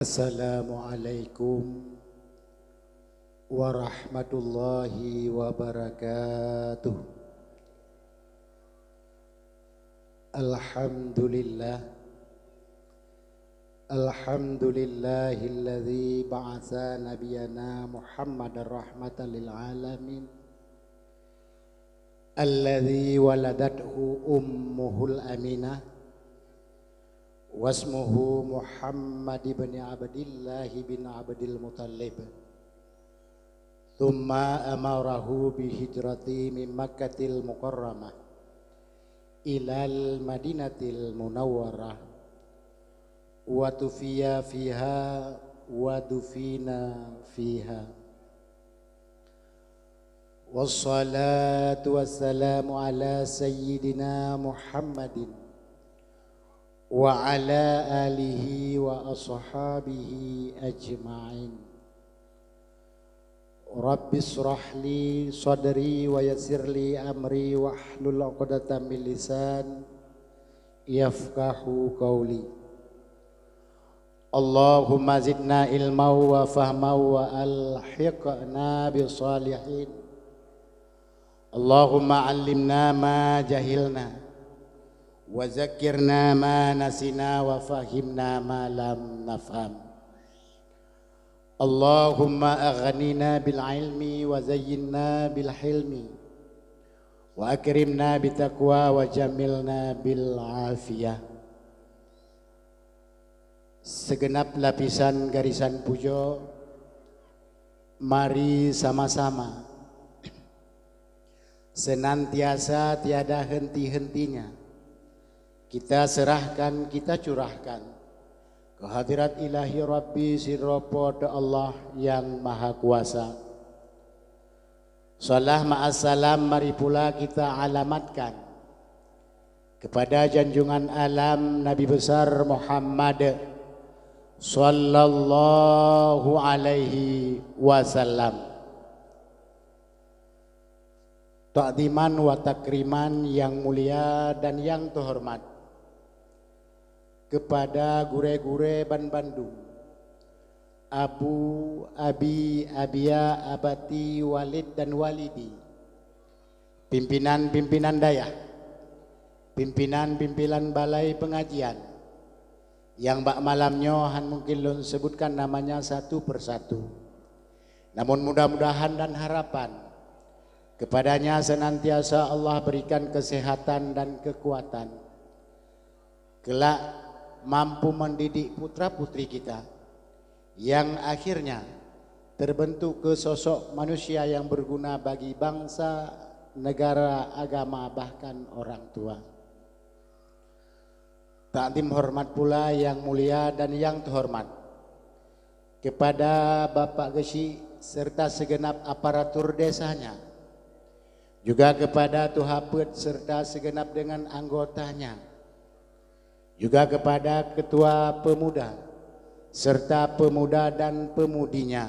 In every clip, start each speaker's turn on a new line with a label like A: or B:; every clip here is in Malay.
A: Assalamualaikum warahmatullahi wabarakatuh. Alhamdulillah, alhamdulillahilladzi ba'atsa nabiyana Muhammadar rahmatan lil alamin, alladzi waladathu ummuhul aminah, wasmuhu Muhammad ibn Abdillah bin Abdil Muttalib. Thumma amarahu bihijrati min Makkatil Mukarramah ilal Madinatil Munawwarah wa tufiya fiha wa dufina fiha. Wassalatu wassalamu ala sayyidina Muhammadin wa ala alihi wa ashabihi ajma'in. Rabbi shrah li sadri wa yassir li amri wa hlul 'uqdatam min lisan yafqahu qawli. Allahumma zidna ilma wa fahma wa alhiqna bisalihin. Allahumma 'allimna ma jahilna wa zakirna ma nasina wa fahimna ma lam nafham. Allahumma aghnina bil ilmi wa zayyinna bil hilmi wa akrimna bit taqwa wa jamilna bil afiyah. Segenap lapisan garisan pujo, mari sama-sama senantiasa tiada henti-hentinya kita serahkan, kita curahkan kehadirat ilahi Rabbi sirropod Allah yang Maha Kuasa. Salam ma'assalam mari pula kita alamatkan kepada junjungan alam Nabi besar Muhammad sallallahu alaihi wasallam. Ta'ziman wa takriman yang mulia dan yang terhormat kepada gure-gure Ban Bandung, Abu, Abi, Abia, Abati, Walid dan Walidi, pimpinan-pimpinan dayah, pimpinan-pimpinan balai pengajian, yang bak malamnya han mungkin lun sebutkan namanya satu persatu. Namun mudah-mudahan dan harapan kepadanya senantiasa Allah berikan kesehatan dan kekuatan, kelak mampu mendidik putra-putri kita yang akhirnya terbentuk ke sosok manusia yang berguna bagi bangsa, negara, agama, bahkan orang tua. Takdim hormat pula yang mulia dan yang terhormat kepada Bapak Gesi serta segenap aparatur desanya, juga kepada Tuhapet serta segenap dengan anggotanya, juga kepada ketua pemuda serta pemuda dan pemudinya.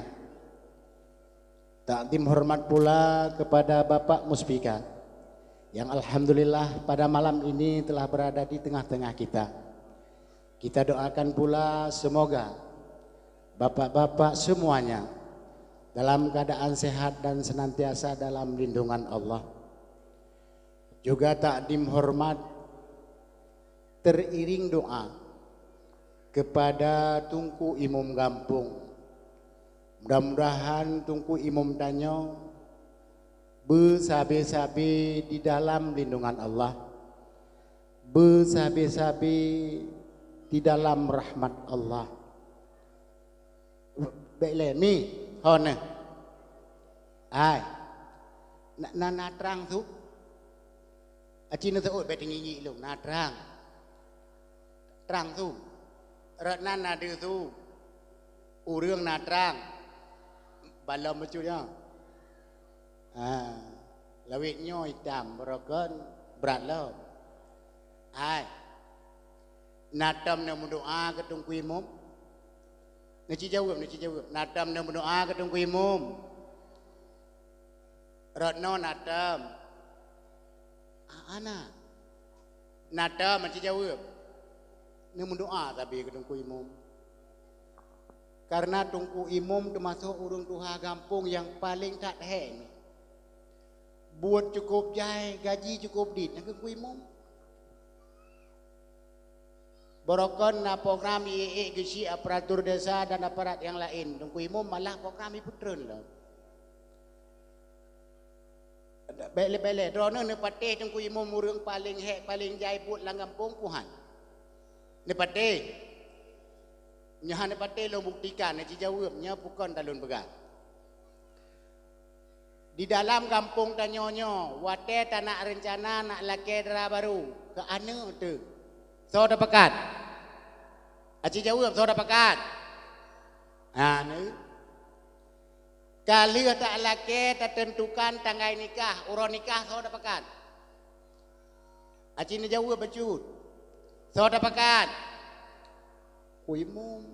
A: Takdim hormat pula kepada Bapak Muspika yang alhamdulillah pada malam ini telah berada di tengah-tengah kita. Kita doakan pula semoga bapak-bapak semuanya dalam keadaan sehat dan senantiasa dalam lindungan Allah. Juga takdim hormat teriring doa kepada Tunku Imam Gampung. Mudah-mudahan Tunku Imam Danyo bersabe-sabe di dalam lindungan Allah, bersabe-sabe di dalam rahmat Allah. Baiklah mi hone ai na trang tu acina tu oi betingi lu na trang tu ratna na đưa tu u rương na trang balom một chút nhá là việc nhoi đàm rồi cơn berat lo ai na tâm na doa ke tung kui mum na chi jawab na tâm na doa ke tung kui mum ratno na tâm ana na tâm chi jawab Nung mendoa tapi kedung ku imam. Karena Tunku Imum termasuk urung tuha kampung yang paling tak heng. Buat cukup jai, gaji cukup dit. Nak Tunku Imum. Borokon na program IE gesi aparatur desa dan aparat yang lain. Tunku Imum malah program putren lah. Bele-bele, drone ne patih Tunku Imum urung paling hek paling jai buat lang kampung Puhan. Ne patih. Nya ne patih lo buktikan ne jawabnya bukan talun begal. Di dalam kampung Tanyonyo, wate tanah rencana nak laki dara baru ke ane tu. So dah pekat. Aci jawab so dah pekat. Ni. Kali tak laki tak tentukan tanggal nikah, urun nikah so dah pekat. Aci ni jawab becut. So dah pekat. Kuimum.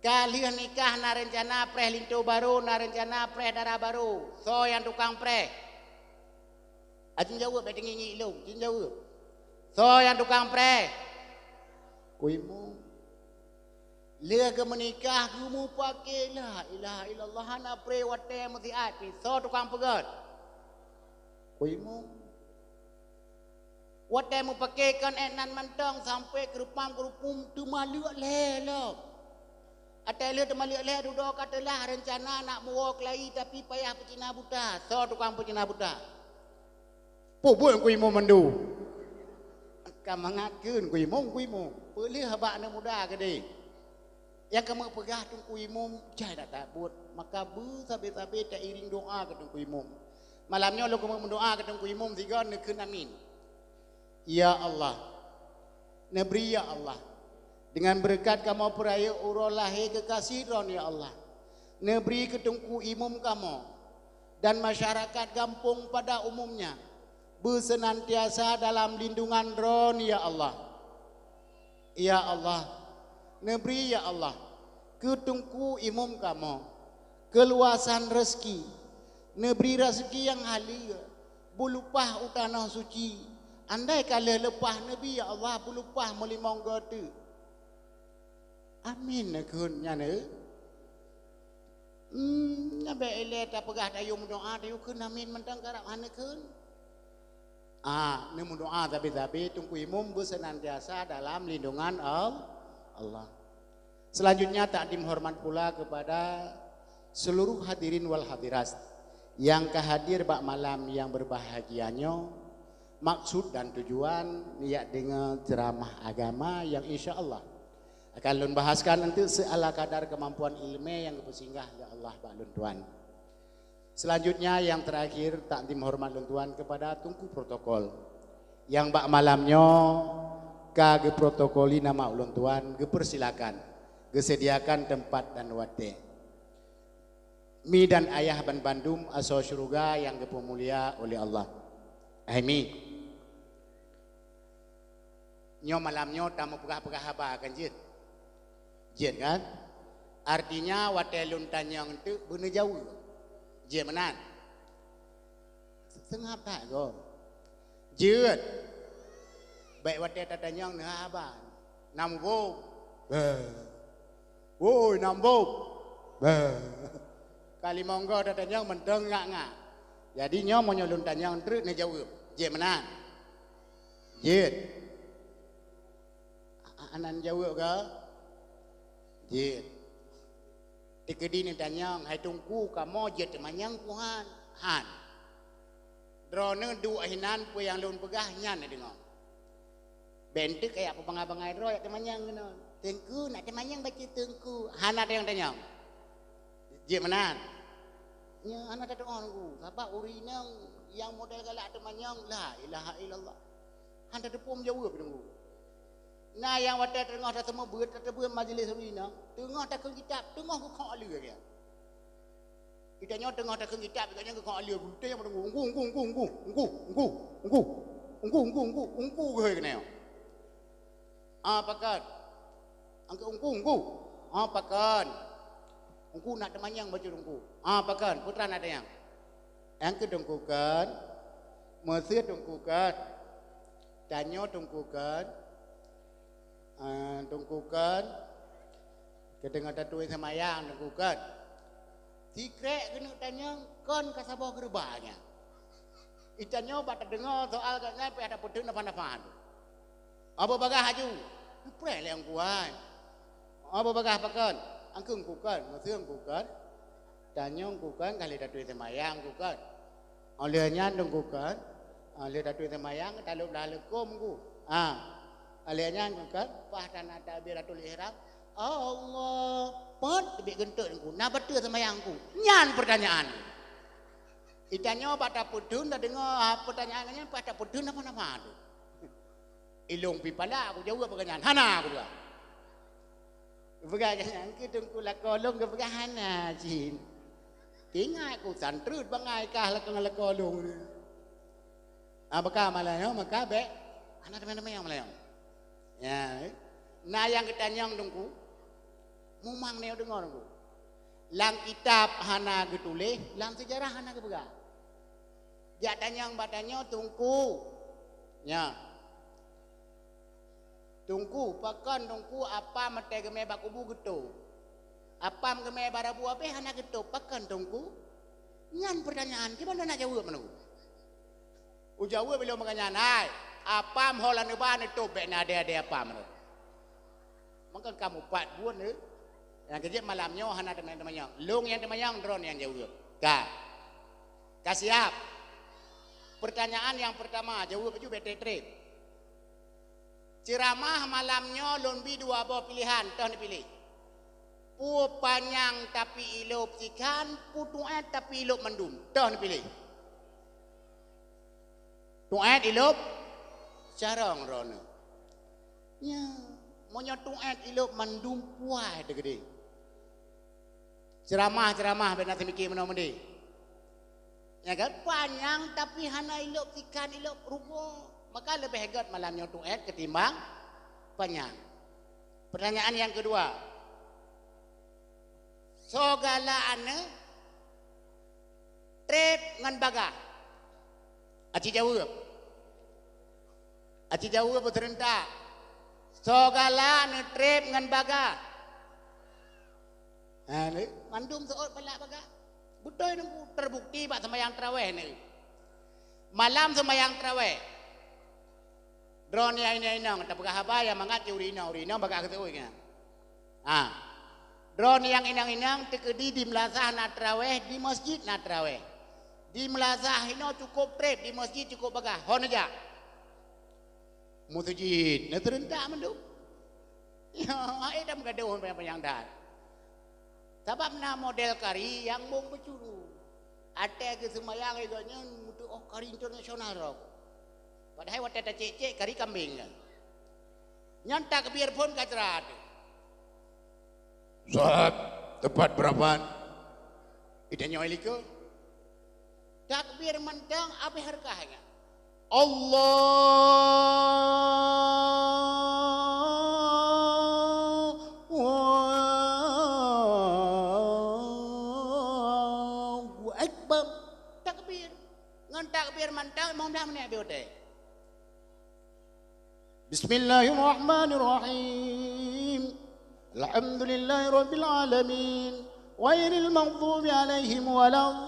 A: Kali nikah na rencana preh lintu baru, na rencana preh darah baru. So yang tukang preh. Aci jawab beting ngi lu, aci jawab. So yang tukang preh. Kuimum. Lia ke menikah kamu pakai la ilaha illallah na preh wate mesti api. So tukang pegat. Kuimum. Wate mu pakai kan enan mentang sampai kerupam tu malu le lo. Atau teman lihat duduk katalah rencana nak muak lagi tapi payah pecina buta. So tukang pecina buta. Pubuh kui mau mandu. Kamangatkeun kui mau. Pelih habak na muda gede. Yang kamu pegah tung kui mau jai tak takut. Maka sabe-sabe tak iring doa ke tung kui mau. Malamnya lu kamu mendoa ke tung kui mau tiga nekeun amin. Ya Allah. Nebri ya Allah. Dengan berkat kamu peraya urul lahir kekasih ron ya Allah. Neberi ke Tunku Imum kamu dan masyarakat kampung pada umumnya bersenantiasa dalam lindungan ron ya Allah. Ya Allah. Neberi ya Allah ke Tunku Imum kamu keluasan rezeki. Neberi rezeki yang halal. Bulupah utanah suci. Andai kala lepah Nabi ya Allah bulupah melimong gotu. Amin nakun nya ne. Nabe ele ta pegah dayu doa dayu keun amin mentang karap hanekeun. Ne doa tapi Tunku Imum bersenantiasa dalam lindungan Allah. Selanjutnya takdim hormat pula kepada seluruh hadirin wal hadirat yang kehadir bak malam yang berbahagianya. Maksud dan tujuan niat dengan ceramah agama yang insya-Allah akan lun bahaskan nanti seala kadar kemampuan ilmu yang bersinggah ya Allah Pak Lun Tuan. Selanjutnya yang terakhir takdim hormat Lun Tuan kepada Tunku Protokol yang bak malamnya ke protokoli nama Lun Tuan gepersilakan gesediakan tempat dan wate. Mi dan ayah ban Bandung aso syurga yang mulia oleh Allah. Amin. Nyo malamnya tamu pegah-pegah haba kan jid. Jid kan? Artinya watelun tanyang itu bener jauh. Jid menan. Setengah tak ko. Jid. Baik watel tanyang ni haba. Nambo. Woi nambo. Kali monggo tanyang menteng ngak. Jadi nyo mau nyolun tanyang terus ni jauh. Jid menan. Jid. Anan jawab ke? Jid. Tikedi ni tanyang, hai Tungku kamu jid temanyang Tuhan. Han. Drone du ahinan pu yang lun pegah nyan dengar. Bentuk kayak apa bangai ro ya temanyang kena. Tengku nak temanyang baca tengku. Han ada yang tanyang. Jid menan. Nya anak ada orang ku. Sabab urina yang model galak temanyang la ilaha illallah. Han ada pom jawab tunggu. Nah yang wadah tengah dah semua buat majlis urina, tengah tak kitab, tengah ke kau alir dia. Kita nyo tengah tak kitab, kita nyo ke kau alir, kita yang menunggu, ungku ke kena. Pakan, angka ungku, pakan, ungku nak temanyang baca ungku, pakan, putra nak yang, angka tungkukan, mesir tungkukan, tanyo tungkukan. Tungkukan Kedengar tatu semayang nengkukan. Tikrek kena tanya kon kasabah gerbanya. Itanyo bata dengar soal katnya pe ada putun apa-apa. Apa bagah haju? Pre yang kuat. Apa bagah pakan? Angkung kukan, ngasih kukan. Tanya kukan kali tatu semayang kukan. Olehnya nengkukan. Oleh tatu semayang taluk lalekom ku. Alihnya kukan. Pahdan ada biratul ihram. Allah pot tebik gentuk ku na betul semayangku nyan pertanyaan itanyo pada pudun dah dengar pertanyaannya pada pudun apa tu ilung pipala aku jawab pertanyaan hana aku bilang pertanyaan kita ku lakolong ke hana jin tinggal aku santrut bangai kah lakolong ni apakah malayang maka be anak teman-teman yang malayang ya nah yang ketanyang dongku mumang neo dengar aku. Lang kitab hana getuleh, lang sejarah hana kebega. Dia tanyang batanya tungku. Nya. Tungku pakan tungku apa mate geme bakubu geto. Apa geme barabu ape hana geto pakan tungku. Nyan pertanyaan gimana nak jawab menu? Ujawab beliau menganyaan, "Hai, apa holan ban itu be na ada apa menu?" Maka kamu pat buan ni. Yang kerja malamnya hana teman-teman yang long yang teman yang drone yang jawab. Kak siap. Pertanyaan yang pertama jawab baju BT trip. Ceramah malamnya lombi dua buah pilihan, tahu pilih. Pu panjang tapi ilop ikan, pu tuat tapi ilop mendum, tahu pilih. Tuat ilop carang rono. Ya, monya tuat ilop mendum puai degede. Ceramah benar mikir mendi. Ya kan panjang tapi hana ilok ikan ilok rubo. Maka lebih hebat malamnya tuat ketimbang panjang. Pertanyaan yang kedua. Sogala ane trip ngan baga. Aci jawab berterenta. Sogala ane trip ngan baga. Mandum seot balak baga. Betul nunggu terbukti bak semayang tarawih ni. Malam semayang tarawih. Drone yang ini nang tak pegah apa yang mangat urina baga ketui kan. Drone yang inang tekedi di melazah nak tarawih di masjid nak tarawih. Di melazah ino cukup trip di masjid cukup baga. Hon aja. Masjid nak terentak mandum. Ya, ada mengaduh yang dah. Sebab na model kari yang mung bercuru. Ada ke semayang iganya mutu kari internasional rok. Padahal waktu ada cek kari kambing kan. Nyanta ke biar pun kacrat. Saat tepat berapa? Idanya iliko. Takbir mentang apa harganya? Takbir mantap mau dah mana beote. Bismillahirrahmanirrahim. Alhamdulillahirabbil alamin. Ghairil maghdubi alaihim waladdallin.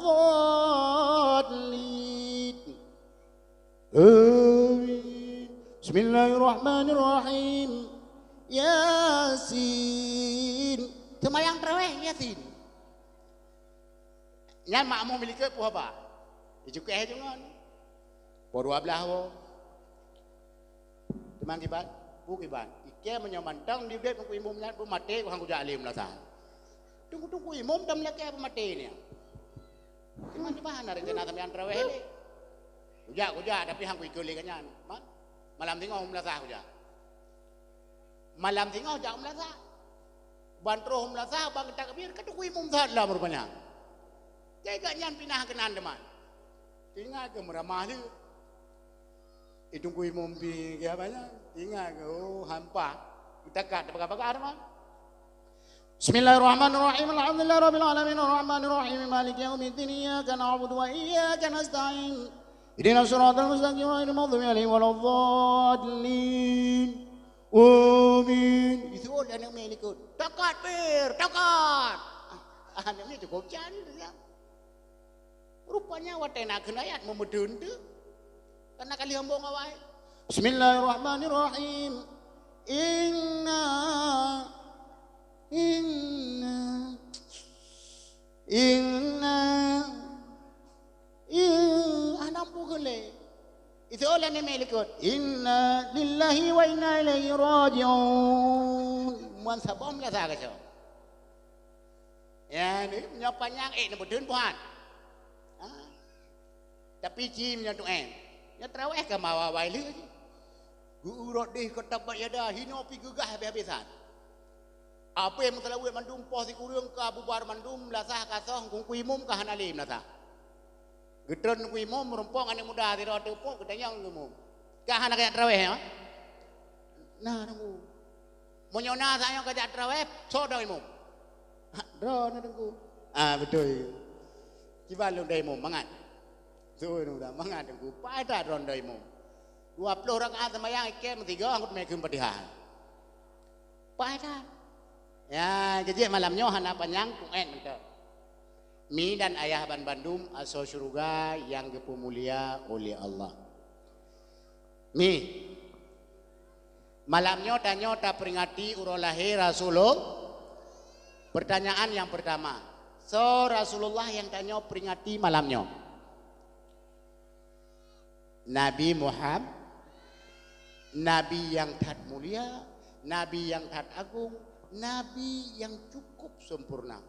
A: Amin. Bismillahirrahmanirrahim. Yasin. Semayang tarawih Yasin. Yang makmum milik apa apa? Dicukai jangan. Por 12 wo. Teman kibat, bu kibat. Ike menyamantang di bed ku imum nyat bu mate ku hang kuja alim lah sah. Tunggu imum tam leke bu mate ni. Teman di bahan rencana sampean tarawih ni. Kuja tapi hang ku ikut le kanyan. Malam tengok lah sah kuja. Malam tengok jak lah sah. Bantro lah sah bang takbir katu ku imum sah lah rupanya. Jaga nyan pinah kenan teman. Tinggal ke meramah dia. Itu kui mumpi ke apanya? Tinggal ke hampa. Kita kat apa-apa teman. Bismillahirrahmanirrahim. Alhamdulillahirabbil alamin arrahmanirrahim maliki yaumiddin iyyaka na'budu wa iyyaka nasta'in. Ihdinas siratal mustaqim ghairil maghdubi 'alaihim waladdallin. Amin. Itu orang yang ikut. Takat bir, takat. Anak ni cukup cantik ya. Rupanya watena kenayat memedun tu. Karena kali hamba ngawai. Bismillahirrahmanirrahim. Inna anak pukule. Itu orang yang melikut. Inna lillahi wa inna ilaihi raji'un. Muan sabom lah saya kata. Ya ni menyapanya nak berdun puan. Tapi cim yang tu ya terawih ke mawawai le. Gurot deh kata tak ya dah hino pi gegah habis-habisan. Apa yang telah buat mandum pos si kurang ke bubar mandum lasah kasong kung kuimum ke hanalim nata. Getron kuimum merumpong anak muda tidak ada pun katanya ngumum. Kah anak kaya terawih ya? Nah nunggu. Menyona saya kaya terawih, so dah imum. Dah nunggu. Betul. Ciba lu dah imum mangat. So dah mangat nunggu. Pai dah ron dah imum. 20 rakaat sembahyang ikem 3 angkut mekum Fatihah. Pai dah. Ya, jadi malamnya hana panjang kuen betul. Mi dan ayah ban Bandung asal syurga yang dipemulia oleh Allah. Mi. Malamnya tanya tak peringati urang lahir Rasulullah. Pertanyaan yang pertama. So Rasulullah yang tanya peringati malamnya. Nabi Muhammad, Nabi yang tat mulia, Nabi yang tat agung, Nabi yang cukup sempurna,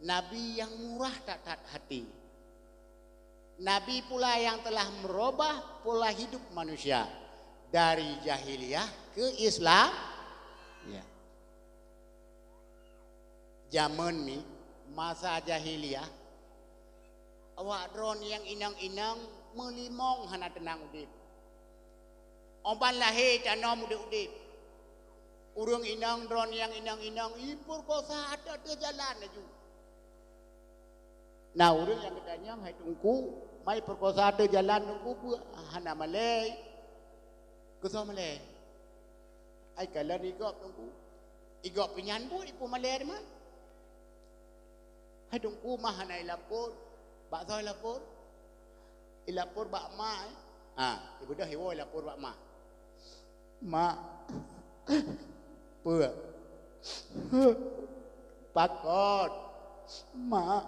A: Nabi yang murah tak hati, Nabi pula yang telah merubah pola hidup manusia dari jahiliyah ke Islam. Ya. Zaman ni masa jahiliyah, awak dron yang inang-inang melimong hana tenang udip. Oban lahir tanah muda udip. Urang inang dron yang inang-inang ipur kosa ada jalan aju. Nah urang yang katanya hai tungku mai perkosa ada jalan tungku hana malai. Kosa malai. Ai kala ni gop tungku. Igop pinyan bu ipu malai mah. Hai tungku mah hana ilapur. Bak soi lapur. Ilapur bak ma. Ibu dah hiwo ilapur bak ma. Ma. Pua. Pakot. Ma.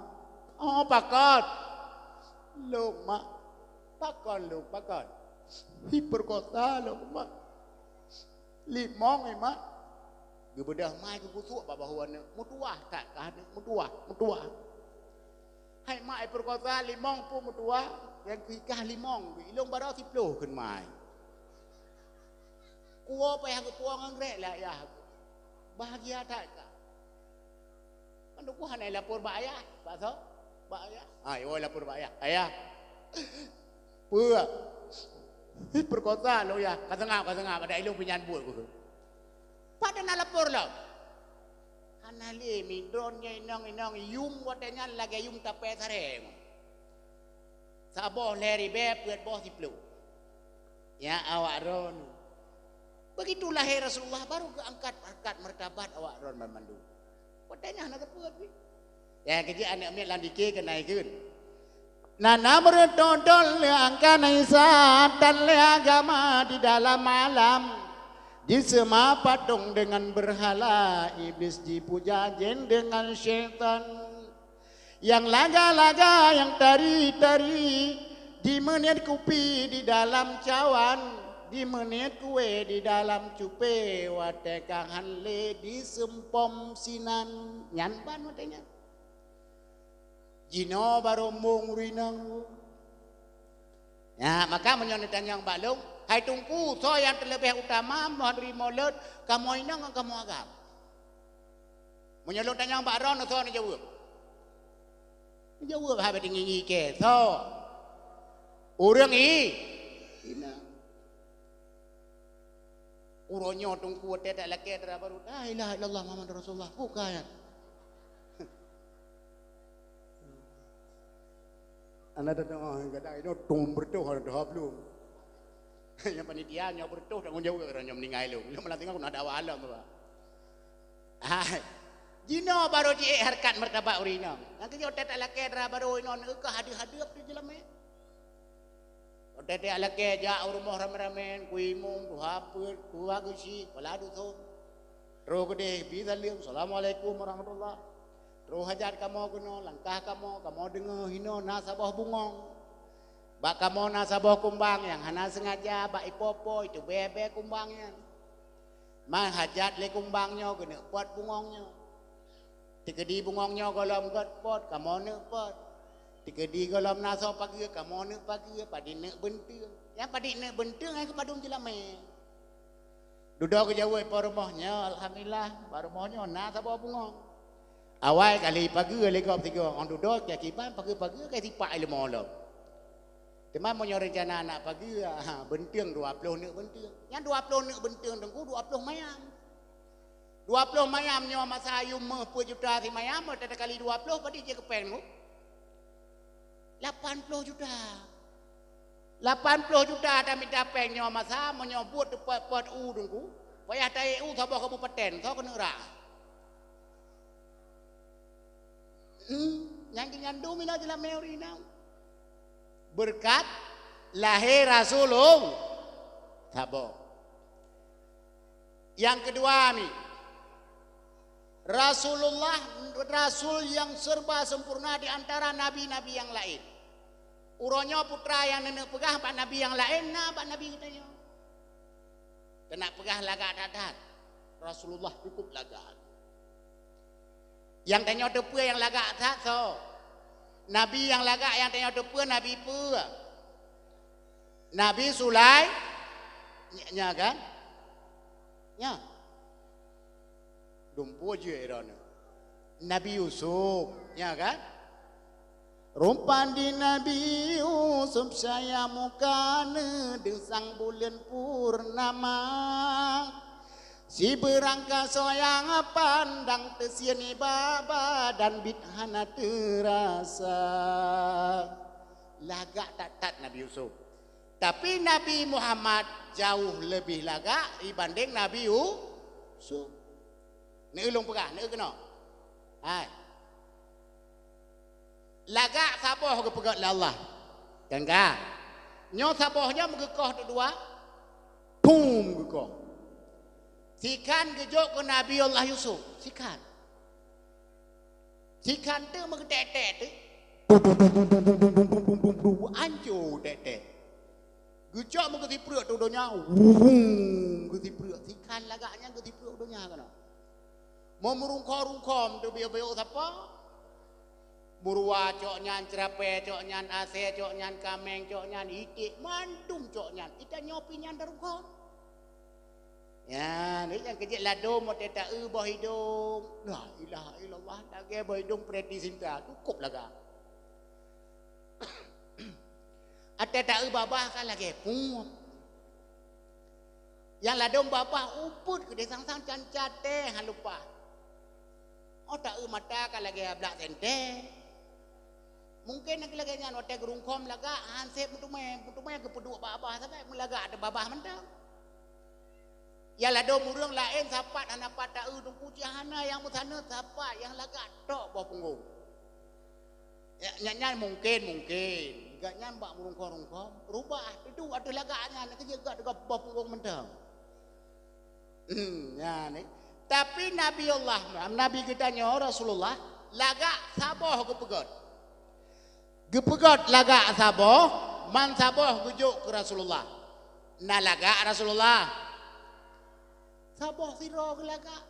A: Oh pakot. Lu ma. Pakot lu pakot. Hiperkota lu ma. Limong ma. Gebedah mai ke kusuk babahuan mutuah tak kan mutuah. Hai mai perkota limong pun mutuah yang kikah limong ilong barau 10 ขึ้นmai. Kuo payah ketua ngangrek lah ya. Bahagia tak kah? Mandu ku hanai lapor ba ayah, ba so? Ba ayah. Yo lapor ba ayah. Ayah. Pua. Perkota lo ya, kasengap ada ilung pinyan buat ku. Pada nak lapor lo. Hanali mi dronnya inang yum watenya lagi yum tape sareng. Saboh leri be puat boh 10. Ya awak ron. Begitu lahir Rasulullah baru angkat martabat awak ron mandu. Kodenya nak kepuat ni. Ya kerja anak ambil landike kenaikeun. Nana meretodol le angka naisa dan le agama di dalam malam. Di sema patung dengan berhala, iblis dipuja jin dengan syaitan. Yang laga-laga, yang tari-tari, di menit kupi di dalam cawan. Di menit kue di dalam cupe wate kangan le di sempom sinan nyanpan watenya jino barombong rinang ya maka menyonatan yang balung hai tungku so yang terlebih utama mohon rimolet kamu inang kamu agam menyonatan yang baron so ni jawab hai betingi ke so urang ina uronyo tungku tidak laki ada baru la ilaha illallah Muhammad Rasulullah bukan anda datang enggak ada itu tum berdoa dah belum Yang panitia nyo bertuh tanggung jawab orang nyo meninggal lu. Lu melanting aku nak dakwah alam tu. Jino baru je harkat martabat urina. Nanti jo tak laki dra baru ino ke hadir-hadir tu jelame. Ote laki ja rumah rame-rame kuimung tu hapur tu agusi wala du tu. Ro gede bisalim assalamualaikum warahmatullah. Ro hajat kamu kuno langkah kamu dengar hino nasabah bungong. Bak kamu nasabah kumbang yang hana sengaja bak ipopo itu bebe kumbangnya. Mang hajat le kumbangnya kena pot bungongnya. Tikedi bungongnya golom got pot kamu nak pot. Tikedi golom naso pagi kamu nak pagi padi nak bentung. Yang padi nak bentung ai kepadung jelame. Duduk ke jauh po rumahnya alhamdulillah ba rumahnya nasabah bungong. Awal kali pagi le kop tiga on duduk ke kiban pagi-pagi ke tipak ilmu malam. Teman punya rencana anak pagi benting 20 nak benting. Yang 20 nak benting tengku 20 mayam. 20 mayam nyawa masa ayu 10 juta si mayam ada kali 20 padi je kepeng tu. 80 juta. 80 juta ada minta peng nyawa masa menyebut pot u tengku. Payah tai u sabah kabupaten so kena ra. Yang nyandu mina jelah meurina. Berkat lahir Rasulullah Sabo. Yang kedua nih, Rasulullah Rasul yang serba sempurna di antara nabi-nabi yang lain. Uronya putra yang nenek pegah pak nabi yang lain nah pak nabi kita nyo. Kena pegah lagak dadat. Rasulullah cukup lagak. Yang tanya depa yang lagak tak so. Nabi yang lagak yang tanya depa Nabi pe. Nabi Sulai nya kan? Nya. Dumpu je erana. Nabi Yusuf nya kan? Rumpan di Nabi Yusuf saya mukana desang bulan purnama. Si berangka soyang pandang tesiani baba dan bidhana terasa. Lagak tak Nabi Yusuf. Tapi Nabi Muhammad jauh lebih lagak dibanding Nabi Yusuf. Ni ulung pegah, ni kena. Hai. Lagak saboh ke pegat Allah. Kan ka? Nyo sabohnya mengekoh tu dua. Pum gekoh. Sikan gejuk ke Nabi Allah Yusuf. Sikan. Sikan tu mengetek-tek tu. Anjur tek-tek. Gejuk mengetiprak tu dunia. Getiprak. Sikan lagaknya getiprak dunia kan. Mau merungkau-rungkom tu biar-biar siapa? Murwa cok nyan cerape, cok nyan ase, cok nyan kameng, cok nyan itik. Mantum cok nyan. Kita nyopi nyan darungkom. Ya, ni yang kecil ladum mau tak boh hidung. La ilaha illallah, tak ke boh hidung preti cinta. Cukup laga. Ada tak babah kan lagi pung. Yang ladum babah uput ke desang-sang cancat teh han lupa. Oh tak mata kan lagi blak sente. Mungkin lagi nyan otak gerungkom laga hansep mutumai ke peduk babah sampai melaga ada babah mentang. Ya lado murung lain sapat anak pada udung pujahana yang musana sapat yang lagak tok bawah punggung. Ya nyanyi mungkin gak nyambak murung-rungkom rubah itu ada lagaknya nak kerja dekat bawah punggung mentang. Ya ni. Tapi Nabi Allah, Nabi kita nyo Rasulullah lagak saboh gepegot. Gepegot lagak saboh, man saboh gujuk ke Rasulullah. Na lagak Rasulullah saboh siro gelaga.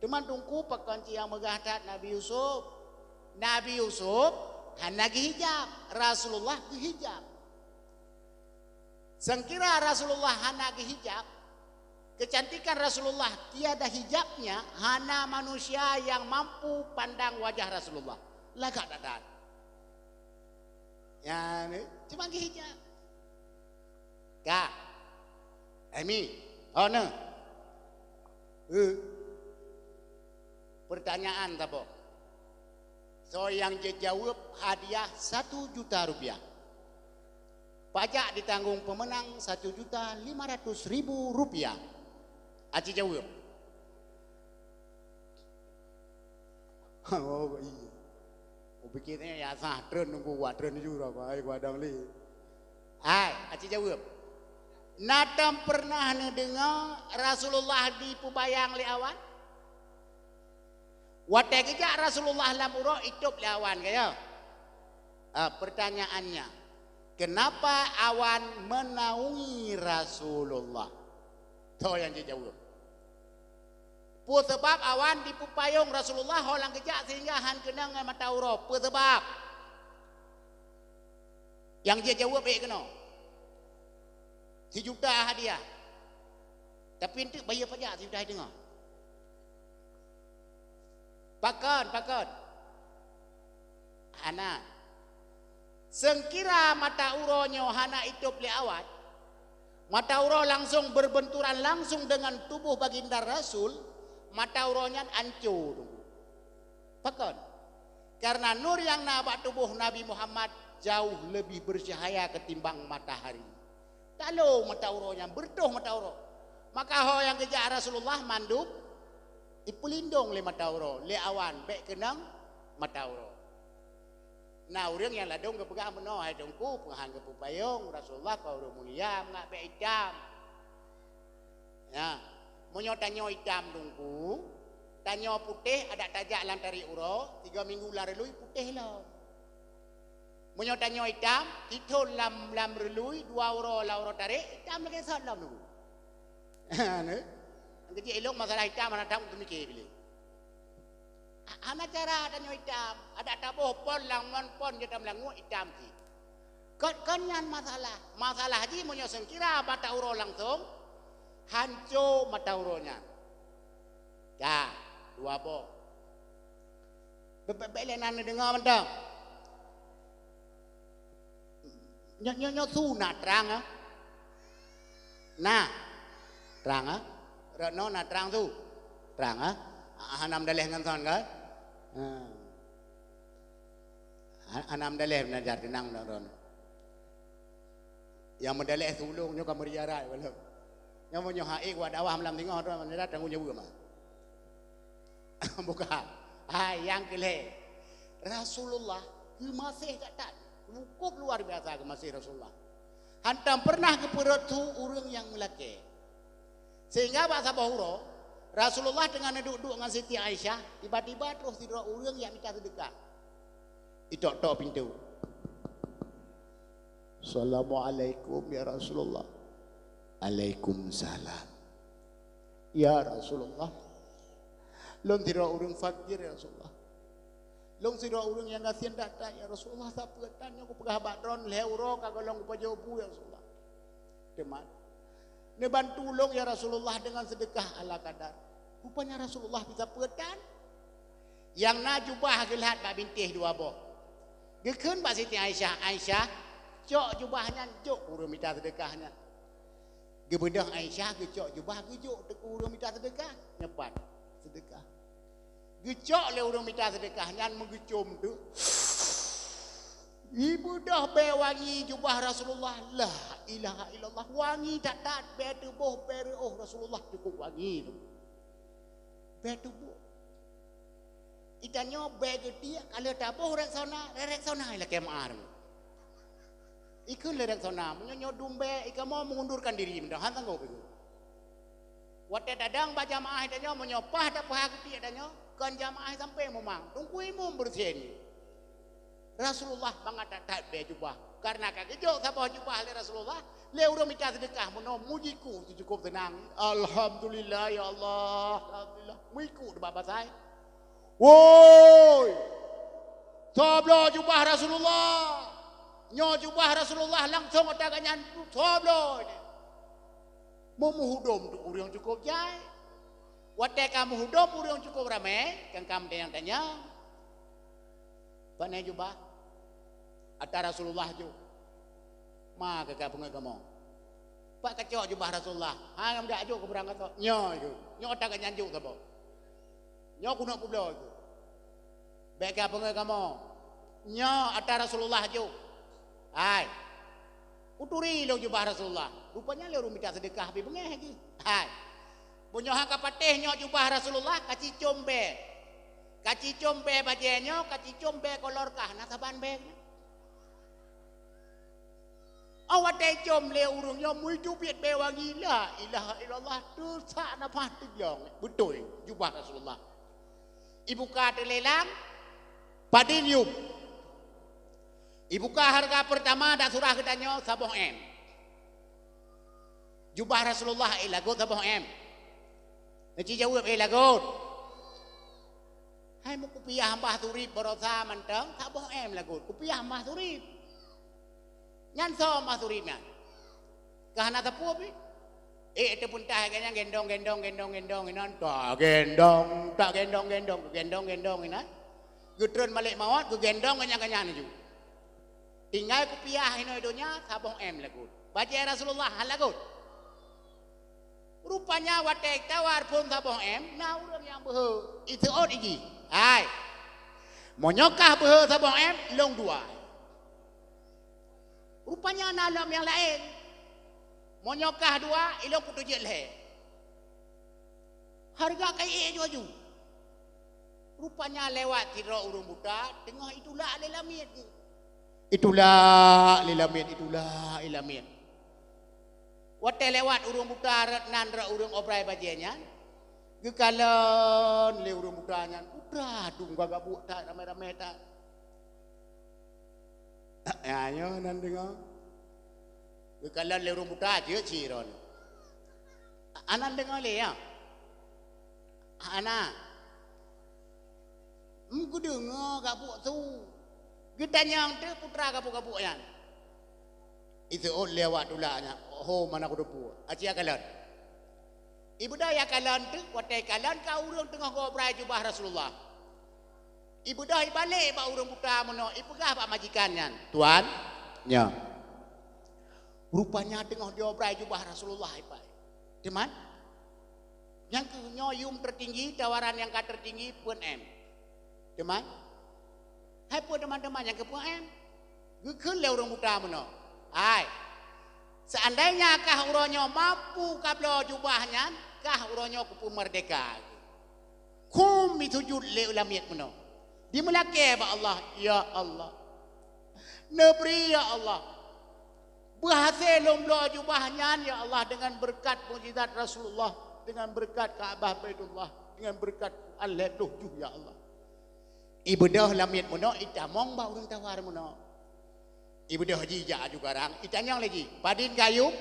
A: Teman tungku pakanci yang megahat Nabi Yusuf. Nabi Yusuf hanya hijab, Rasulullah hijab. Sengkira Rasulullah hanya hijab, kecantikan Rasulullah tiada hijabnya, hanya manusia yang mampu pandang wajah Rasulullah. Lagak dadat. Ya, cuma hijab. Kak, Emi. Oh no. Pertanyaan tabo. So yang dia jawab hadiah 1 juta rupiah. Pajak ditanggung pemenang 1.500.000 rupiah. Aci jawab. Oh iya. Oh pikirnya ya sah tren nunggu wa tren juga baik wadang li. Aci jawab. Natam pernah dengar Rasulullah di pubayang li awan? Watai kejak Rasulullah lam uro hidup li awan kaya. Pertanyaannya, kenapa awan menaungi Rasulullah? Tahu yang dia jawab. Pu sebab awan di pupayung Rasulullah holang kejak sehingga han kenang ngai mata uro. Pu sebab. Yang dia jawab kena. 1 juta hadiah. Tapi untuk bayar pajak 1 juta dengar. Pakon. Anak. Sengkira mata uronyo hana hidup li awat, mata uro langsung berbenturan langsung dengan tubuh baginda Rasul, mata uronya hancur. Pakon. Karena nur yang nabak tubuh Nabi Muhammad jauh lebih bercahaya ketimbang matahari. Kalau mata uronya berdoh mata uro, maka ho yang kejar Rasulullah manduk ipulindong le mata uro, le awan bek kenang mata uro. Nah, orang yang ladong ke pegang meno hai dongku penghang ke pupayong Rasulullah kau mulia ngak be hitam. Ya, monyo tanyo hitam dongku, tanyo putih ada tajak lantari uro, 3 minggu larelui putih lah. Monyo tanyo hitam, itu lam relui 2 uro la uro tarik, hitam lagi sat lam dongku. Ne? Jadi elok masalah hitam mana tahu tu mikir bila. Ana cara tanyo hitam, ada tabuh pon langon pon kita melangu hitam ki. Konyan masalah haji monyo sengkira mata uro langsung hancur mata uronya. Ya, 2 boh. Bebek nana dengar mentang. Nyo sunat terang ah. Nah, terang ah. Rano na terang tu. Terang ah. Hanam daleh nganton kan? Hanam daleh belajar tenang ron. Yang mendaleh sulung nyo kamari jarak belum. Nyo monyo haik wa dawah malam tengah tu mana datang nyo mah. Bukan. Yang kele. Rasulullah masih tak cukup luar biasa ke masih Rasulullah. Hantam pernah ke perut tu urang yang melaki. Sehingga bahasa bahuro Rasulullah dengan duduk dengan Siti Aisyah, tiba-tiba terus tidur orang yang minta sedekah. Itok-tok pintu. Assalamualaikum ya Rasulullah. Waalaikumsalam. Ya Rasulullah. Long tidur orang fakir ya Rasulullah. Long tidur orang yang ngasihan data ya Rasulullah. Siapa tanya aku pegah badron leuro kagolong pajobu ya Rasulullah. Teman. Ne bantu long ya Rasulullah dengan sedekah ala kadar. Rupanya Rasulullah bisa pedan. Yang na jubah gelhat bak bintih 2 boh. Gekeun bak Siti Aisyah, cok jubahnya jok urang minta sedekahnya. Gebedah Aisyah gecok jubah gejok tek urang minta sedekah, nyepat sedekah. Gecok le urang minta sedekahnya menggecum tu. Ibu dah be wangi jubah Rasulullah. La ilaha illallah. Wangi tak be tubuh be Rasulullah cukup wangi tu. Be tubuh. Itanyo be gede kalau tabuh rek sona la kemar. Ikun le rek sona menyo dumbe ikamo mengundurkan diri mendah hantang go begitu. Wate dadang ba jamaah itanyo menyopah dak pah gede itanyo kan jamaah sampai memang. Tunggu imum bersih. Rasulullah bangat tak be jubah karena kagejok siapa jubah le Rasulullah le urang minta sedekah mono mujiku tu cukup tenang alhamdulillah ya Allah alhamdulillah mujiku de baba saya woi toblo jubah Rasulullah nyo jubah Rasulullah langsung otaganyan toblo mau hudom tu urang cukup jai wate kamu hudom urang cukup ramai kan kamu yang tanya Pane jubah Ata Rasulullah ju Ma kakak pengen kamu Pak kacau jubah Rasulullah Hangam dak ju ke berangkat tu Nyo ju Nyo tak nyanjuk tu Nyo kuno kublo tu Baik pengen kamu Nyo Ata Rasulullah ju Hai Uturi lo jubah Rasulullah. Rupanya lo minta sedekah habis bengeh lagi. Hai. Punya hak patih nyok jubah Rasulullah kaci combe. Kaci combe bajenyo, kaci combe kolorkah nasaban begnya. Awak tejom le urung yo mui jubit be wangi la ilaha illallah tu sa na pati yong. Betul jubah Rasulullah. Ibu ka lelang padinium. Ibu ka harga pertama dak surah kedanyo 10 M. Jubah Rasulullah ilagot 10 M. Neci jawab ilagot. Hai mu kupiah mbah turib berosa manteng 10 M lagot. Kupiah mbah turib. Nyan so mbah turib nyan. Kahana tapu api. Itu pun tah kanya gendong inan tak gendong inan. Gutron balik mawat gu gendong kanya ni ju. Tinggal kupiah ino idonya 10 M lagut. Baca Rasulullah lagut. Rupanya watek tawar pun 10 M, nah orang yang behe itu ot igi. Hai. Monyokah behe 10 M long 2. Rupanya nalam yang lain. Monyokah 2 ilong kutu je leh. Harga kai ju. Rupanya lewat tiro urung buta tengah itulah lelamit. Itulah ilamin. Wate lewat urung buta nan ra urung obrai bajenya. Gekalon le urung buta nyan. Putra dung gagak buat tak ramai-ramai tak. Ayo nan dengar. Gekalon le urung buta je ciron. Anan dengar le ya. Ana. Ku dengar gak buat tu. Kita yang tu putra kapuk-kapuk yan. Itu lewat dulanya. Oh mana aku depu. Aci akalan. Ibu dah ya kalan tu, watai kalan kau urang tengah ngobrai jubah Rasulullah. Ibu dah balik ba urang putra mono, ibu gah ba majikannya. Tuan, nya. Rupanya tengah diobrai jubah Rasulullah ipai. Teman? Yang nyoyum tertinggi, tawaran yang tertinggi pun M. Teman? Hai pun teman-teman yang kepuan Gekun le urang muda mono. Hai. Seandainya kah uronyo mampu kablo jubahnya, kah uronyo kupu merdeka. Kum mitujud le ulamiyat mono. Dimulake ba Allah, ya Allah. Nebri ya Allah. Berhasil lomblo jubahnya ya Allah dengan berkat mukjizat Rasulullah, dengan berkat Kaabah Baitullah, dengan berkat Al-Lahduh ya Allah. Ibu dah lamit mono itamong ba urang tawar mono. Ibu dah jijak juga orang itanyang lagi. Padin kayu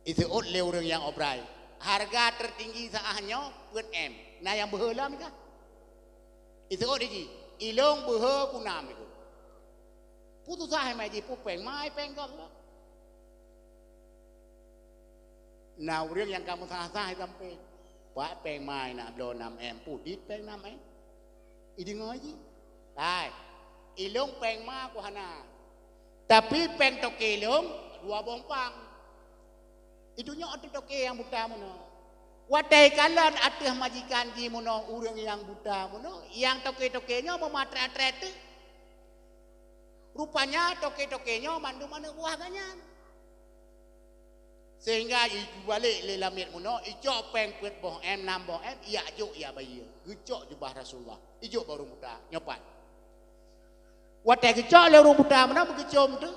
A: itu le urang yang obrai. Harga tertinggi saahnya pun M. Nah yang behelam kah? Itu lagi. Ilong behe kunam itu. Putus sah mai di pupeng mai penggal. Nah urang yang kamu sah-sah sampai Pak peng mai nak blo 6 M pudit peng 6 M. Idi ngaji. Hai. Ilong peng ma ku hana. Tapi peng toke ilong 2 bompang. Itunya otot toke yang buta mono. Watai kalan atih majikan ji mono urang yang buta mono, yang toke-tokenya mematret-tret. Rupanya toke-tokenya mandu-mandu buah ganyan. Sehingga ibu balik le lamit mono, icok peng pet boh M 6 boh M, iya juk iya bayi. Gecok jubah Rasulullah. Ijuk baru muda nyopat. Watai gecok le urung muda mana begecom tu.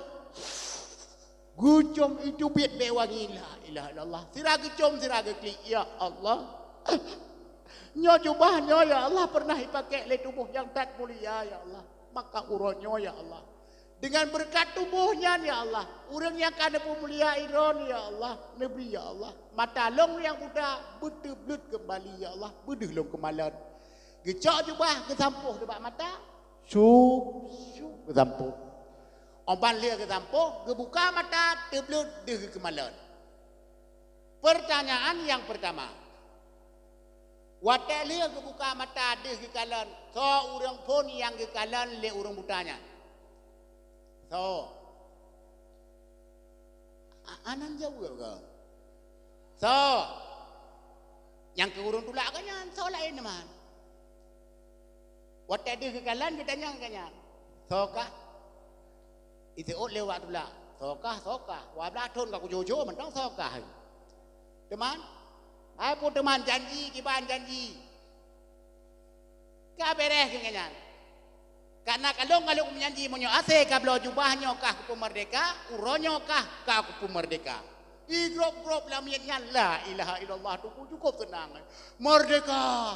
A: Gucom itu biat be wangi la ilaha illallah. Sira gecom sira geklik ya Allah. Nyo jubah nyo ya Allah pernah dipakai le tubuh yang tat mulia ya Allah. Maka uronyo ya Allah. Dengan berkat tubuhnya ya Allah, orang yang kada mulia iron ya Allah, Nabi ya Allah, mata long yang budak betul-betul kembali ya Allah, bedeh long kemalan. Gecok jubah kesampuh debat mata, syuk kesampuh. Omban lia kesampuh, gebuka mata tebelut deh kemalan. Pertanyaan yang pertama, watak lia gebuka mata deh kekalan, so orang pun yang kekalan le orang butanya. So, anan jauh ke? So, yang ke urung tulak kanyan, so lain teman. Watak dia kekalan kita nyang kanyan. So kah? Itu lewat tulak. Sokah. Wablah thun kau jojo mentang sokah. Teman, aku teman janji, kiban janji. Kau beres kenyan. Karena kalau menyanyi monyo ase kablo jubahnya kah ku merdeka, uronyo kah ku merdeka. Igrop lamiatnya la ilaha illallah tu cukup tenang. Merdeka.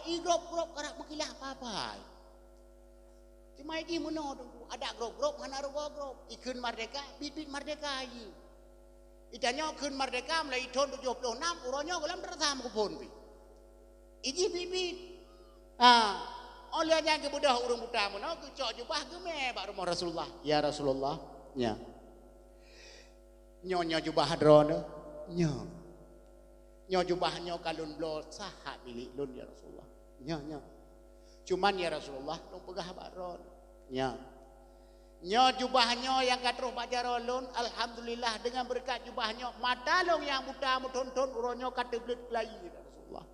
A: Igrop karak makilah apa-apa. Cuma ini mono tu ada grop mana grop. Ikun merdeka, bibit merdeka ini. Itanya kun merdeka mulai tahun 76 uronyo dalam terasam kupon pi. Iji bibit. Oleh yang kemudah urung buta mono kecok jubah geme bak rumah Rasulullah. Ya Rasulullah, nya. Nyonya jubah drone, nyo jubahnya kalun blo saha milik lun ya Rasulullah. Nya. Cuman ya Rasulullah dong pegah bak ron. Nya. Nyo jubahnya yang katruh bak jarolun, alhamdulillah dengan berkat jubahnya mata long yang buta muton-ton uronyo kateblet kelai ya Rasulullah.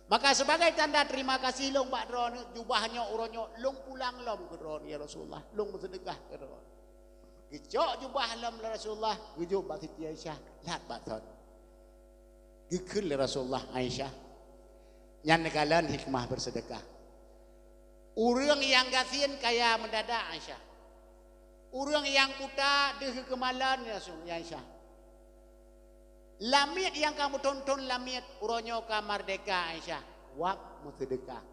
A: Maka sebagai tanda terima kasih long bak dron jubahnya uronyo long pulang lom ke dron ya Rasulullah, long bersedekah ke dron. Gecok jubah lam Rasulullah, gujuk bak Siti Aisyah, lat baton. Gekul Rasulullah Aisyah. Nyan negalan hikmah bersedekah. Urang yang gasin kaya mendadak Aisyah. Urang yang buta deh kemalan ya Rasulullah Aisyah. Lamit yang kamu tonton lamit uronyo ka merdeka Aisyah. Wak bersedekah.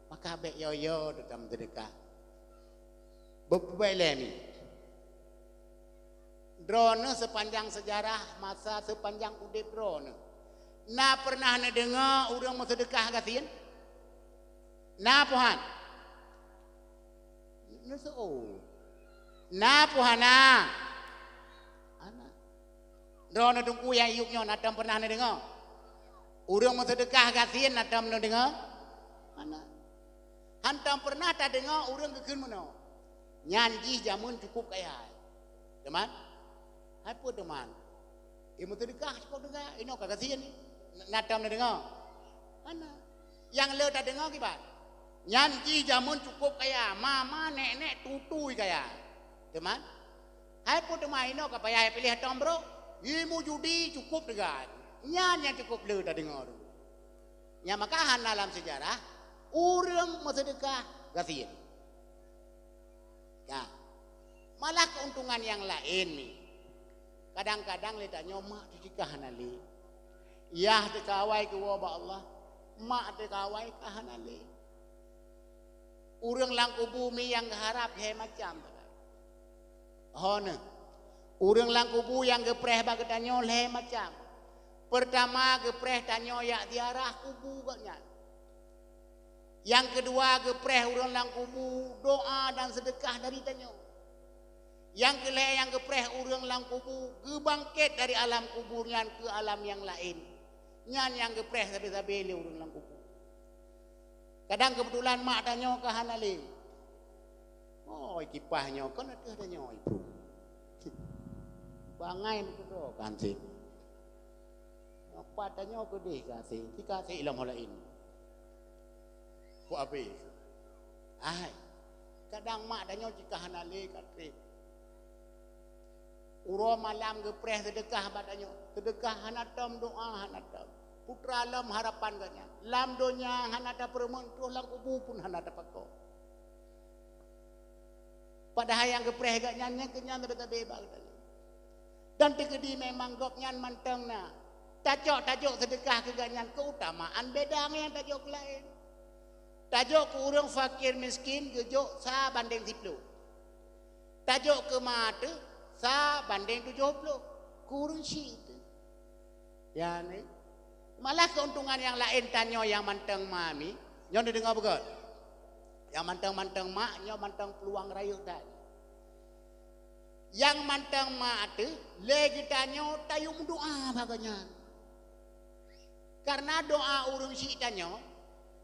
A: Maka bek yoyo dalam sedekah. Bebelemi. Drone sepanjang sejarah masa sepanjang udip drone. Na pernah na dengar orang mau sedekah gasin? Na puhan. Na puhana. Ana. Drone tungku yang yuknya nadam pernah na dengar. Orang mau sedekah gasin nadam na dengar? Ana. Hantam pernah tak dengar orang kekun mana? Nyanji jamun cukup kaya. Teman? Apa teman? Ilmu sedekah cukup dengar. Ini kagak kasihan ni. Nadam nak dengar. Mana? Yang le tak dengar kibat. Nyanji jamun cukup kaya. Mama nenek tutui kaya. Teman? Apa teman ini kagak payah pilih tom bro. Ilmu judi cukup dengar. Nyanyi cukup le tak dengar. Yang makahan dalam sejarah. Orang sedekah kasihan. Ya. Malah keuntungan yang lain ni. Kadang-kadang le tak nyomak dijikah nali. Yah tekawai ke wabak Allah. Mak tekawai kah nali. Urang langku bumi yang harap he macam tu. Hone. Urang langku bumi yang gepreh bagi tanyo le macam. Pertama gepreh tanyo yak diarah kubu katnya. Yang kedua gepreh urang langku bumi doa dan sedekah dari tanyo. Yang kelih yang gepreh urang lang kubur gebangkit dari alam kuburnya ke alam yang lain. Nyan yang gepreh sabi-sabi le urang lang kubur. Kadang kebetulan mak tanya ke hanalim. Oh kipahnya kan ada tanya ibu. Bangai tu tu kantin. Apa tanya ke dia kasih? Dikasih ilmu lain. Ku habis. Kadang mak tanya jika hanale katrik. Uro malam gepreh sedekah badannya. Sedekah hanatam doa hanatam. Putra lam harapan katanya. Lam donya hanata perempuan tu lang kubu pun hanata pakok. Padahal yang gepreh katanya kenyan tak bebas katanya. Dan tegedi memang gok nyan manteng na. Tajuk sedekah ke ganyan keutamaan beda yang tajuk lain. Tajuk ke orang fakir miskin gejuk sa banding 10. Tajuk ke mata sa banding 70 kurang sih itu. Ya ni. Malah keuntungan yang lain tanya yang manteng mami, nyo dengar betul. Yang manteng mak, nyo manteng peluang rayu tadi. Yang manteng mak tu lagi tanya tayung doa baganya. Karena doa urung sih tanya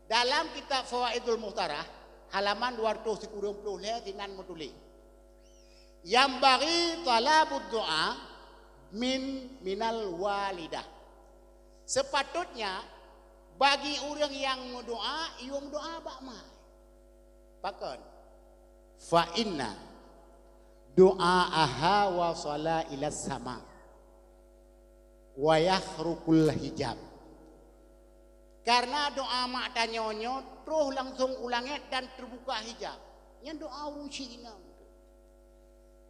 A: dalam kitab Fawaidul Muhtarah halaman 290 le tinan mutuli. Yang bagi talabud doa minal walidah. Sepatutnya bagi orang yang berdoa, ia berdoa bak mai. Pakon. Fa inna doa aha wa sala ila sama wa yakhrukul hijab. Karena doa mak tanyonyo terus langsung ulangnya dan terbuka hijab. Yang doa urusi ina.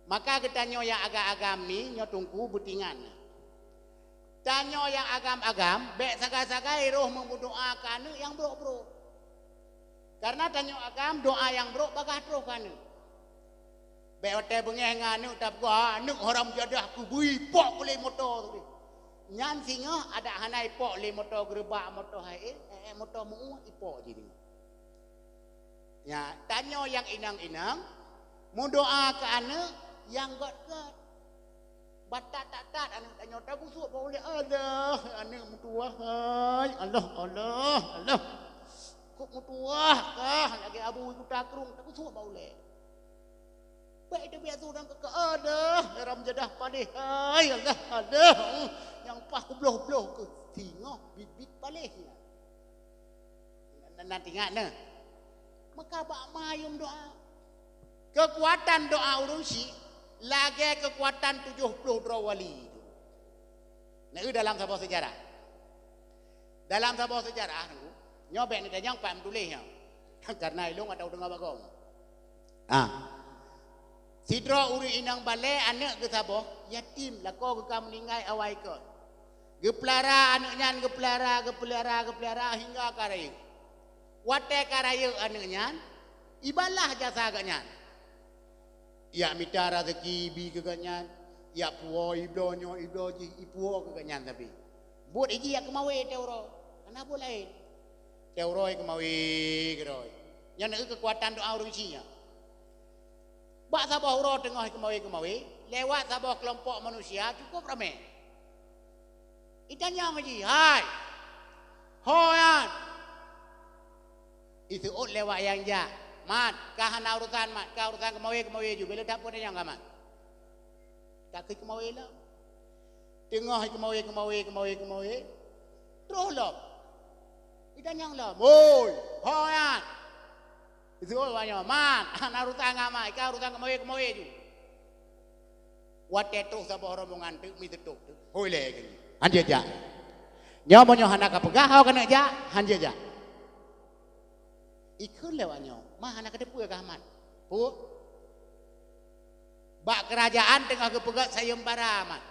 A: Maka ketanyo yang agam-agam ni nyo tungku betingan. Tanyo yang agam-agam bek sagai-sagai roh memberdoakan yang bro-bro. Karena tanyo agam doa yang bro bagah terus kan. Bek hotel bengeh nganu tak gua nuk haram jadah ku bui pok boleh motor tu. Nyan singa ada hanai pok le motor gerbak motor hai motor mu ipok je ni. Ya, tanyo yang inang-inang mu doa ke ana yang got-got. Batat-tat ana tanyo tak busuk boleh Allah ana mutuah hai Allah. Kok mutuah kah lagi abu iku takrung tak busuk boleh. Baik dia biasa orang ke ada haram jadah palih hai Allah yang pah kubloh-bloh ke tengok bit-bit palih nanti ingat nah maka bak mayum doa kekuatan doa urusi lagi kekuatan 70 wali itu nah itu dalam sebuah sejarah nyobek ni tanyang pak tulisnya karena ilung atau dengar bagong sidra uri inang balai anak ke saboh yatim lako ke kam meninggai awai ke geplara anaknya geplara hingga karayu wate karayu anaknya ibalah jasa agaknya ya mitara rezeki bi kegaknya ya puo ibdonyo ibdoji ipuo kegaknya tapi buat iji ya kemawe teuro kenapa lain teuro kemawe geroi yang nak kekuatan doa urusinya bak sabah uro tengah kemawe lewat sabah kelompok manusia cukup ramai. Itanya ngaji, hai. Hoyan. Itu lewat yang ja. Mat, kahana urusan mat, kah urusan kemawe juga bila tak pun yang gamat. Tak ke kemawe lah. Tengah kemawe. Terus lah. Itanya lah, boy, hoyan. Itu banyak man, anak urusan ngamat, kah urusan kemawe juga. Wate terus sabah rombongan tu mi tetuk tu. Hoi le gini. Hanje ja. Nyo monyo hanak pegah hau kena ja, hanje ja. Ikun lewatnyo, mah hanak kedepu ya kahmat. Pu. Bak kerajaan tengah kepegat sayembara mat.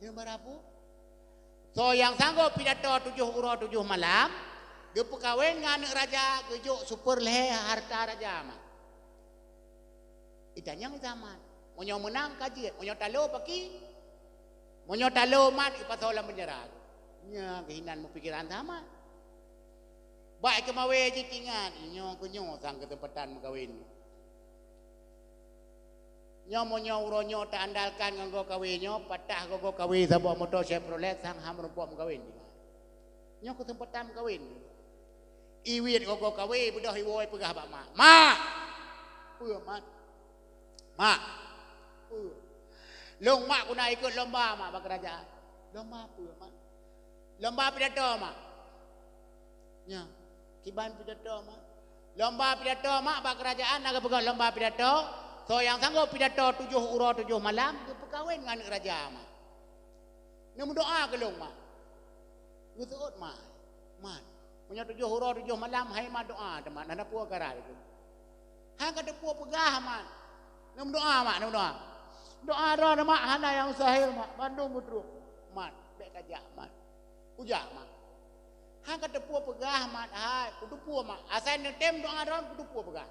A: Sayembara pu. So yang sanggup pidato 7 uro 7 malam, ge pekawin nganek raja gejuk super leh harta raja mat. Itanyang zaman. Monyo menang kaji, monyo talo paki, monyo talo mat ipasolam penjara. Nya kehinan mu pikiran sama. Baik kemawe je tingan, nyo kunyo sang ketempatan kawin. Nyo monyo uronyo tak andalkan nganggo kawinyo, patah gogo kawin sabok motor Chevrolet sang ham rumpok kawin. Nyo ketempatan kawin. Iwit gogo kawin budah iwoi pegah bak mak. Mak. Mak. Long mak kuna ikut lomba mak bak kerajaan. Lomba apa mak? Lomba pidato mak. Nya, kiban pidato mak. Lomba pidato mak bak kerajaan nak pegang lomba pidato. So yang sanggup pidato 7 uro 7 malam dia perkahwin dengan raja mak. Nak doa ke long mak? Gusut mak. Mak. Punya 7 uro 7 malam hai mak doa teman ada puak karai itu. Hang kada puak pegah mak. Nak doa mak, nak doa. Doa roh mak hana yang sahil mak, Bandung mudru. Mat, bek kajak mat. Ujak mak. Hang kata puah pegah mat, hai, kudu puah mak. Asal netem doa roh kudu puah pegah.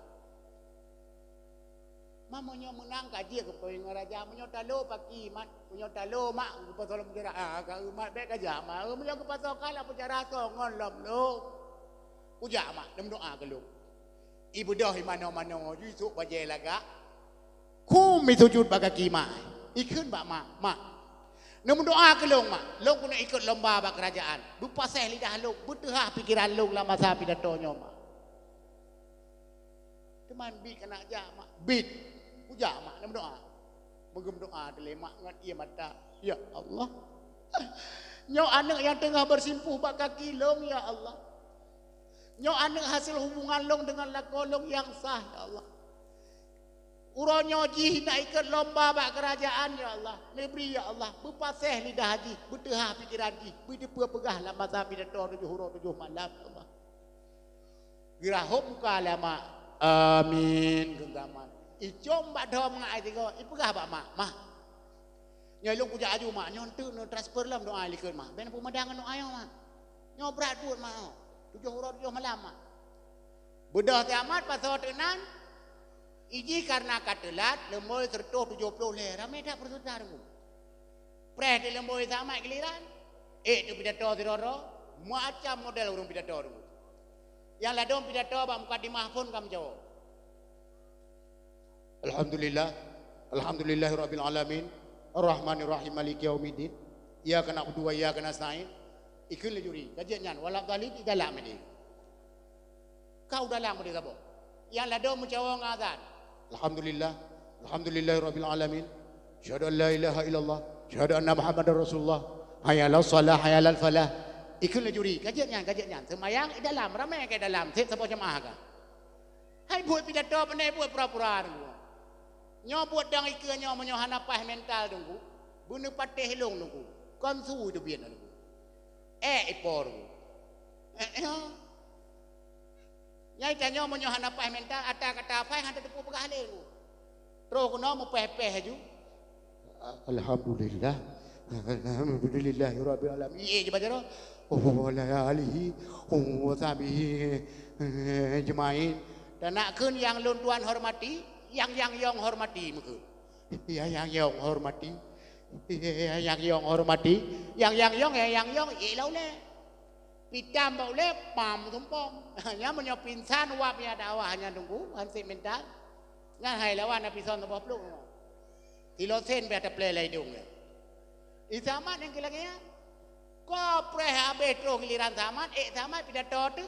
A: Mamonyo menang kaji ke pawing raja, monyo talo paki mat, monyo talo mak, pasal penjara. Ka mat bek kajak mak. Monyo ke pasal kala penjara songon lom lo. Ujak mak, dem doa ke lu. Ibu dah mano-mano, jusuk bajai laga. Ku mi sujud baga kima. Ikut bak mak. Namun doa ke long mak. Long kena ikut lomba bak kerajaan. Bupaseh lidah long, betehah pikiran long lah masa pidatonyo mak. Teman bit kena aja mak. Bit. Ujak mak namun doa. Begem doa telemak ngat ia mata. Ya Allah. Nyo anak yang tengah bersimpuh bak kaki long ya Allah. Nyo anak hasil hubungan long dengan lakolong yang sah ya Allah. Uronyo ji nak ikut lomba bak kerajaan ya Allah. Nebri ya Allah. Berpasih lidah haji. Bertehah fikiran ji. Berdepa pegah lah masa pidato 7 huruf 7 malam ya Allah. Girahum muka lama. Amin. Genggaman. Icom bak doa mengai tiga. Ipegah bak mak. Mah. Nyalung kujak aju mak. Nyontu no transfer lam doa likut mak. Ben pemadangan doa ayo mak. Nyobrat pun mak. 7 huruf 7 malam mak. Bedah tamat pasal tenan. Iji karena katelat lemboy sertuh 70 le ramai dak persutar mu. Preh di lemboy sama giliran. Tu pidato diroro macam model urung pidato tu. Yang ladon pidato bak mukadimah pun kam jawab. Alhamdulillahirabbil alamin arrahmanir rahim maliki yaumiddin. Iyyaka na'budu wa iyyaka nasta'in. Ikul juri kajian nyan walak dalil di dalam ni. Kau dalam dia apa? Yang ladon menjawab ngazan. Alhamdulillahirabbil alamin. Syahadu an la ilaha illallah, syahadu anna Muhammadar Rasulullah. Hayya 'alas salah, hayya 'alal falah. Ikut juri, kajian nyan. Semayang di dalam, ramai ke dalam. Sep sapa jemaah ka. Hai buat pidato pandai buat pura-pura tu. Nyo buat dang ikut nyo menyo hanapah mental tunggu. Bunu patih hilung tunggu. Konsu tu bian tunggu. Ipor. Nyai tanyo menyo hanapah mental ata kata fai hanta depu pegah le tu. Terus kuno mu peh-peh aju. Alhamdulillahirabbil alamin. Je baca ro. Wa la alihi wa sahbihi jemain. Dan nak kun yang lun tuan hormati, yang yong hormati muka. Yang yong hormati. Yang yong hormati. Yang yong lau le. Pitam bau le pam tumpong. Nya menyo pinsan wap nya dakwah hanya tunggu hansi mental. Ngan hai lawan apison to bopluk. Tilo sen be ta play lai dung. Isamat yang kelaganya. Ko preh habis terus giliran zaman zaman pidato tu.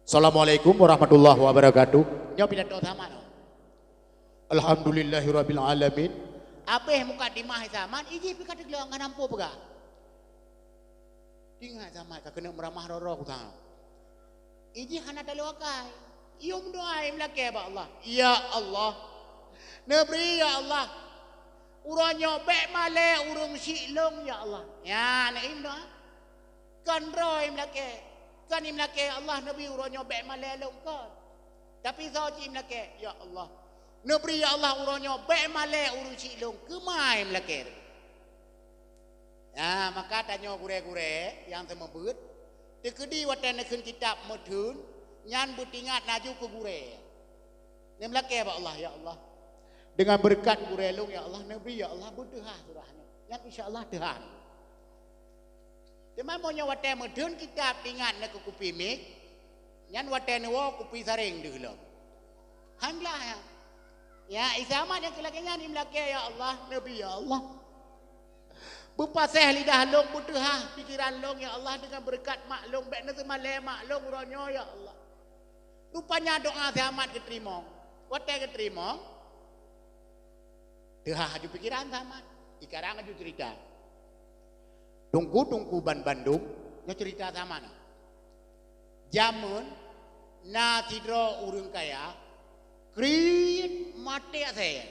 A: Assalamualaikum warahmatullahi wabarakatuh. Nyo pidato zaman. Alhamdulillahirabbil alamin. Habis mukadimah zaman iji pi kata gelang nampu pegah. Tinggal zaman ka kena meramah roro ku tahu. Iji hana dalawakai. Ium doa imlake ba Allah. Ya Allah. Nebri ya Allah. Uronyo bek male urung silong ya Allah. Ya naim doa. Kan roy imlake. Kan imlake Allah nabi uronyo bek male longkon. Tapi sauci imlake ya Allah. Nebri ya Allah uronyo bek male urung silong kemai imlake. Ya maka tanya gure-gure yang semebut. Tekedi watan nekun kitab medun. Nyan butingat naju ke gure. Ni melake ba Allah ya Allah. Dengan berkat gure long ya Allah nabi ya Allah berdehah surahnya. Yang insyaallah dehah. Teman monyo watan medun kitab tingat nak kupi mik. Nyan watan wo kupi saring deulong. Hanglah ya. Ya isamat yang kelakanya ni melake ya Allah nabi ya Allah. Berpasih lidah long berdehah pikiran long ya Allah dengan berkat mak long bek na semale mak long uronyo ya Allah. Rupanya doa zaman keterima. Wate keterima. Dehah aju pikiran zaman. Ikarang aju cerita. Tungku ban Bandung. Nya cerita zaman. Jamun. Na tidro urung kaya. Kriit mati saya.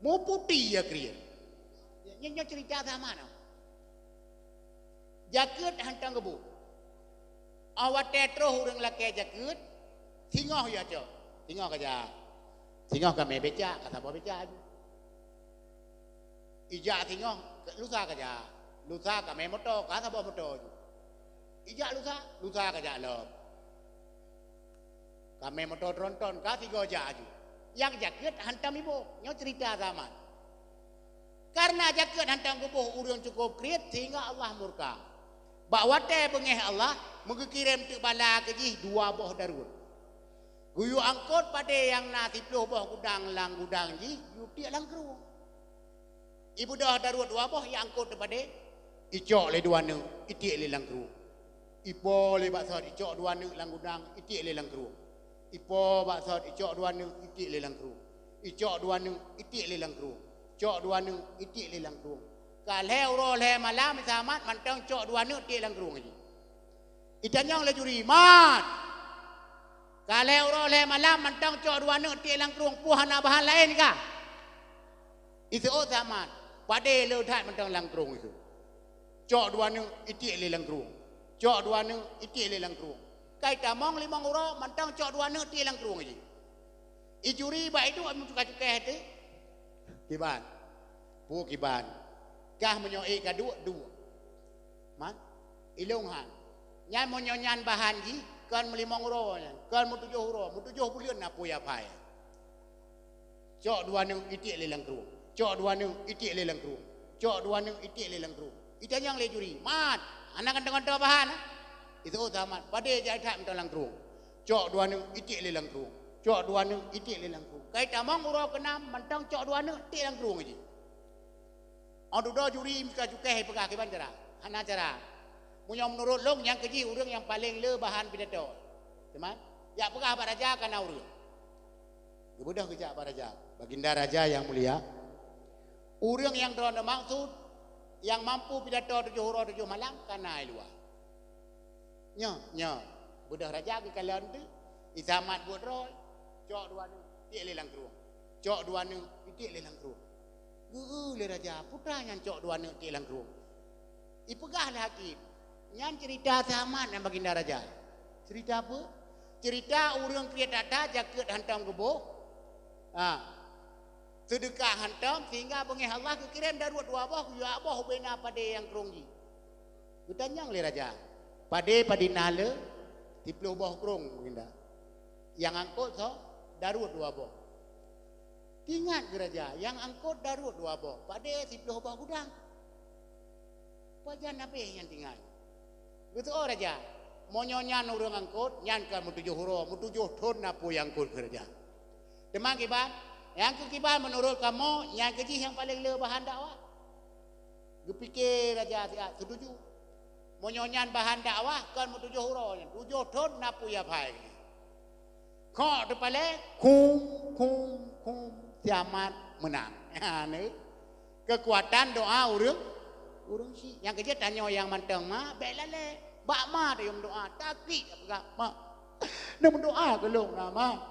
A: Mau putih ya kriit. Nya cerita zaman. Jaket hantang kebu. Awak tetro urang laki jakut, singoh ya cok, singoh kerja, singoh kami beca, kata apa beca aja. Ijak singoh, lusa kerja, lusa kami motor, kata apa motor. Ijak lusa kerja lom. Kami motor tronton, kata tiga aja. Yang jakut hantam ibu, nyo cerita zaman. Karena jakut hantam kebuh urang cukup kriat sehingga Allah murka. Bakwate bengeh Allah mengirim tu bala keji 2 boh darut. Guyu angkut pada yang na 10 boh gudang lang gudang ji, yu tiak lang keru. Ibu dah darut 2 boh yang angkut pada icok le 2 ne, itik le lang keru. Ipo le bakso icok 2 ne lang gudang, itik le lang keru. Ipo bakso icok 2 ne, itik le lang keru. Icok 2 ne, itik le lang keru. Cok 2 ne, itik le lang keru. Kalau roh malam sama mantang cok 2 ne, itik lang keru ngaji. Itanyang le juri mat. Kalau orang malam mentang cok dua nak tiak lang kerung puhan bahan lain kah? Itu zaman. Pada le dah mentang lang kerung itu. Cok dua nak tiak le lang kerung. Cok dua nak tiak le lang kerung. Kai tamong 5 orang mentang cok dua nak tiak lang kerung aje. Ijuri baik itu amu cukai hati. Kiban. Pu kiban. Kah menyoi ka dua. Man. Ilung han. Nyan monyanyan bahan ji kan 5 orang. Kan mu 7 orang, mu 7 bulan apa ya pai. Cok dua nang itik le lang kerung. Cok dua nang itik le lang kerung. Cok dua nang itik le lang kerung. Ita yang le juri. Mat. Anak kantong bahan. Itu zaman. Pada jadi tak mentang lang kerung. Cok dua nang itik le lang kerung. Cok dua nang itik le lang kerung. Kai tamang urau kenam mentang cok dua nang itik lang kerung aje. Adu do juri muka cukai pegah ke bandara. Hana cara. Munyom menurut long yang keji urang yang paling le bahan pidato. Teman? Ya pegah Pak Raja kana urang. Gebudah kejak Pak Raja. Baginda Raja yang mulia. Urang yang drone maksud yang mampu pidato 7 huruf 7 malam kana luar. Nya. Budah Raja ke kalian tu. Isamat buat roy. Cok dua ni tiak le lang kerung. Cok dua ni tiak le lang kerung. Le Raja putra yang cok dua ni tiak lang kerung. Ipegahlah hakim. Nyan cerita zaman yang Baginda Raja. Cerita apa? Cerita urang kereta jaket hantam geboh. Sedekah hantam sehingga bengih Allah kekirim darut dua boh ya boh bena pada yang keronggi. Kutanyang le Raja. Pada nale 30 boh kerong Baginda. Yang angkut so darut 2 boh. Ingat ke Raja, yang angkut darut 2 boh. Pada 10 boh gudang. Pajan apa yang tinggal? Betul Raja. Mau nyan orang angkut, nyan kan mu 7 huruf, mu 7 ton apa yang angkut ke Raja. Demang kiban, yang ke kiban menurut kamu yang keji yang paling le bahan dakwah. Gepikir Raja setuju. Mau nyan bahan dakwah kan mu 7 huruf, 7 ton apa ya pai. Kok depale kum kiamat menang. Ni kekuatan doa urang si yang kerja tanya yang manteng mah belale bak ma dia doa taki apa ma nak doa ke long nama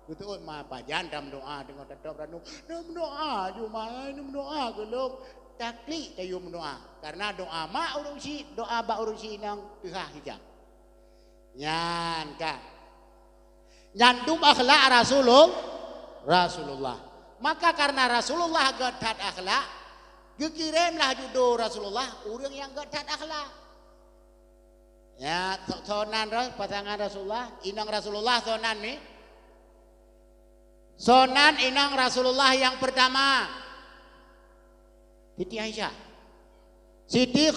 A: betul ma pajan dalam doa dengan tetap ranu nak doa ju ma nak doa ke long taki tayu doa karena doa ma urang si doa bak urang si nang tengah hijab nyan ka nyandum akhlak Rasulullah. Maka karena Rasulullah gadat akhlak, gekirimlah judo Rasulullah orang yang gadat akhlak. Ya, sonan pasangan Rasulullah, inang Rasulullah sonan ni. Sonan inang Rasulullah yang pertama. Siti Aisyah. Siti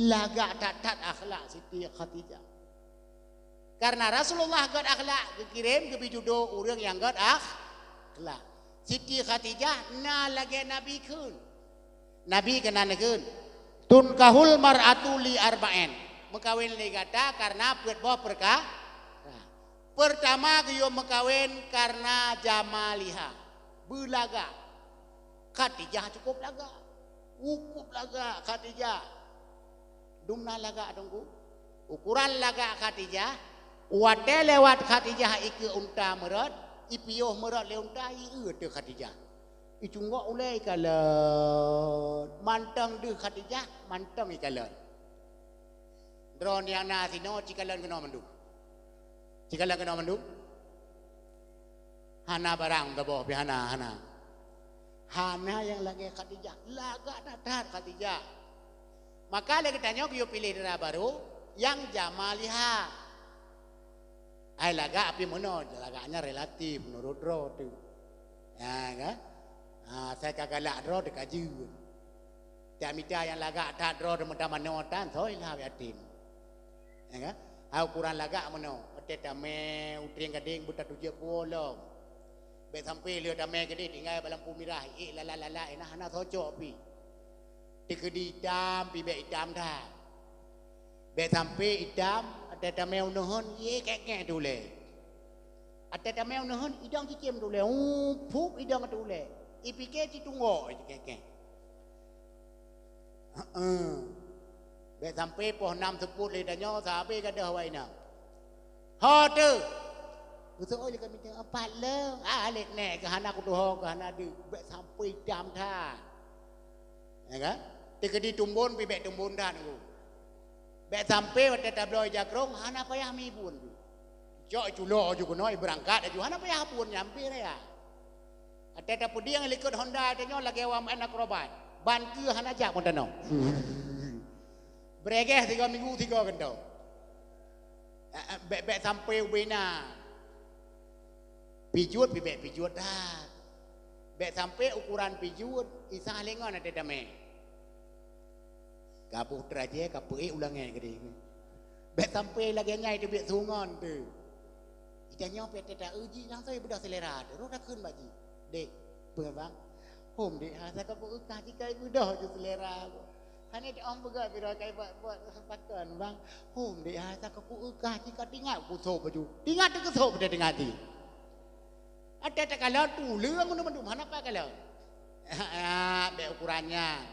A: Laga gadat akhlak Siti Khadijah. Karena Rasulullah gad akhlak dikirim ke bijudo orang yang gad akhlak. Siti Khadijah na lagi Nabi kun. Nabi kena kun. Tunkahul mar'atu li arba'in. Mekawin li gata karena buat perkah. Pertama dia mekawin karena jamaliha. Belaga. Khadijah cukup laga. Ukup laga Khadijah. Dumna laga tunggu. Ukuran laga Khadijah. Wate lewat Khadijah ike unta merot, ipioh merot le unta ieu teu Khadijah. Icungok ulai kalet, mantang de Khadijah, mantang ikalet. Dron yang na sino cikalan kena mandu. Cikalan kena mandu. Hana barang gabo pi hana. Hana yang lagi Khadijah, laga datar Khadijah. Maka lagi tanya yo pilih dara baru yang jamaliha. Ai laga api mono, laganya relatif menurut ro tu. Ya kan? Saya kagak ro dekaji. Jamita yang laga tak ro demen mano tan soi lah yatim. Ya kan? Ukuran laga mono, otet tame utring gading buta tuje polo. Be sampai le tame gede tinggal lampu merah. La enak hana soco pi. Tikedi hitam pi be hitam dah. Be sampai hitam ada tameu nuhun ye kek dule. Ada tameu nuhun idang cicim dule. Pup idang dule. Ipike citunggo kek. Be sampai poh 6 seput le danyo sabe kada hawaina. Ho tu. Betul oh kami tengok empat leng. Alik nek ke hana aku tu ho ke hana di bek sampai dam tha. Ya kan? Tekedi tumbun pi bek tumbun dah tu. Bek sampai waktu tabloid jakrong hana payah mi pun. Jok culo ju kunoi berangkat ju hana payah pun nyampi ya. Ada pudi yang likut Honda tanya lagi awam anak robat. Ban ke hana jak pun tano. Beregeh 3 minggu 3 kentau. Bek sampai ubena. Pijut bek pijut dah. Bek sampai ukuran pijut isah lengon ada dame. Kapu teraje kapu ulangnya gede. Bek sampai lagi nyai tu bek sungon tu. Itanya pete tak uji langsung budak selera. Ro dah kun baji. Dek, bang. Hom dek hasa kapu ukah jika budak je selera. Hanya di om pegang bila kai buat pakan bang. Hom dek hasa kapu ukah jika tinggal kusop baju. Tinggal tu kusop dah tinggal ti. Ada tak kalau tu leung mana mana apa kalau? Bek ukurannya.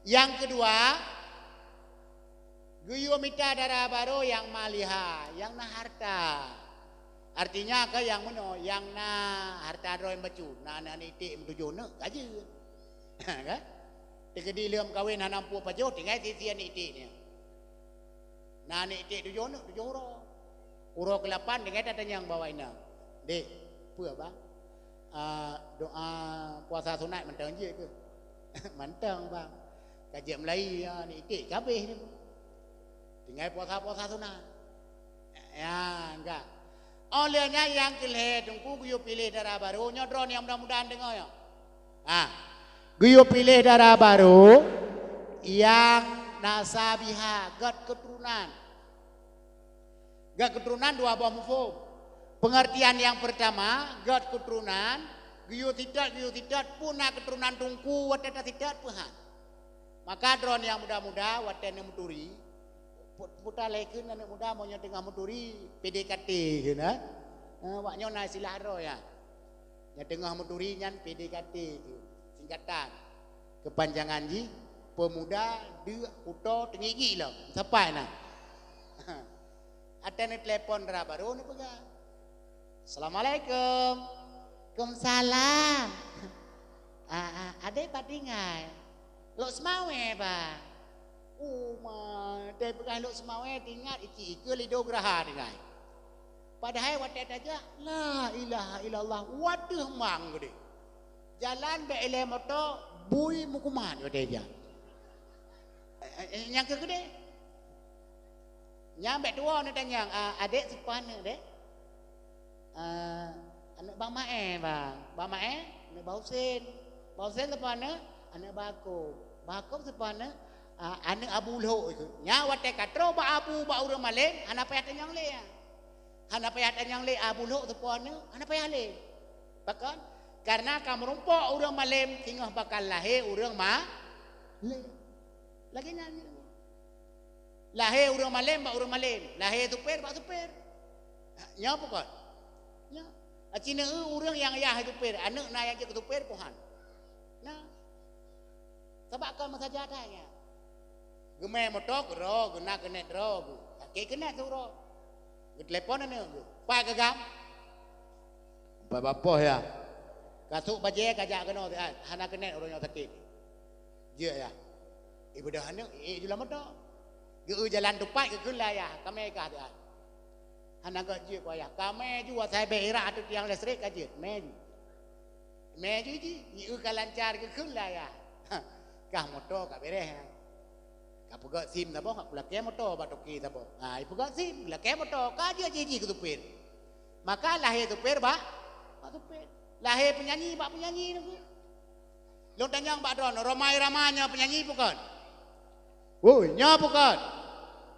A: Yang kedua, guyomita darah baru yang maliha, yang na harta. Artinya ke yang mana? Yang na harta roy bacu. Na niti menuju nak aja. Kan? Tekedi leum kawin hanam pu pajo tinggal titian niti ni. Na niti tujuh nak tujuh uro ke-8 dengan tanya yang bawa ina. Dek apa bang? Doa puasa sunat mentang je ke? Mentang bang. Kajian Melayu ni itik kabeh ni. Tinggal puasa sunat. Ya, enggak. Olehnya yang kelih tunggu guyu pilih darah baru nyodron yang mudah-mudahan dengar ya. Guyu pilih darah baru yang nasabiha gad keturunan. Gad keturunan dua buah mufhum. Pengertian yang pertama, gad keturunan, giyu tidak punah keturunan tungku watata tidak puhan. Maka dron yang muda-muda watene muturi, putar lekeun anak muda mau tengah muturi PDKT geuna. Waknya na silaro ya. Nya tengah muturi nyan PDKT tu. Singkatan. Kepanjangan ji pemuda de puto tengigi lah. Sampai nah. Ada ni telepon dara baru ni pegang. Assalamualaikum. Waalaikumsalam. Adek patingai. Lok semawe ba. Dek pegang lok semawe tinggal iki lido graha dengai. Padahal wadah aja la ilaha illallah waduh mang gede. Jalan be ele moto bui mukuman wadah aja. Yang ke gede. Nyambe dua ni tanya adek sepana dek. Anak Bang Mae bang, Bang Mae, anak Bang Husin sepana, anak Bako sepana, anak Abu Loh itu. Nyawa teka tro ba Abu ba urang malem, anak payah tanyang le, anak payah tanyang le Abu Loh sepana, anak payah le. Bahkan karena kamu rumpok urang malem, tinggal bakal lahir urang ma, le, lagi nyanyi. Lahir urang malem ba urang malem, lahir super ba super, nyawa bukan. Ya, Cina orang yang ayah itu per, anak na yang itu per Tuhan. Nah, sebabkan masa jadanya. Gemai motok ro, guna kena ro, kaki kena tu ro. Telepon ni, pak gegam. Bapa ya, kasuk baje kajak kena, hana kena orang yang sakit. Dia ya, ibu dah anak, jual motok. Geu jalan tupai ke lah ya, kami kah dia. Hana gaji ko ya kame juga saya beira atau tiang listrik gaji meju ji iu kalancar ke kula ya kah moto ka bereh ka puga sim tabo ka pula ke moto batoki tabo puga sim la ke moto ka dia ji ke tupir maka lahir tupir ba tupir lahir penyanyi ba penyanyi niku lo tanyang ba don romai ramanya penyanyi bukan woi nya bukan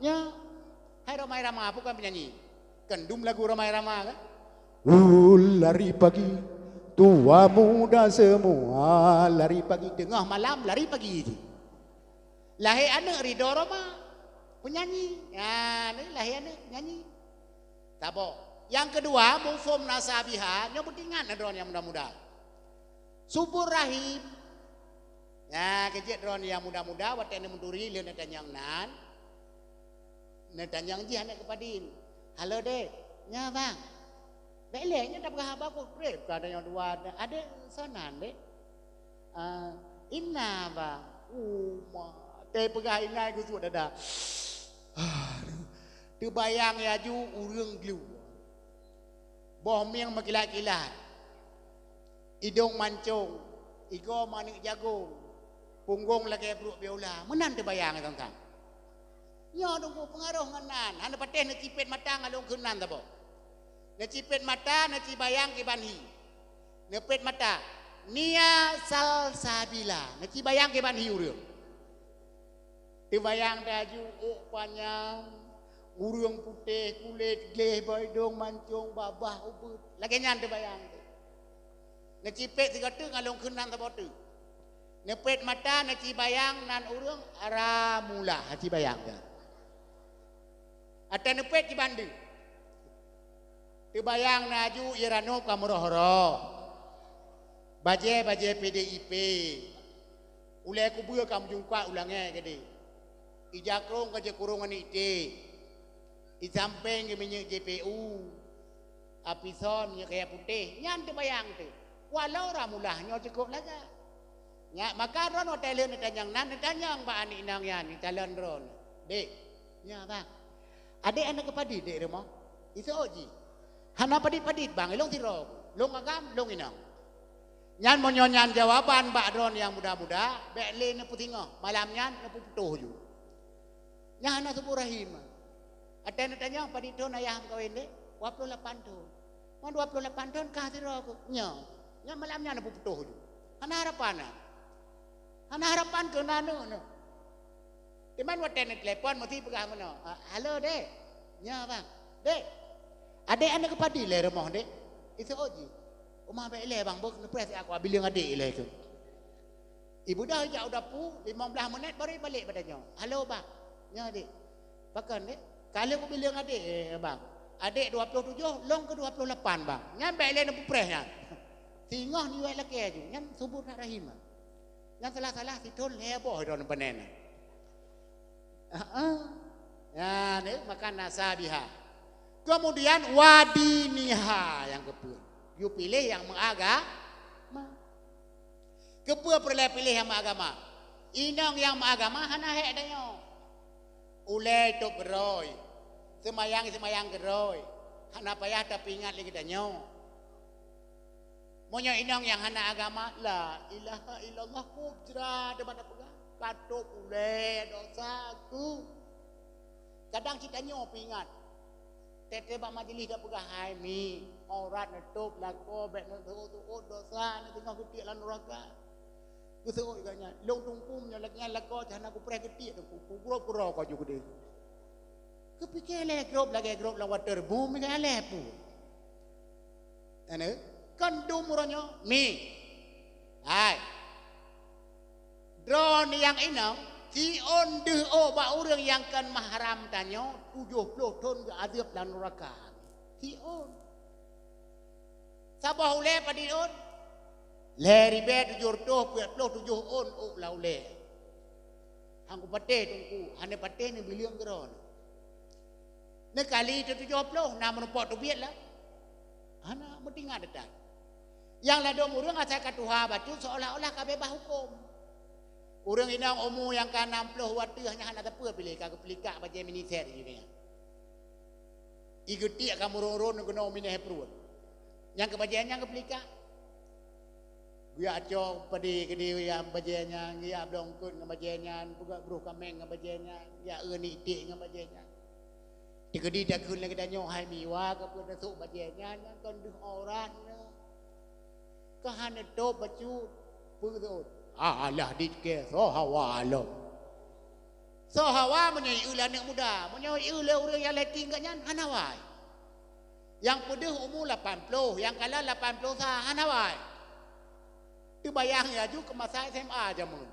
A: nya hai romai rama bukan penyanyi kendum lagu ramai-ramai kan? Lari pagi, tua muda semua lari pagi, tengah malam lari pagi. Lahir anak Ridho Roma, penyanyi. Ya, ni lahir anak penyanyi. Tabo. Yang kedua, mufhum nasabiha, nyebut ingat dron yang muda-muda. Subur rahim. Ya, kejut dron yang muda-muda, waktu ini menduri, lihat netanyang nan. Netanyang ji anak kepadin. Halo dek, Nya bang. Beleknya dah berapa aku grade kada yang dua ada sana dek. Inna bang. Teh pegah inna aku sudah dah. Tu bayang ya ju urang glu. Boh miang makilat-kilat. Hidung mancung, igo manik jagung, punggung lagi perut biola. Menan tu bayang tang. Nya dong pengaruh nganan. Anda pateh nak cipet mata ngalung kenan ta bo. Nak cipet mata nak cibayang ke banhi. Nepet mata. Nia salsabila. Nak cibayang ke banhi urang. Tu bayang daju panjang, urang putih, kulit gleh baidong mancung babah ubut. Lagi nyan tu bayang. Ngecipet tiga tu ngalung kenan ta botu. Nepet mata nak cibayang nan urang ara mula cibayang dah. Ata nepet ci bandu. Cibayang naju irano kamorohoro. Baje PDIP. Ulai kubuya kam jungka ulange gede. Ijakrong ke kurungan ite. I samping ke minyak JPU. Apison nya kayak putih. Nyan tu bayang tu. Walau ramulahnya cukup laga. Ya, maka ron hotel ni tanyang nan tanyang ba ani nang yan ni talon ron. Dek. Ya bang. Adik anak kepadi dek rumah. Iso oji. Hana padit-padit bang, ilong tiro. Long agam, long inang. Nyan monyon jawaban ba ron yang muda-muda, bekle na putingo. Malam nyan na puputuh ju. Nyan na subuh rahim. Ada na tanyang padit ton ayam kawin dek. 28 ton. Mau 28 ton kah tiro aku. Nya. Yang malamnya nak putuh tu. Hana harapan ke nanu no. Di mana waten telepon mesti pegang mana. Halo dek. Nya bang. Dek. Adik anak kepadi le rumah dek. Itu oji. Rumah baik le bang bok nepres aku bilang adik le tu. Ibu dah jauh dapur 15 minit baru balik padanya. Halo bang. Nya dek. Pakan dek. Kalau aku bilang adik bang. Adik 27, long ke 28 bang. Nyan baik le nak presnya. Tingah ni wak laki aja, yang subur nak rahim. Yang salah-salah si ton leboh don panen. Ya, ni makan nasabiha. Kemudian wadiniha yang kepua. You pilih yang mengagama. Kepua pilih yang mengagama. Inang yang mengagama hana hek danyo. Ulai tok geroi. Semayang geroi. Hana payah tapi ingat lagi danyo. Monya inang yang hana agama la ilaha illallah kubra depan apa katuk ule dosaku. Kadang kita nyopi ingat. Tete bak majlis dak pegah hai mi aurat netup lako bek netup dosa ni tengah ketik lan neraka. Kusoi ganya long tungkumnya laknya lako jana ku pre ketik tu ku gro-gro ko juga de. Kepikir le grop lagi grop la water boom ni ale pu. Ane kandung murahnya mi. Hai. Drone yang inang si on deh ba orang yang kan mahram tanyo 70 ton ke azab dan neraka. Si on. Sabah ule padi on. Le ribet 70 on la ule. Hang pate tungku, hane pate ni bilion geron. Ne kali 70 na menepot tu biat lah. Hana mesti ngadat. Yang ladong urang asal katuha batu seolah-olah kabebah hukum. Urang inang umur yang kan 60 waktu hanya hana apa pilih kagak pelikak baca miniser juga. Iguti kamu ron guna mineh perut. Yang kebajian yang kepelikak. Gua acok padi kedi yang bajiannya dia belum kun ngabajiannya buka bro kameng ngabajiannya ya euni tik ngabajiannya. Dikedi dak kun lagi danyo hai miwa ke pun dasuk bajiannya yang kan duh orang. Kahana do baju purut. Alah dikke so hawa lo. So hawa menyai ulah anak muda, menyai ulah orang yang letting katnya hanawai. Yang pedih umur 80, yang kalah 80 sah hanawai. Tu bayang ya ju ke masa SMA aja mun.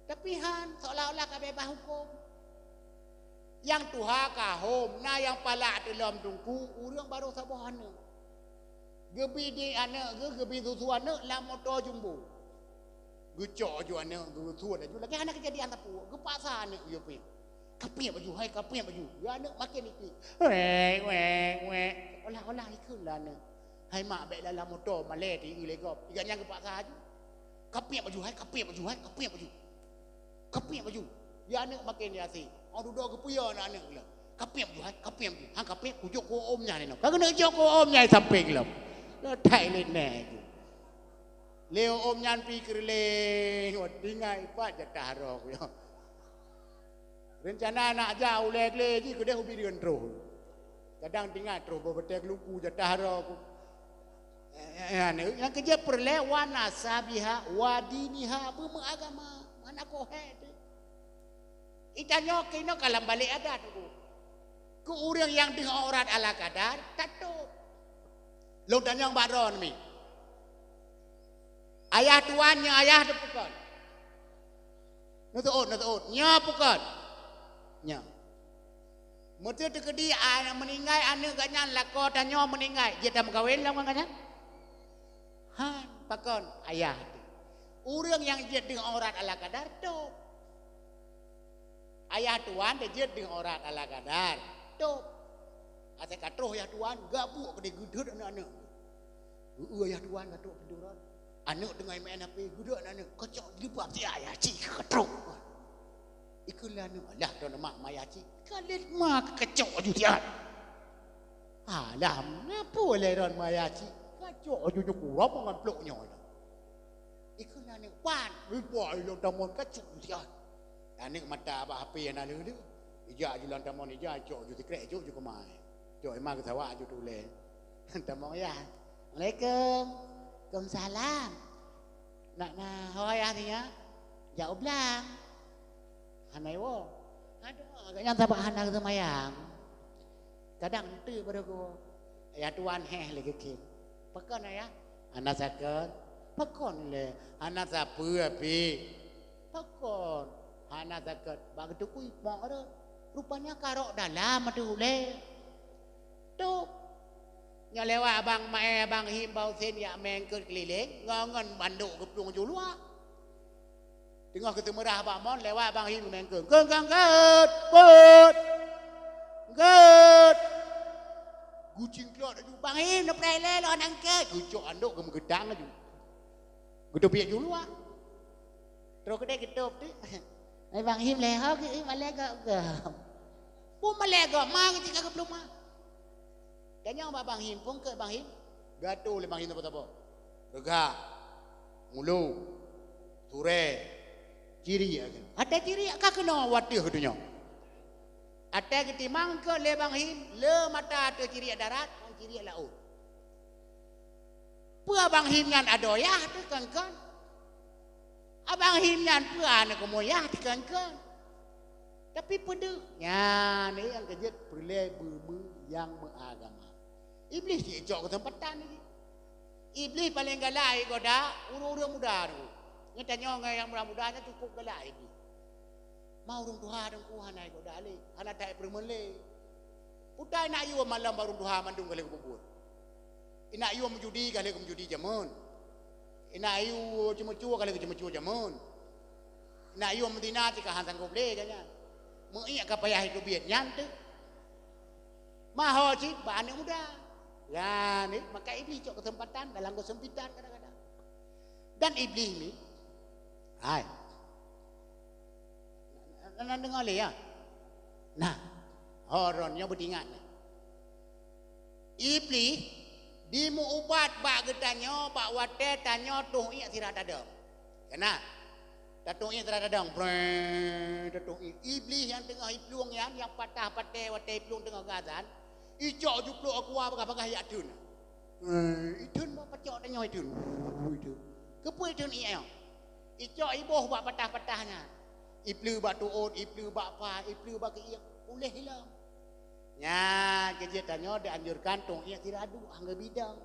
A: Tapi han seolah-olah kabebah hukum. Yang tuha kahom, na yang palak dalam tungku, orang baru sabahana. Gebi di anak ke gebi susu anak lah motor jumbo. Gecok ju anak susu anak ju lagi anak kejadian tapu. Gepaksa anak yo pi. kapia baju hai kapia baju ya nak makin iki wek olah ikut lah nak hai mak baik dalam motor malai ti legop ikan yang kepak sahaja kapia baju hai kapia baju ya nak makin dia si duduk ke puya nak pula kapia baju hai kapia baju hang kapia kujuk ko omnya ni nak kena kujuk ko omnya sampai gelap tai le ne leo om nyan pi kerle dingai pa jatah rok yo rencana nak jauh le ji kedai hobi dengan terus kadang tinggal terus bebetek luku jatah rok yang kerja perlewana sabiha wadiniha beragama mana ko het itanyo kino kalam balik ada tu ku urang yang dengan orang ala kadar tatup lo tanyang baron mi ayah tuannya ayah tu bukan nutuut nya bukan nya mutu tekedi anak meninggal anak ganyan lako tanyo meninggal dia tak kawin lah ganyan han pakon ayah urang yang dia dengan orang ala kadar tu ayah tuan dia dengan orang ala kadar tu asal katroh ya tuan gabuk ke gedut anak-anak ayah tuan katroh penduran anak dengan main apa gedut anak kocok libab si ayah cik katroh ikulah anak lah tuan mak maya cik kalit mak kecok aju tiat alah apa leron maya cik kacok aju kurang dengan peluknya ikulah anak pan libab lo tamon kacok tiat anak mata abah apa yang ada dia ijak julan tamon ijak cok ju tikrek cok ju kemai cok emang kesawa ju tule tamon ya Assalamualaikum Waalaikumsalam nak hoi ya jauh belang hanai wo aduh agaknya sabak hana ke mayang kadang tu pada ko ya tuan heh lagi ke pakon ya anak sakit pakon le anak siapa api pakon anak sakit bagi tu kui mak ada rupanya karok dalam tu le tu nya lewat abang mae abang himbau sen ya mengker keliling ngongon banduk keplung ju luar tengah ketemu dah abang mon lewat abang him mengker get kucing keluar ju bang him nak prai le lo nangke kucuk anduk ke gedang ju geduk piak ju luar terus kedai ketup tu ai bang him le ha ke male ga pun male ga ma ketika ke belum ma tanya bang him pun ke bang him gato le bang him apa rega mulu ture ciri ada ciri ka kena watih dunya ada ketimang ke le bang him le mata tu ciri darat ciri laut pua bang him ngan adoyah tu kan abang him ngan pua anak kemoyah tu kan tapi pedih ya ni yang kejut perle bumi yang beragama iblis diajak ke tempatan ni iblis paling galai goda urang muda tu nya tanya orang yang muda-mudanya cukup galai iblis mau urang Tuhan dan Tuhan ai goda le ana tai permele utai nak yu malam baru Tuhan mandung kali kubur ina yu menjudi kali menjudi jamun ina yu cuma-cuma kali cuma-cuma jamun ina yu medina tika hantan goble kanya mengiak ka payah hidup biat nyantu maho cik ba anak muda ya ni maka iblis cok kesempatan dalam kesempitan kadang-kadang dan iblis ni hai nak dengar le ya nah horonnya beringat iblis di mu ubat bak getanyo bak wate tanyo tuh iya tidak ada kena tatung iya tidak ada tatung iblis yang tengah iplung yang patah-patah wate iplung tengah gazan ijak jupluk aku apa-apa ya dun idun apa pacok tanyo idun kepu idun iya ijak ibuh bak patah-patahnya iplu bak tuut iplu bak pa iplu bak iya boleh hilang nya kejiatannya dianjurkan tung iya tidak adu angga bidang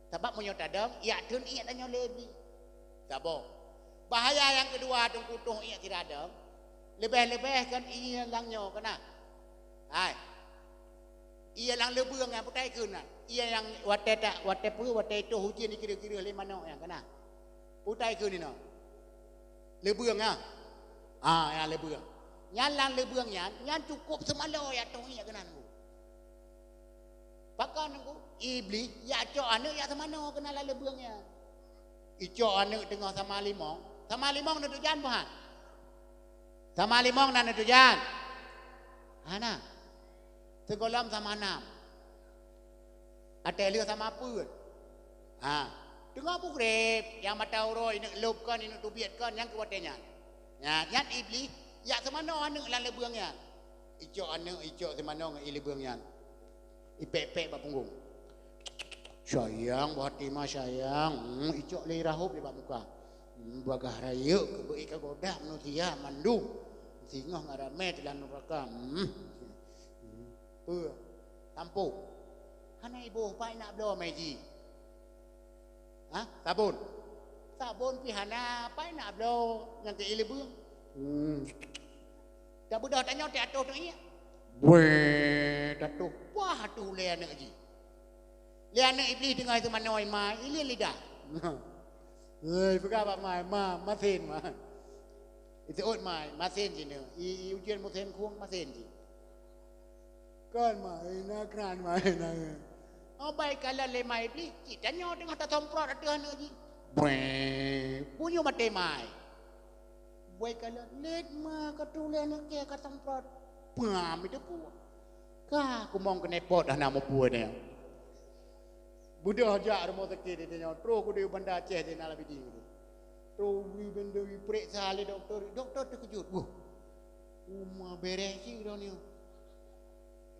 A: sebab menyot adam iya dun iya tanyo lebih sabo bahaya yang kedua tung kutung iya tidak ada lebih-lebih kan iya langnya kena hai iya lang lebeung yang pakai keuna iya yang wate tak wate pu wate itu hujan ni kira-kira le mana yang kena putai keun ni no lebeung ah yang lebeung Nyalang lebuang nyan cukup semalo ya tong ya kenan ku. Pakan ku iblis ya cok anak ya semano kenal lebuangnya. Icok anak tengah sama limong nak tujan pahan. Sama limong nak tujan. Hana. Segolam sama enam. Ada lihat sama apa? Tengah bukrep yang mata uroi nak lopkan nak tubiatkan yang kuatnya. Ya, yang iblis ya semano anak lan lebuangnya. Icok anak icok semano ngai lebuangnya. Ipek-pek bak punggung. Sayang buat Fatimah sayang. Icok le rahub le bak muka. Bagah raya ke bei ka godah manusia mandu. Singoh ngarame telan neraka. Tampu. Hana ibu pai nak belo meji. Sabun. Sabun pi hana pai nak belo yang ke ilebeung. Dah budak tanya tak atuh tu iya. Weh, datuh. Wah tu le anak ji. Le anak iblis dengar itu manoi mai, ili lidah. Perkara mai masin ma. Itu ot mai, masin je ne. Ujian masin kuang masin je. Kan mai na. Baik kalau le mai iblis, cik tanya tengah tak somprot atuh anak ji. Weh, bunyi mate mai. Baik kalau let ma katu le anak ke ka somprot. Pam itu puak. Kah aku mau kena pot dah nama puak ni. Budak ajak rumah sakit dia tanya, terus aku dia bandar Aceh dia nak lebih tinggi. Terus beli benda periksa oleh doktor. Doktor terkejut. Rumah beres je dah ni.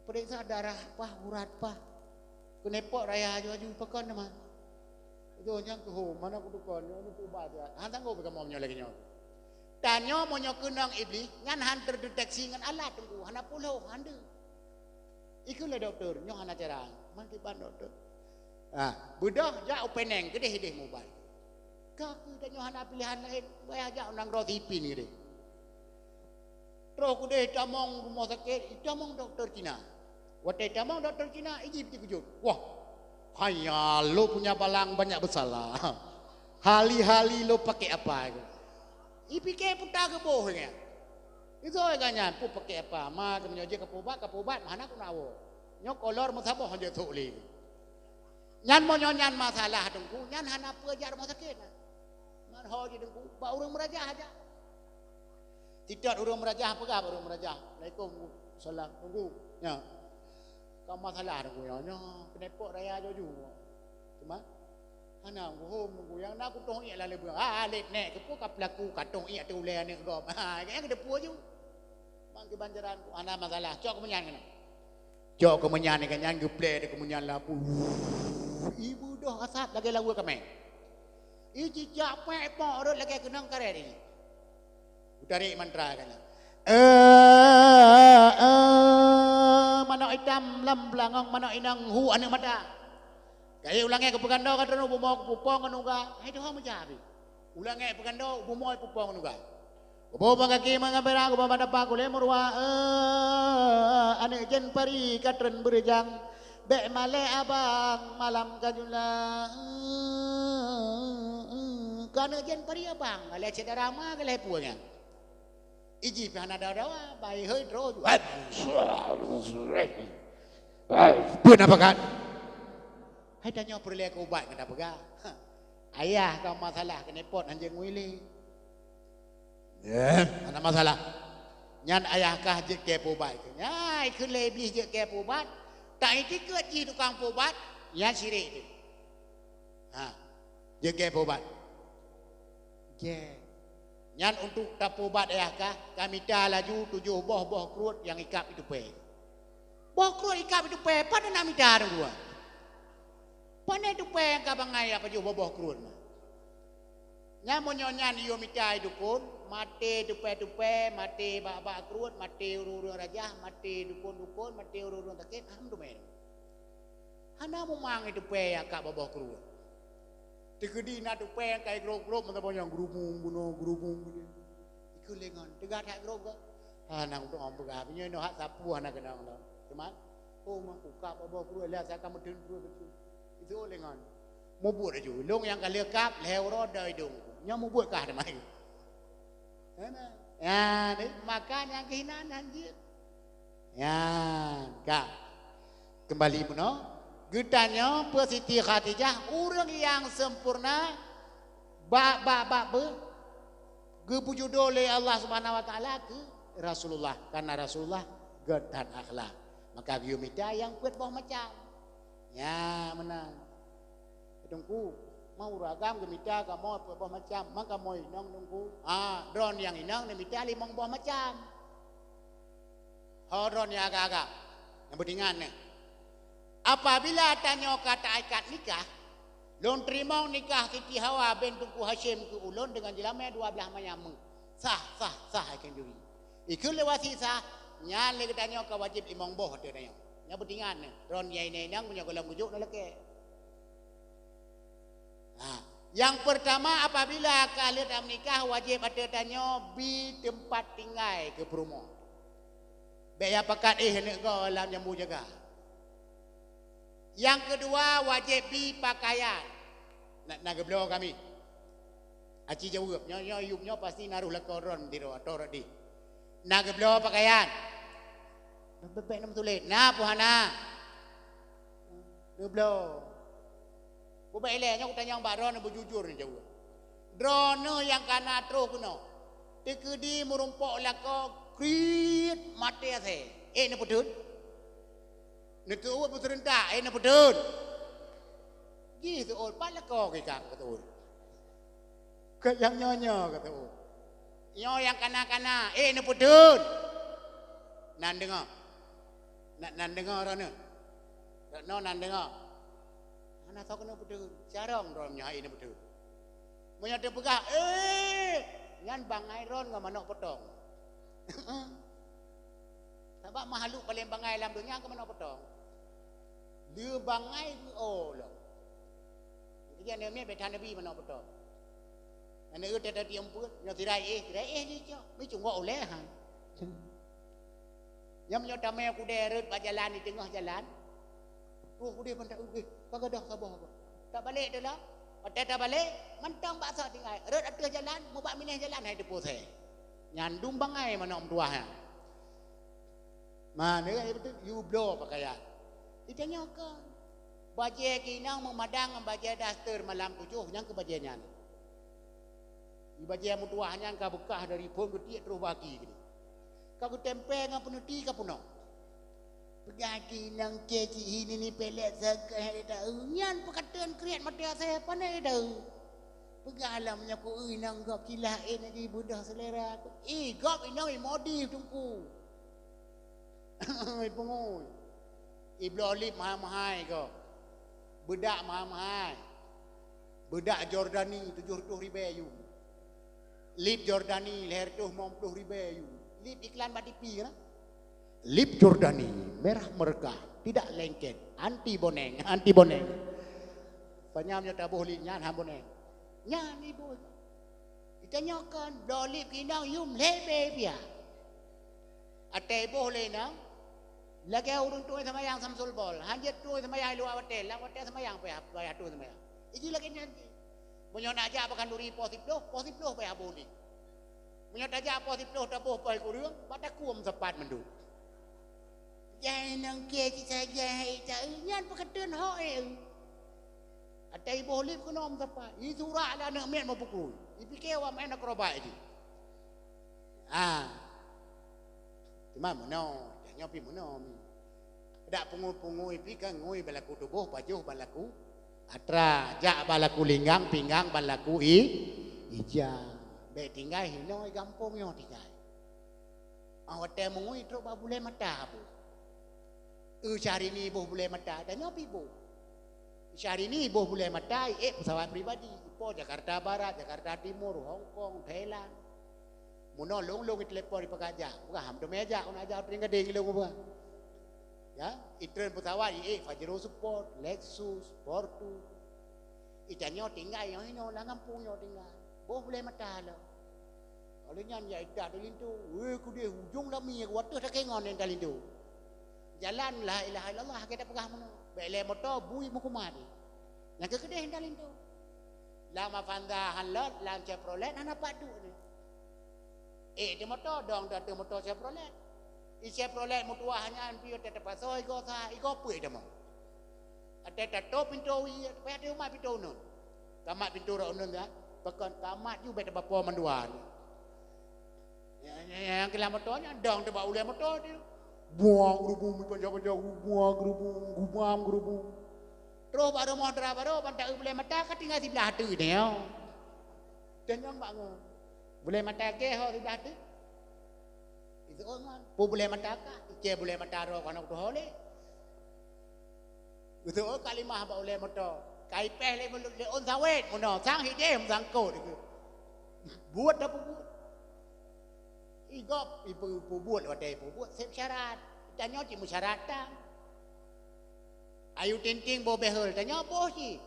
A: Periksa darah apa, urat apa. Kena pot raya aju pakan nama. Itu yang ke mana aku tukar, ni tu ubat dia. Hang tangguh pegang momnya lagi nyawa. Tanya mo nyo kenang iblis ngan han terdeteksi ngan alat tunggu hana pulau hande ikulah doktor nyo hana cara mangki ban doktor budak ja openeng gede mobile kaku tanya hana pilihan lain bayar ja nang rotipin gede terus kude tamong rumah sakit tamong doktor Cina wate tamong doktor Cina iji kejut wah hayal lo punya balang banyak bersalah hali-hali lo pakai apa ipike putar ke bohnya. Itu agaknya pu pakai apa? Ma kemudian je kapobat mana aku nawo. Nyok kolor musabah hanya tuli. Nyan mo nyan masalah dengku, nyan hana apa aja rumah sakit. Man ho je dengku, ba urang merajah aja. Tidak urang merajah apa gak urang merajah. Waalaikumsalam. Tunggu. Ya. Kau masalah dengku ya. Kenepok raya joju. Cuma hana ngu yang nak kutong ia lalu buang lek nek kepo ka pelaku katong ia tu le ni gom yang ke depu ju mang ke banjaran ku ana masalah cok kemenyan kana cok kemenyan ni kan yang geple de kemenyan lapu ibu dah asat lagi lagu kame iji capek pok rot lagi kenang kare ni utari mantra kana mana hitam lam belangong mana inang hu anu mata kaya ulangnya ke pegando kata nu bumo pupong kanuga hai doh menjadi ulangnya pegando bumo pupong kanuga bumo kaki mangabera bumo madapa kule murwa ane jen pari katren berjang be male abang malam kajula kana jen pari abang ale cedarama kale puanya iji pana dawa bai hơi ro pun apa kan hai tanya perlu aku ubat kena pegah. Ayah kau masalah kena pot anjing wili. Ada masalah. Nyan ayah kah je ke ubat. Nyai ke lebih je ke ubat. Tak itu ke ji tukang ubat, ya sirik tu. Je ke ubat. Je. Nyan untuk tap ubat ayah kah kami dah laju 7 boh kerut yang ikap itu pe. Boh kerut ikap itu pe pada nak minta dua. Pane tu pe ka bangai apa jo boboh krun. Nya mo nyan yo mitai dukun, mate tu pe, mate ba krun, mate uru raja, mate dukun, mate uru taket ham tu men. Hana mo mang itu pe ya ka boboh krun. Tegedi na tu pe kai grop mata bonyang grubung gini. Iku lengan, tega tak grop ka. Nang tu om pega punya no hak sapu hana kenang lo. Cuman mah buka boboh krun lihat saya kamu den krun betul. Itu lengan. Mau buat aja. Long yang kali kap lew ro dai dong. Nya mau buat kah demai. Ya, makan yang kehinaan anjir. Ya, kak. Kembali puno. Getanya Siti Khadijah orang yang sempurna gepuju oleh Allah Subhanahu wa taala ke Rasulullah karena Rasulullah getan akhlak. Maka view media yang kuat boh macam. Ya, menang. Tunggu mau ragam gemita ka mau boh macam maka mau inang tunggu. Drone yang inang ni media limong boh macam. Drone ya agak-agak. Yang berdingan ni. Apabila tanya kata akad nikah, lon terima nikah Siti Hawa bin Tunku Hashim ke ulun dengan jelamnya 12 mayam. Sah akan duri. Ikut lewati sah, nyan le tanya ka wajib imong boh tu tanya. Nya berdingan ni. Ron yai nang punya golam gujuk nak leke. Yang pertama apabila kalian dah menikah wajib ada tanya bi tempat tinggal ke perumahan. Biaya pakat nak go alam nyambu jaga. Yang kedua wajib bi pakaian. Nak geblo kami. Aci jawab nyo yupnya pasti naruh lakoron di ro atau di. Nak geblo pakaian. Bebek nam tulis. Nah puhana. Geblo. Bebek le nya tanya mbak ron bujujur ni jawab. Drone yang kana terus kuno. Tekedi merumpok lako krit mate ase. Ni pedut. Netu awak berserentak, nak pedut. Gitu, pala kau kekang kata orang. Kat yang nyonya kata orang. Nyo yang kana-kana, nak pedut. Nan dengar. Nan dengar orang ni. No nan dengar. Mana tahu kena pedut. Carang orangnya nak pedut. Punya dia pegah, ngan bangai ron ngam manok potong. Sebab makhluk paling bangai dalam dunia ke mana potong. Dia bangai lah. Jadi ni betan nabi mana potong. Ana ut ada tiempun, nya tirai ni je. Mi cungwa oleh han. Yang nyo tamai aku deret berjalan di tengah jalan. Tu aku dia pandak kagak dah sabar. Tak balik dah lah. Pada tak balik, mentang baksa tinggal. Ret atas jalan, mau bak minah jalan hai depo saya. Nyandung bangai mana om tua ha. Mana kan betul you blow pakaian. Ditanyakan. Baju kinang memadang baju daster malam 7 yang ke bajunya. Di baju yang tua yang ka bekah dari pun getik terus bagi gini. Kau tempel dengan penuti ka puno. Pergi nang keci ini ni pelet zakai dah. Nyan perkataan kreat mata saya pandai dah. Pergi alamnya ku nang gap kilah ni budak selera. Gap inang modif tungku. Pengoi. Ibnu Olip mahal-mahal kau. Bedak mahal-mahal. Bedak Jordani 70 ribu ayu. Lip Jordani leher tu 50 ribu ayu. Lip iklan Batipi kan? Lip Jordani merah merkah, tidak lengket, anti boneng. Panyamnya tabuh lipnya han boneng. Nya ni bos. Ditanyakan, "Do lip kinang yum lebe pia." Ate boleh nang lagi urung tu sama yang Samsul Bol. Hanjat tu sama yang luar hotel, lah hotel sama yang bayar tu sama yang. Iki lagi nanti. Munyo nak ajak pakan duri positif loh bayar boleh. Munyo tak ajak positif loh tabuh pai kurang, pada kuam sepat mendu. Jangan nang keci saja tak nyan perkataan hak Atai boleh kena om sepat. I surah lah nak met mau pukul. I fikir awak main nak robat je. Cuma mana nyopi mana mi. Dak pungu-pungu ipi kan ngui balaku tubuh pajuh balaku atra jak balaku linggang pinggang balaku ija be tinggal hinoi gampung yo tinggal. Hotel mengui terus ba boleh mata apa. Cari ni boh boleh mata dan nyopi boh. Cari ni boh boleh mata pesawat pribadi po Jakarta Barat, Jakarta Timur, Hong Kong, Thailand. Muno long itu telepon di pekaja. Bukan ham tu meja on aja tinggal deng long bukan. Ya, itren pesawat Fajro Support, Lexus, Portu. Itanyo tinggal yang ini orang kampung yo tinggal. Boh boleh mata lah. Oleh nyan ya ida dalintu. Ku dia hujung lami water tak kengon yang dalintu. Jalan la ilaha illallah kita pegah mana. Bele motor bui mukumat. Yang kedai dalintu. Lama fanda hanlat lang Chevrolet ana padu ni. Dia motor dong dah tu motor Chevrolet. Chevrolet mutua hanya anpio tete pasoi go sa iko pui demo. Tete to pintu wi pe dia mai pintu nun. Kamat pintu ro nun ya. Pakon kamat ju bet bapa manduan. Yang kila motornya dong tebak ulai motor dia. Buang gerubung panjang-panjang buang gerubung. Terus baru motor baru pantai ulai mata tinggal sebelah tu dia. Dan yang bangun. Boleh mata ke ho sebelah tu. Itu orang. Po boleh mata ka, ike boleh mata ro kana tu hole. Betul kalimah ba ulai motor. Kai peh le on sawet mono sang hidem sang ko itu. Buat apa buat? Igop ibu buat wadai buat sep syarat. Tanya ti musyaratan. Ayu tinting bo behel tanya apa sih?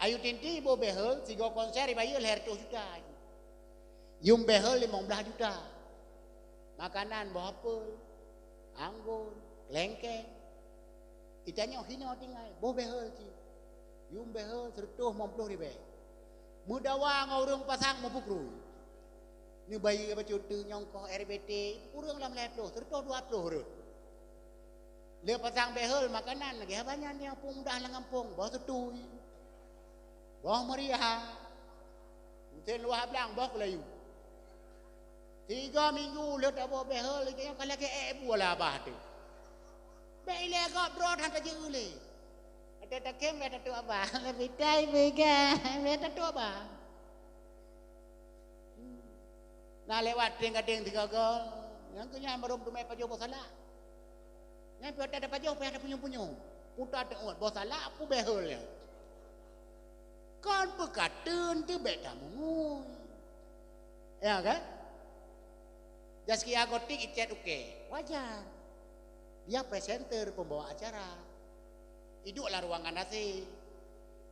A: Ayu tinting bo behel sigo konser bayar leher 2 juta. Yung behel 15 juta. Makanan bawa apel, anggur, lengkeng. Itanya hina tinggal, bo behel ci. Yung behel 150 ribu. Mudawa ngurung pasang mapukru. Ni bayi apa cuti nyongkoh RBT, kurang lah meleploh, 120 ribu. Dia pasang behel makanan lagi banyak yang pun dah langampung, bawa setui. Bawa meriah. Mungkin luar belang bawa kelayu. 3 minggu le tak bawa behel lagi yang kalau ke bola bah tu. Bele kau drone hantar je ule. Ada tak kem ada tu apa? Lebih tai bega, ada tu apa? Nah lewat ting-ting 3 gol. Yang kenyang baru tu mai pajo bosalah. Yang pada ada pajo pada punya-punya. Putar tengok bosalah apa behel ya. Kan berkatun tu beda mungui. Ya kan? Jaski agotik icet uke. Wajar. Dia presenter pembawa acara. Iduklah ruangan nasi.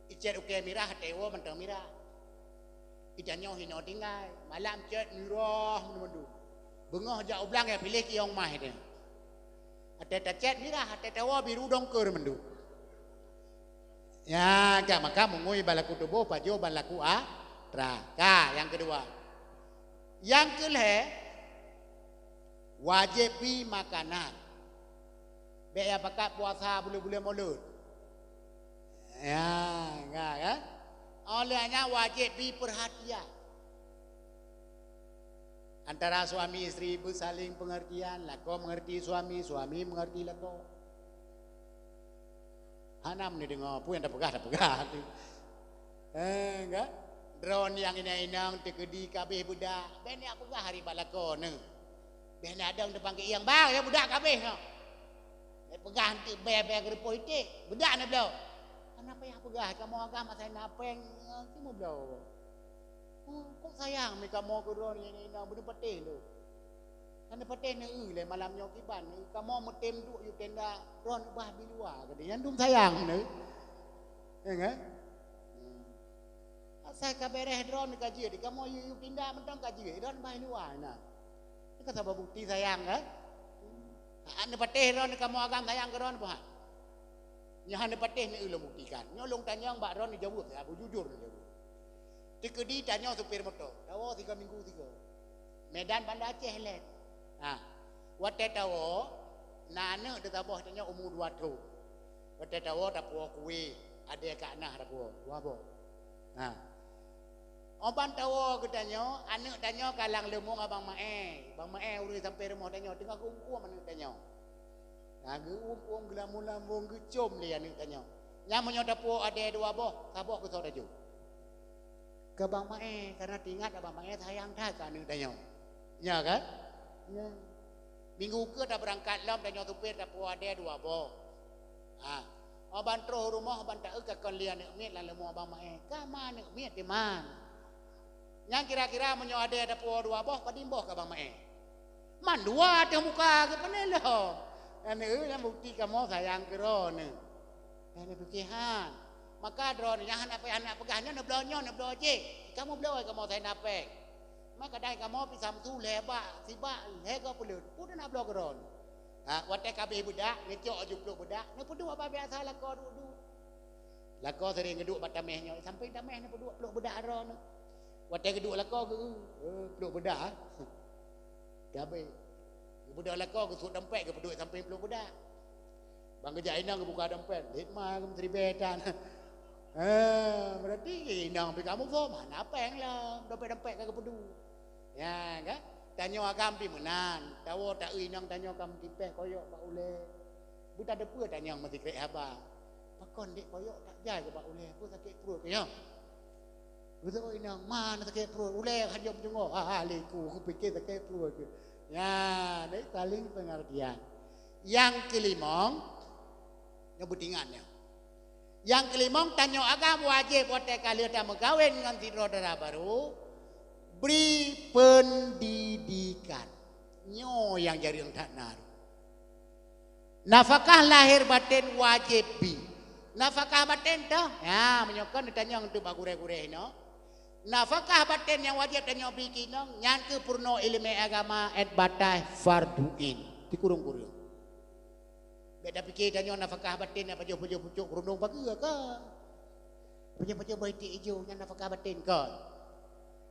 A: Icet uke mirah tewo mentang mirah. Idanyo hino tinggal. Malam cet mirah mendu. Bengah jak ublang ya pilih kiong mah dia. Ada cet mirah, ada tewo biru dongker mendu. Ya, kak maka mengui balaku tubuh pajo balaku tra. Yang kedua. Yang kelih wajib pi makanan. Biaya pakat puasa boleh-boleh mulut. Ya, enggak kan? Olehnya wajib pi perhatian. Antara suami istri bersaling pengertian, lako mengerti suami, suami mengerti lako. Hanam ni dengar pun yang dah pegah. Enggak? Drone yang inang-inang tekedi kabeh budak. Ben yang pegah hari balako ni. Ben ada depan ke yang bang ya budak kabeh no. Pegah nanti bayar gerepo itik. Budak ni belau. Kenapa yang pegah kamu agama saya napeng kamu belau. Kok sayang mereka mau ke drone yang inang benda petih tu. Kan petih ni le malam nyo kiban kamu metem tu you tenda drone bah biluar ke dia dum sayang ni. Ya kan? Saya kabereh drone kaji di kamu you pindah mentang kaji drone bah luar nah. Ini kata bukti sayang kan? Ane patih ron kamu agam sayang ke ron apa? Nyahan patih ni ulah buktikan. Nyolong tanya mbak ron jawab ya, aku jujur jawab. Tikedi tanya supir motor. Tahu 3 minggu 3. Medan Banda Aceh let. Wate tahu nana de tabah tanya umur 2 tahun. Wate tahu tak puak kuih, ada kat nah tak puak. Apa? Oban tahu katanya, anak tanya kalang lemong abang mae. Bang mae urus sampai rumah tanya, tengah kuku mana tanya. Naga uang gelam-gelam gecom dia anak tanya. Yang menyodapu ada 2 boh, sabah ke saudara ju. Ke bang mae karena tingat abang mae sayang dah kan anak tanya. Ya kan? Ya. Minggu ke dah berangkat lam tanya supir dapu ada 2 boh. Oban terus rumah oban tak ke kon lian nek mit lan lemong abang mae. Ka mana nek mit di man? Yang kira-kira menyo ada po 2 boh padimboh ka bang mae. Man 2 teh muka ke panelo. Ane yang bukti kamu sayang ke ron. Ane bukihan. Maka drone yang anak pegahnya nak belonyo nak beloje. Kamu beloy kamu sayang napek. Maka dai kamu pisam tu lebak sibak lego pulut. Pun nak belok ron. Wate kabeh budak ngecok jupluk budak. Ni pudu apa biasa lako duduk. Lako sering ngeduk batamehnya sampai tameh ni pudu budak ron. Watai keduk lako ke peluk bedak. Gabe. Budak lako ke sud dompet ke peduk sampai peluk bedak. Bang kerja inang ke buka dompet. Litma ke menteri bedan. Berarti inang pergi kamu so mana peng lah dompet-dompet ke peduk. Ya kan? Tanya agam pi menan. Tahu tak inang tanya agam tipeh koyok bak ule. Buta depa tanya mesti krek haba. Pakon dik koyok tak jai ke bak ule. Aku sakit perut kaya. Betul inang mana sakit perut ule hajam jengok. Liku aku fikir sakit perut ke. Ya, ini saling pengertian. Yang kelima nyebutingannya. Yang kelima tanya agam wajib otak kali ada megawin dengan saudara baru. Beri pendidikan. Nyo yang jadi yang tak naruh. Nafkah lahir batin wajib bi. Nafkah batin dah. Ya, menyokong ditanya untuk bagure-gure no. Nafkah batin yang wajib tanya bi kinong nyan ke purno ilmu agama et batai farduin. Dikurung-kurung. Beda fikir tanya nafkah batin apa jo-jo pucuk kurung bagi ke. Punya-punya baiti hijau nyan nafkah batin ke.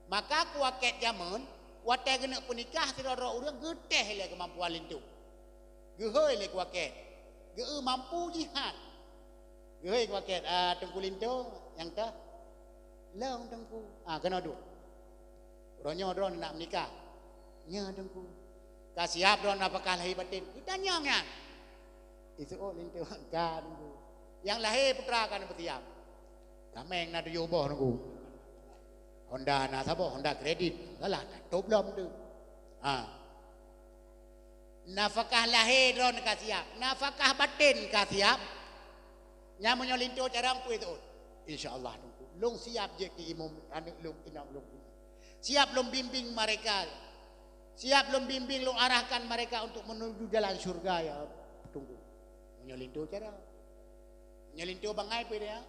A: Maka kuaket zaman watai kena penikah saudara urang geteh le kemampuan lintu. Gehoi le kuaket. Geu mampu jihad. Gehoi kuaket tengku lintu yang tah long tengku. Kena du. Ronyo dron nak menikah. Nya tengku. Kasiap dron apakah lahir batin. Kita nyangnya. Itu lintu kan tengku. Yang lahir putra kan bertiap. Kameng na du boh tengku. Honda na sabo Honda kredit salah top belum tu nafkah lahir ron ka siap nafkah batin ka siap nyamunyo linto carang pu itu insyaallah long siap je ki imam anak long inang long siap long bimbing mereka siap long bimbing long arahkan mereka untuk menuju jalan surga ya tunggu menyolinto carang menyolinto bangai pu dia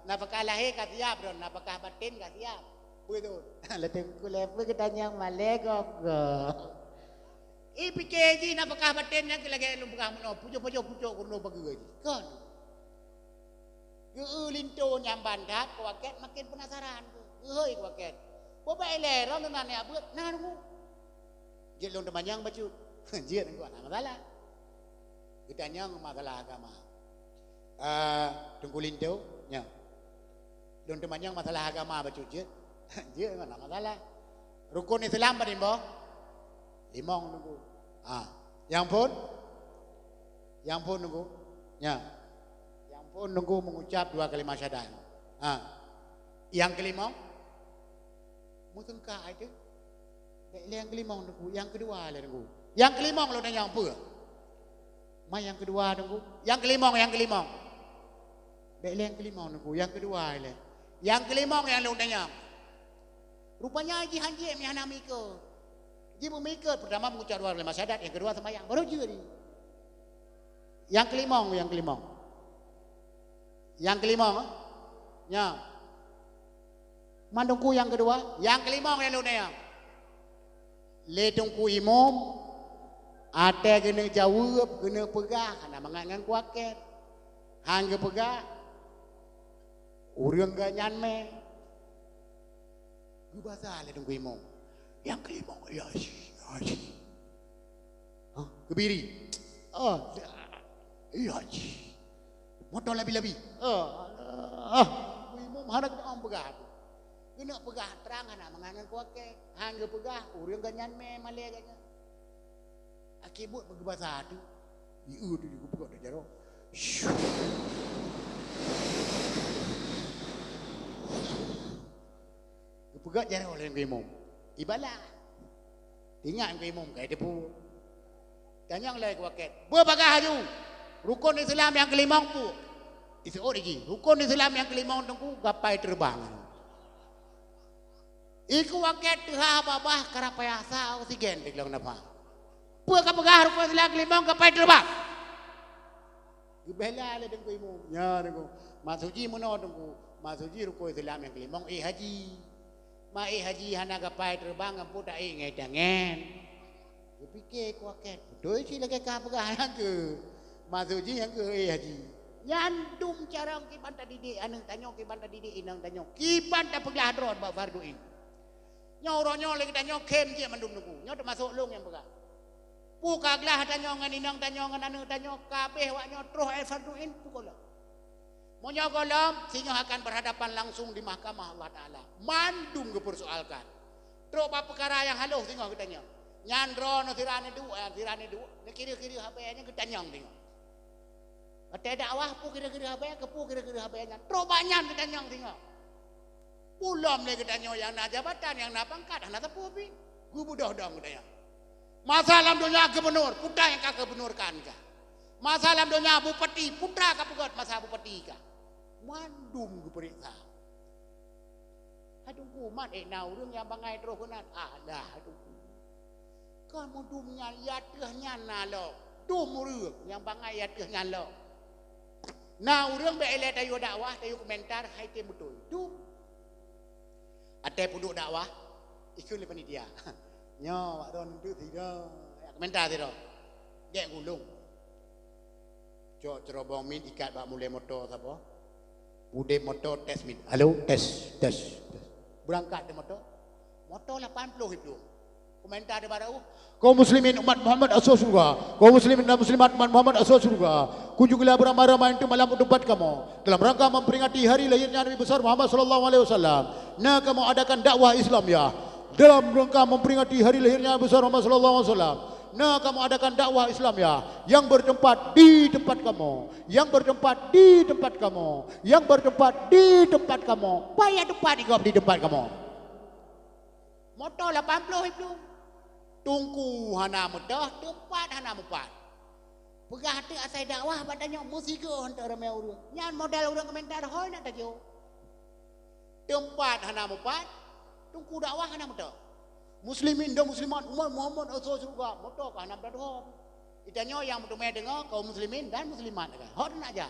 A: nafkah lahir ka siap don nafkah batin ka siap betul leteng ku level kita nyang malegok IPKG nafkah batin yang lagi lumpah mono pucuk kurno bagi kan linto nyam bandak kuaket makin penasaran heuy kuaket boba elero nan ya beut nah nunggu jelong demanyang baju jieu nunggu ana masalah kita nyang masalah agama tunggu linto nya don temanyang masalah agama baca je. Je mana masalah. Rukun Islam apa nimbo? Limong nunggu. Yang pun nunggu. Ya. Yang pun nunggu mengucap 2 kalimat syahadat. Yang kelima mutengka itu. Yang kelima nunggu, yang kedua lah nunggu. Yang kelima lo nanya apa? Yang kedua nunggu. Yang kelima. Yang kelima nunggu, yang kedua lah. Yang kelima yang lu tanya. Rupanya haji yang mikir. Dia memikir pertama mengucap 2 kalimat syahadat, yang kedua sembahyang. Baru juga ni. Yang kelima. Ya. Mandungku yang kedua, yang kelima yang lu tanya. Le tungku imam ate kena jawab, kena pegah, ana mangangan kuaket. Hang pegah urang ganyan me. Gubasa le tunggu imam. Yang kelima ya haji. Kebiri. Iya haji. Motor labi-labi. Imam harap kita pegah. Kena pegah terang anak mengangan kuake. Hangga pegah urang ganyan me male ganyan. Akibut begebasa tu. Ieu tu juga pegah dah jaro. Pegat jarang oleh imam. Ibalah. Ingat imam kai depu. Tanyang lai kuaket. Berbagah tu. Rukun Islam yang kelima tu. Itu lagi. Rukun Islam yang kelima tu gapai terbang. Iku waket tuha babah karapayasa oksigen diklang napa. Pegah rukun Islam kelima gapai terbang. Gebela le dengku imam. Ya dengku. Masuji mono dengku. Masuji rukun Islam yang kelima haji. Mai haji hana gapai terbang ampu tak ingat jangan. Fikir kuaket. Betul sih lagi kah pegahan ke. Masuji yang ke haji. Nyandum carang kiban ta didik anang tanyo kiban ta didik inang tanyo. Kiban ta pegladron ba farduin. Nyoronyo lagi tanyo kem je mandum nuku. Nyo termasuk long yang pegah. Pukaglah tanyo ngan inang tanyo ngan anang tanyo kabeh wak nyo terus farduin pukola. Monyo golom sinyo akan berhadapan langsung di mahkamah Allah Taala. Mandum dipersoalkan. Terus apa perkara yang halus sinyo katanya. Nyandro no tirane dua. Ni kiri-kiri habenya ketanyang tengok. Ada dakwah pu kira-kira habenya kepu kira-kira habenya. Terus banyak ketanyang tengok. Pulam le katanya yang nak jabatan yang nak pangkat nak tepu pi. Gubu dah katanya. Masalah dunia gubernur, putra yang kau gubernurkan kah? Masalah dunia bupati, putra kau pegat masalah bupati kah? Mandum periksa. Aduh kumat nau รื่องyang bangai terus kenat. Alah aduh. Kamu dumnya yatehnya nalo. Dum รื่องyang bangai yatehnya lo. Nau รื่องbeele tayo dakwah, tayo komentar hai te betul. Dum. Ada punduk dakwah ikut le panitia. Nyo wak don tu tidak. Komentar tu. Dek gulung. Cok cerobong min ikat bak mulai motor siapa? Bude motor tes min. Halo, tes. Berangkat di motor. Motor 80 itu. Komentar dia baru. Kaum muslimin umat Muhammad asal surga. Kaum muslimin dan muslimat umat Muhammad asal surga. Kunjungilah beramai-ramai itu malam tempat kamu. Dalam rangka memperingati hari lahirnya Nabi besar Muhammad sallallahu alaihi wasallam. Nah, kamu adakan dakwah Islam ya. Dalam rangka memperingati hari lahirnya Nabi besar Muhammad sallallahu alaihi wasallam. Nah, kamu adakan dakwah Islam ya, yang bertempat di tempat kamu, yang bertempat di tempat kamu, yang bertempat di tempat kamu. Payah tempat di tempat kamu. Motor 80 itu. Tungku hana mudah, tempat hana mupat. Pegah hati asai dakwah badannya musika hantar ramai orang. Nyan modal orang komentar hoi nak tajo. Tempat hana mupat, tungku dakwah hana mudah. Muslimin dan muslimat umat Muhammad asal surga. Motor kah nak berdoa. Itanya yang berdoa dengar kaum muslimin dan muslimat kan. Hot nak aja.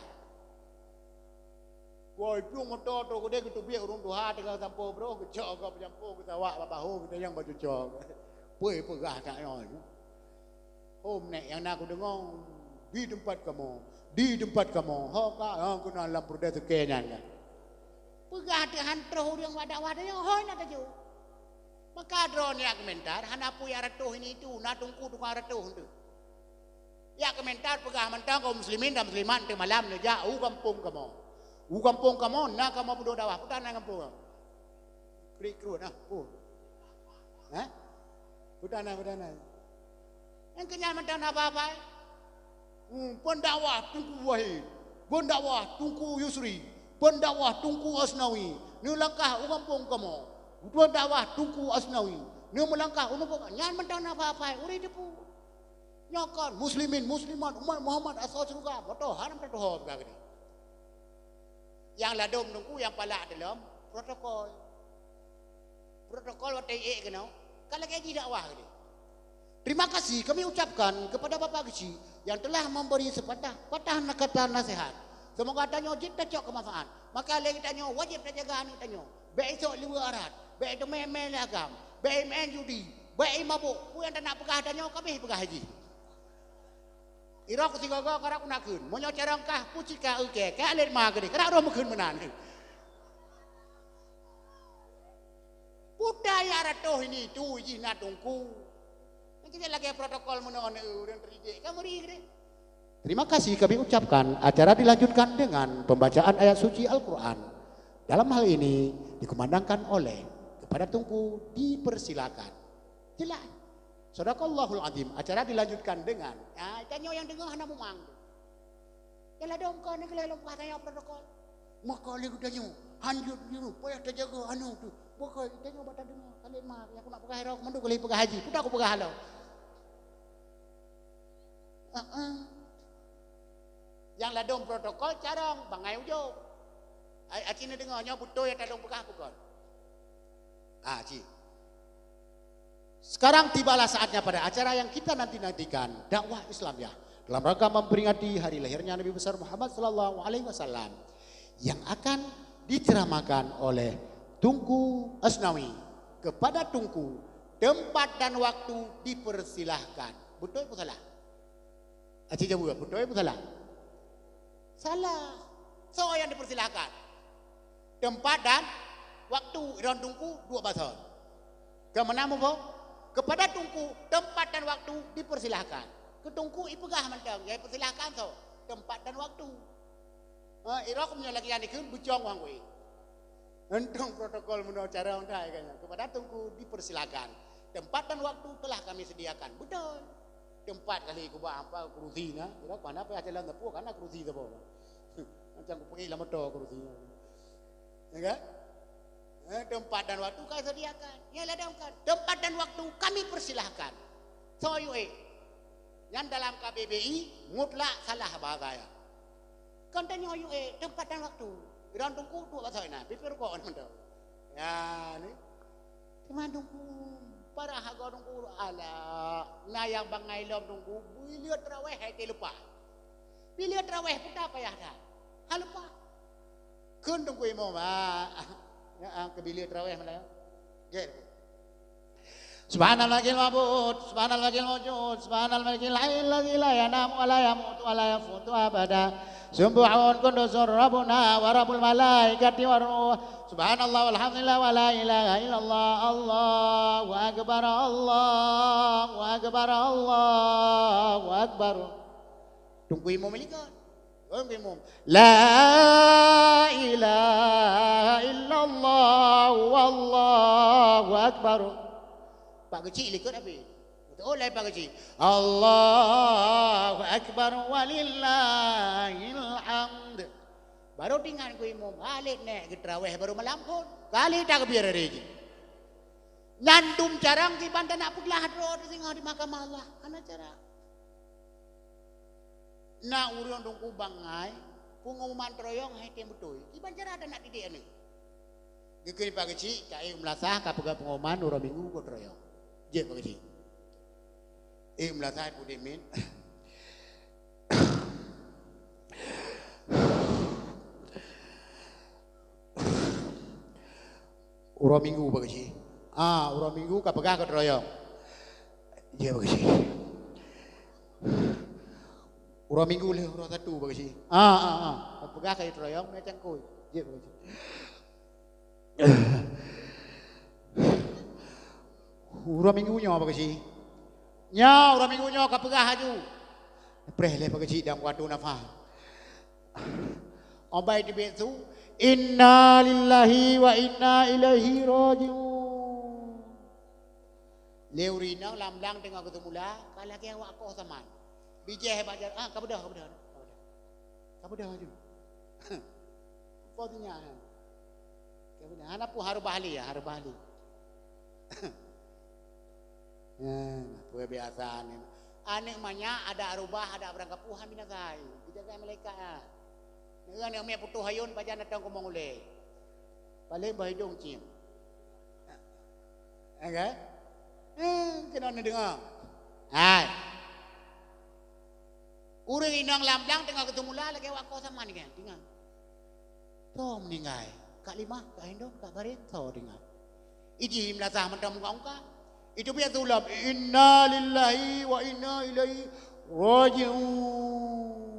A: Woi, piung motor tu gede gitu biar urung tuha dengan sampo bro, kecok kau penjampo kita wak babahu kita yang baju cok. Puai pegah tak nyoy. Om nek yang nak aku dengar di tempat kamu. Ha kah aku nak dalam perda sekenyan kan. Pegah tu hantro orang wadak-wadaknya hoi nak tajo. Maka drone ya komentar, hanapu ya ratuh ini itu, nak tungku tukang ratuh itu. Ya komentar pegah mentang kaum muslimin dan muslimat di malam ni jauh kampung kamu. Kampung kamu, nak kamu bodoh dakwah, putan nak kampung. Krik kerut nah, Hah? Putan. Yang kenyal mentang apa-apa. Pendakwah tungku Wahid, pendakwah tungku Yusri, pendakwah tungku Asnawi. Ni langkah kampung kamu. Dua dakwah tungku Asnawi. Ni melangkah umum nyan mentang apa-apa uri depu. Nyokon muslimin muslimat umat Muhammad asal surga. Bodoh haram berdoa begini. Yang ladom tungku yang palak dalam protokol. Protokol WTE kenau. Kalau kaji dakwah ni. Terima kasih kami ucapkan kepada Bapak Kecil yang telah memberi sepatah kata nasihat. Semoga tanyo jita cok kemanfaat. Maka lagi tanyo wajib terjaga anu tanyo. Baik esok luar arat. Baik itu main agam, baik main judi, baik mabuk. Ku yang tak nak pegah tanyo kami pegah haji. Irok sigaga karak nakun. Monyo carangkah pucika uke, ka alit ma gede. Karak roh mukun menan. Budaya ratoh ini tu jina tungku. Kita lagi protokol menon urang terije. Kamu ri. Terima kasih kami ucapkan. Acara dilanjutkan dengan pembacaan ayat suci Al-Quran. Dalam hal ini dikumandangkan oleh kepada tungku dipersilakan. Jelas. Sadaqallahul azim. Acara dilanjutkan dengan tanya yang dengar hana mumang. Yalah dong kau ni kelai lompat tanya protokol. Maka lagi tanya hanjut dulu payah terjaga anu tu. Pokok tanya batal dengar kali mak aku nak pegah hero mandu kali pegah haji. Pudak aku pegah halau. Yang ladong protokol carang bangai ujo. Aci ni dengarnya betul yang tadong pegah pukul. Ci. Sekarang tibalah saatnya pada acara yang kita nantikan, dakwah Islam ya. Dalam rangka memperingati hari lahirnya Nabi besar Muhammad sallallahu alaihi wasallam yang akan diceramahkan oleh Tungku Asnawi. Kepada Tungku, tempat dan waktu dipersilahkan. Betul atau salah? Aci jawab, betul atau salah? Salah. So yang dipersilahkan. Tempat dan waktu iron tungku dua bahasa. Kemana mau? Kepada tungku tempat dan waktu dipersilahkan. Ke tungku ipegah mentang, ya persilahkan so. Tempat dan waktu. Irok punya lagi yang dikun bucong wang gue. Entong protokol menurut cara undai kayaknya. Kepada tungku dipersilakan. Tempat dan waktu telah kami sediakan. Betul. Tempat kali aku buat apa kerusi na. Irok mana apa aja lah ngepu karena kerusi tu bawa. Macam aku pergi lama tu kerusi. Ya kan? Tempat dan waktu kami sediakan. Ya lah kan. Tempat dan waktu kami persilahkan. So yang dalam KBBI mutlak salah bahasa. Kontennya tempat dan waktu. Iran tungku dua bahasa ini. Pipir kau orang tu. Ya ni. Cuma tungku. Para harga tungku ala. Nayang bangai lom tungku. Bila terawih hai lupa. Bila terawih pun apa ya dah. Hal lupa. Kun tungku imam ya kebila terawih malah. Ya. Subhanal malikil ma'bud, subhanal malikil mawjud, subhanal malikil hayyil ladzi la yanamu wa la yamutu wa la yafutu abada. Subuhun kudusur rabbuna wa rabbul malaikati war ruh. Subhanallah walhamdulillah wa la ilaha illallah. Allahu akbar, Allahu akbar, Allahu akbar. Tunggu imam lihat. Tunggu imam. La ilaha illallah wallahu akbar. Pak kecil ikut apa? Oh lain Pak kecil. Allahu akbar walillahil hamd. Baru tinggal ku imam balik naik ke tarawih baru malam pun. Kali tak biar hari ini. Nyandum jarang di bandan nak puglah hadro di singah di mahkamah Allah. Ana cara. Na urion dong ku bangai, pengumuman troyong hai tem betul. Di bancara ada nak didik ni. Gekeri Pak kecil kai melasah ka pegah pengumuman urang minggu ku troyong. Je Pak kecil. Melasah ku demin. Urang minggu Pak kecil. Urang minggu ka pegah ku troyong. Je Pak kecil. Urang minggu le urang satu Pak kecil. Pegah ka troyong macam koi. Je Pak kecil. Urang minggunya Pak kecil. Nya urang minggunya ka pegah haju. Preh le Pak kecil dalam waktu nafah. Obai di betu inna lillahi wa inna ilaihi rajiun. Leurina lamlang tengah ketemu lah kalau ke awak ko saman. Bijih bajar kamu dah. Kamu dah haju. Fotonya. Kamu dah anak pu haru bahali ya, haru bahali. Punya biasa ni. Anek manya ada arubah, ada berangkat puhan binakai. Dijaga malaikat. Dengan yang putu hayun baca datang kumong ule. Balik bahidung cim. Okay? Kena ni dengar. Hai. Urang inang lamblang tengah ketemu lah lagi wak ko sama ni kan. Dengar. Tom meninggal. Kak lima, kak Indo, kak Karin, so dengar. Iji melasah mentang muka muka. Itu biasa ulam. Inna lillahi wa inna ilaihi rajiun.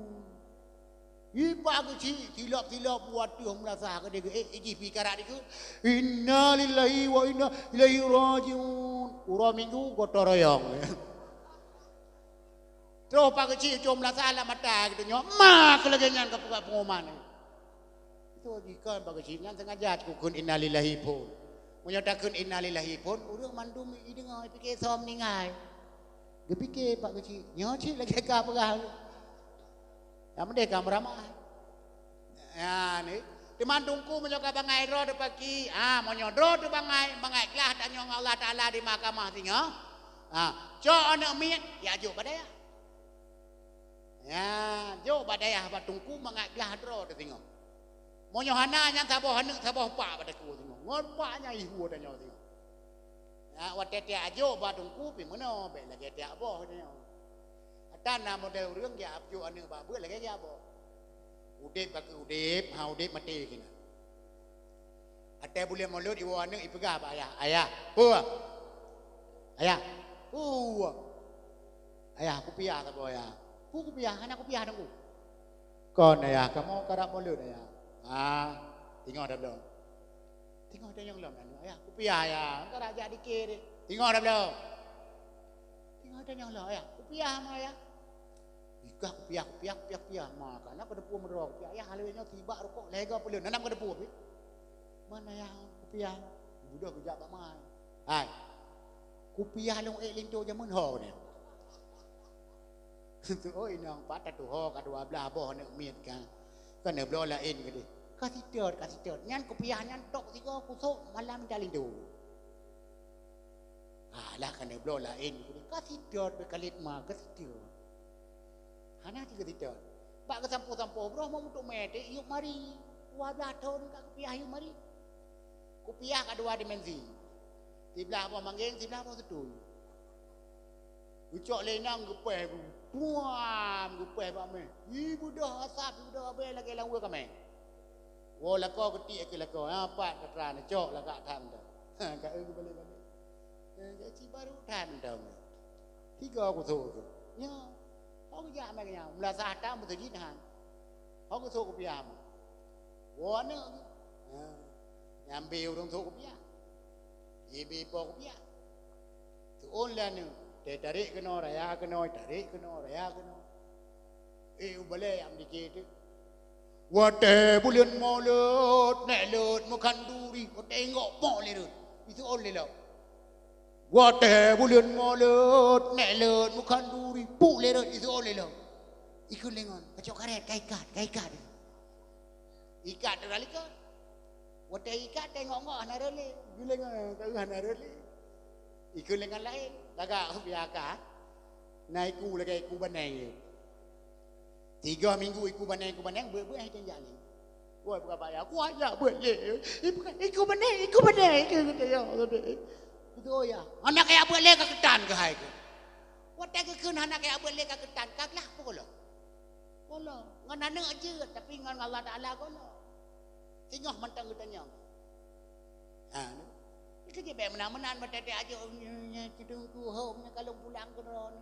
A: Iba kecil tilap buat tu melasah ke dia. Iji pikara dia. Inna lillahi wa inna ilaihi rajiun. Urang minggu kotor royong. Terus pak kecil cuma melasah lah mata gitu nyok. Mak lagi nyan kepuka pengumuman. Itu jika pak kecil nyan sengaja kukun inna lillahi pun. Menyatakan innalillahi pun urang mandum dengar fikir som meninggal. Dia fikir pak kecil, nyoci lagi ka perah. Ya merdeka beramah. Ya ni, di mandungku menyoka bangai ro de pagi. Menyodro tu bangai kelah dan nyong Allah Taala di mahkamah tinga. Jo anak miet ya jo badaya. Ya, jo badaya batungku mangai kelah ro de tinga. Monyo hana yang saboh hanuk saboh pak pada ku tengok. Ngon paknya ihu dah nyaw tengok. Ya watete ajo badungku pi meno be lagi tiak boh tengok. Atana model urang ya abjo anu babu lagi ya boh. Udip pakai udip, udip mati kena. Ate boleh mulut ibu anu ipegah apa ayah. Ayah, ayah, ayah aku piah tak boh ya. Ku piah, anak ku piah dengku. Kon ayah kamu karak mulut ayah. Tengok dah belum? Tengok dah yang belum ayah. Kupiah ayah. Karak ajak dikir. Tengok dah belum? Tengok dah yang belum ayah. Kupiah mah ayah. Ika kupiah. Maka nak kedepu merok. Ayah halwenya tiba rokok lega pelun. Nanam kedepu. Mana ayah kupiah? Budak kejap pak mai. Hai. Kupiah long lintu jamun ho ni. Oh inang patah tu ho kadua belah boh nak miet kan. Kan nak belah lain ke dia. Kasih tiot. Nyan kupiah nyan tok tiga kusuk malam jaling tu. Lah kan nak belah lain ke dia. Kasih tiot berkalit mah kasih tiot. Hana tiga tiot. Bak ke sampo-sampo bro mau untuk mete yuk mari. 12 tahun kat kupiah yuk mari. Kupiah kadua dimensi. Sebelah apa manggeng, sebelah apa setul. Ucok lenang gepeh ku. Puam gepeh pak me. Ibu dah asap, ibu dah abel lagi langwe kami. Wo lako ketik ke lako. Apa katra nak cok lah kat tham dah. Kat aku balik. Jadi baru tham dah. Tiga aku tu. Nya. Aku jak mai nya. Mula sahta mu tadi han. Aku tu kupiah. Wo ne. Nyambil orang tu kupiah. Ibi po kupiah. Tu on lah ni. Tarik kena raya kena, tarik kena raya kena. Ubale am dikit. Wate bulan malut, nak lut makan duri, kau tengok pok le tu. Itu on le lah. Wate bulan malut, nak lut makan duri, puk le tu. Itu on le lah. Ikut lengan, kacau karet, kaikat. Ikat tu kali kan. Wate ikat tengok hanarele, gulengan kau hanarele. Ikut lengan lain. Lagak biaka. Naik ku lagi ku banai. 3 minggu iku banai ber jangan jalan. Woi bukan bayar. Aku ajak boleh. Iku banai. Itu ya. Anak kaya boleh ke ketan ke hai ke. Watak ke kun anak kaya boleh ke ketan kaklah pula. Pula. Ngan anak aja tapi ngan Allah Taala kono. Tengok mantang ketanya. Kerja baik menan berdetek aja omnya cidungku homnya kalau pulang ke ron.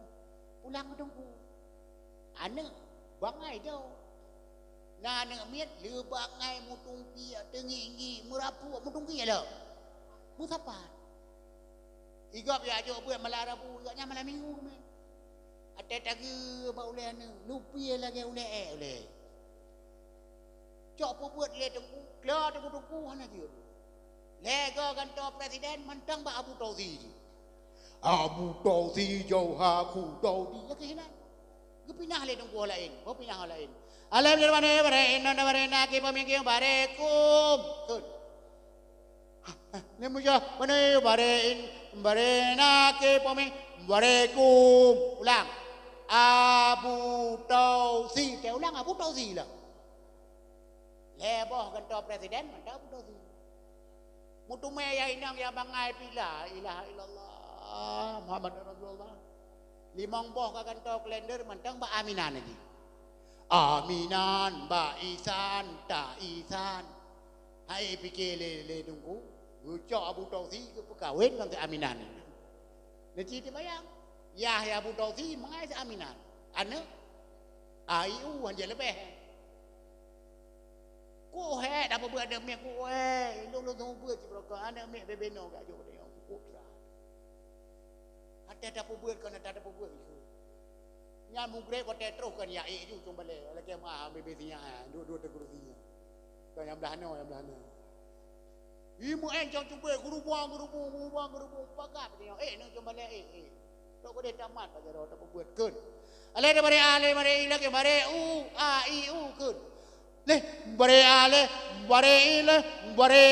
A: Pulang ke dongku. Anak bangai dah. Nah anak miat le bangai mutungki tengi merapu mutungki dah. Musapat. Igap ya aja buat malam Rabu, igaknya malam Minggu ke. Ada taga ba oleh anak. Lupi lagi oleh. Cok buat le dongku. Kelar dongku hana dia. Lega kantor presiden mantang ba Abu Tauzi. Abu Tauzi jauh aku Tauzi. Ya kehilan. Gue pindah le dong lain. Gue pindah lain. Alam mana bare inna bare nak pemikir barekum. Kun. Ni muja mana bare nak pemikir barekum. Ulang. Abu Tauzi. Dia ulang Abu Tauzi lah. Leboh kantor presiden mantang Abu Tauzi. Mutume ya inang ya bangai pila ilaha illallah Muhammad Rasulullah. Limang boh ka kantor kalender mantang ba aminan lagi. Aminan ba isan ta isan. Hai fikir le tunggu. Ucok Abu Tauzi ke perkahwin dengan aminan. Nanti dia bayang. Ya Abu Tauzi mengai aminan. Ana ayu han dia lebih. Ku dah buat ada mek ku lu tu buat cibraka ada mek bebeno gak jo dia ku tra ada buat kan ada buat itu nya mugre ko terus kan ya ju cuma le lagi mah bebesinya dua tegursinya kan yang belahno imu jang cuba guru buang pakat dia nak cuma le tok ko dia tamat pada ro tak buat kun ale mari lagi mari kun le bare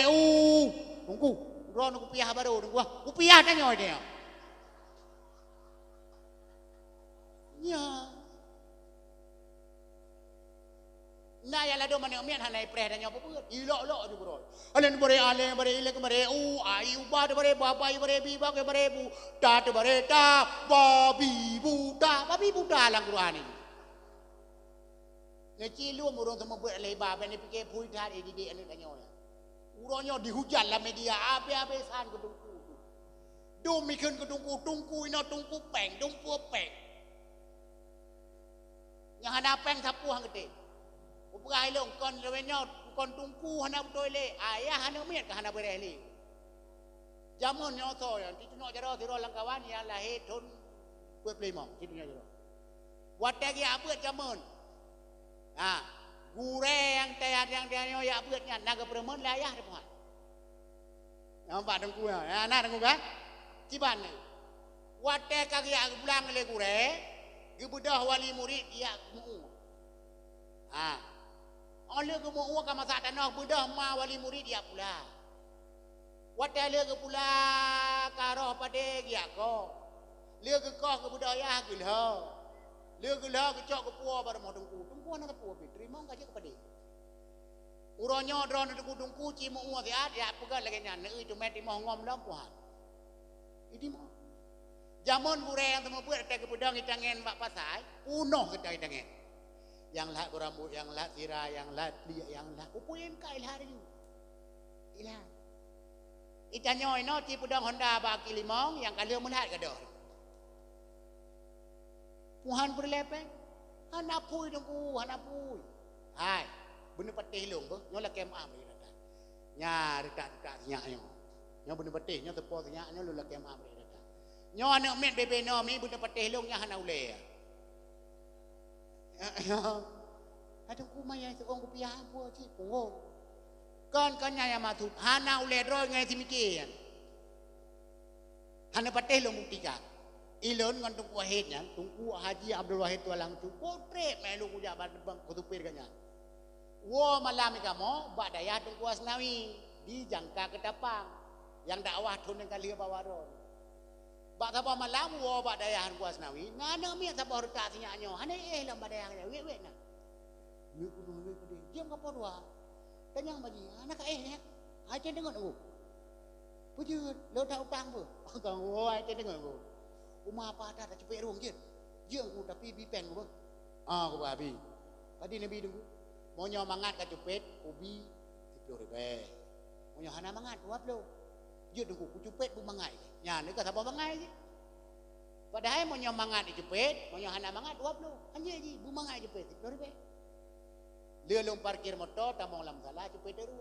A: tunggu ron ku piah baru tunggu ku piah tanya dia nya na ya lado mana mian hanai preh tanya apa buat ilok tu bro alen bare ile ke bare ai ba bare baba bare bi ba bare bu ta bare ta babi buta lang Quran ni. Ngeci lu murung sama buat lebar ben fikir pui dah didik anak tanya ya. Urangnya dihujan lah media habis-habisan ke tungku. Demikian ke tungku ina tungku peng. Yang ada peng sapu hang gede. Perai long kon lewenyo kon tungku hana betul le. Ayah hana miat ke hana berai le. Jamun nyoto yang titu nak jero tiro langkawan yang lahir ton buat pelimong titu nak jero. Watak ya buat jamun. Gure yang tayar yang dia ya buatnya naga perempuan layah depan. Nampak dengku ya, anak dengku kan? Ciban ni. Watak kaki aku pulang le gure, gebudah wali murid dia mu. Oleh ke mu ka masa tanah budah ma wali murid dia pula. Watak le ke pula karo pada dia ko. Le ke ko ke budaya gelha. Le gelha ke cok ke puah pada mau dengku. Dengku anak puah terima gaji kepada. Uronyo drone dengku dengku cimu mu dia dia pegal lagi nyan. Itu mati mau ngom lam puan. Ini mau. Jamun gure yang temu buat tak kepudang itangen bak pasai, punoh kita itangen. Yang lah rambut, yang lah sirah, yang lah liak, yang lah upuin kai hari ni. Ilah. Itanyo ino ti pudang Honda baki limong yang kalian melihat kador. Puhan berlepeng, hanapui dengku, hanapui. Hai, bener patih long ber, nyola kem am ni datang. Nya dekat sinyaknya. Nyo bener patih, nyo tepo sinyaknya lu kem am ni. Nyo anak met bebe no mi budak patih long nya hana ule. Ada ku maya seorang ku piah apa ci pungo. Kan nya yang matut hana ule ro ngai timikian. Hana patih long buktikan. Ilon ngan tungku wahidnya, tungku Haji Abdul Wahid tualang tu potre melu ku jabat bang kutupir kanya. Wo malam ikamo bak daya tungku Asnawi di jangka ketapang yang dakwah tun yang kali bawaron. Bak sapa malam wo bak dayahan kuas nawi ngana mi sapa retak sinyanyo hane lam badayang wek na mi kudu wek kede jam apa dua tanyang baji anak nek aja dengar aku pujud lo dah utang bu kang wo aja dengar aku uma apa ada cepet ruang je aku tapi bi pen aku aku babi tadi nabi dulu mau nyo mangat ka cepet ubi 10 ribu mau nyo hana mangat 20 je dengku ku cepet bu mangai nya ni ka sapa mangai je padahal mo nyo mangat di cepet mo nyo hana mangat 20 anje ji bu mangai cepet 10 ribu dia long parkir motor tamong lam salah cepet deru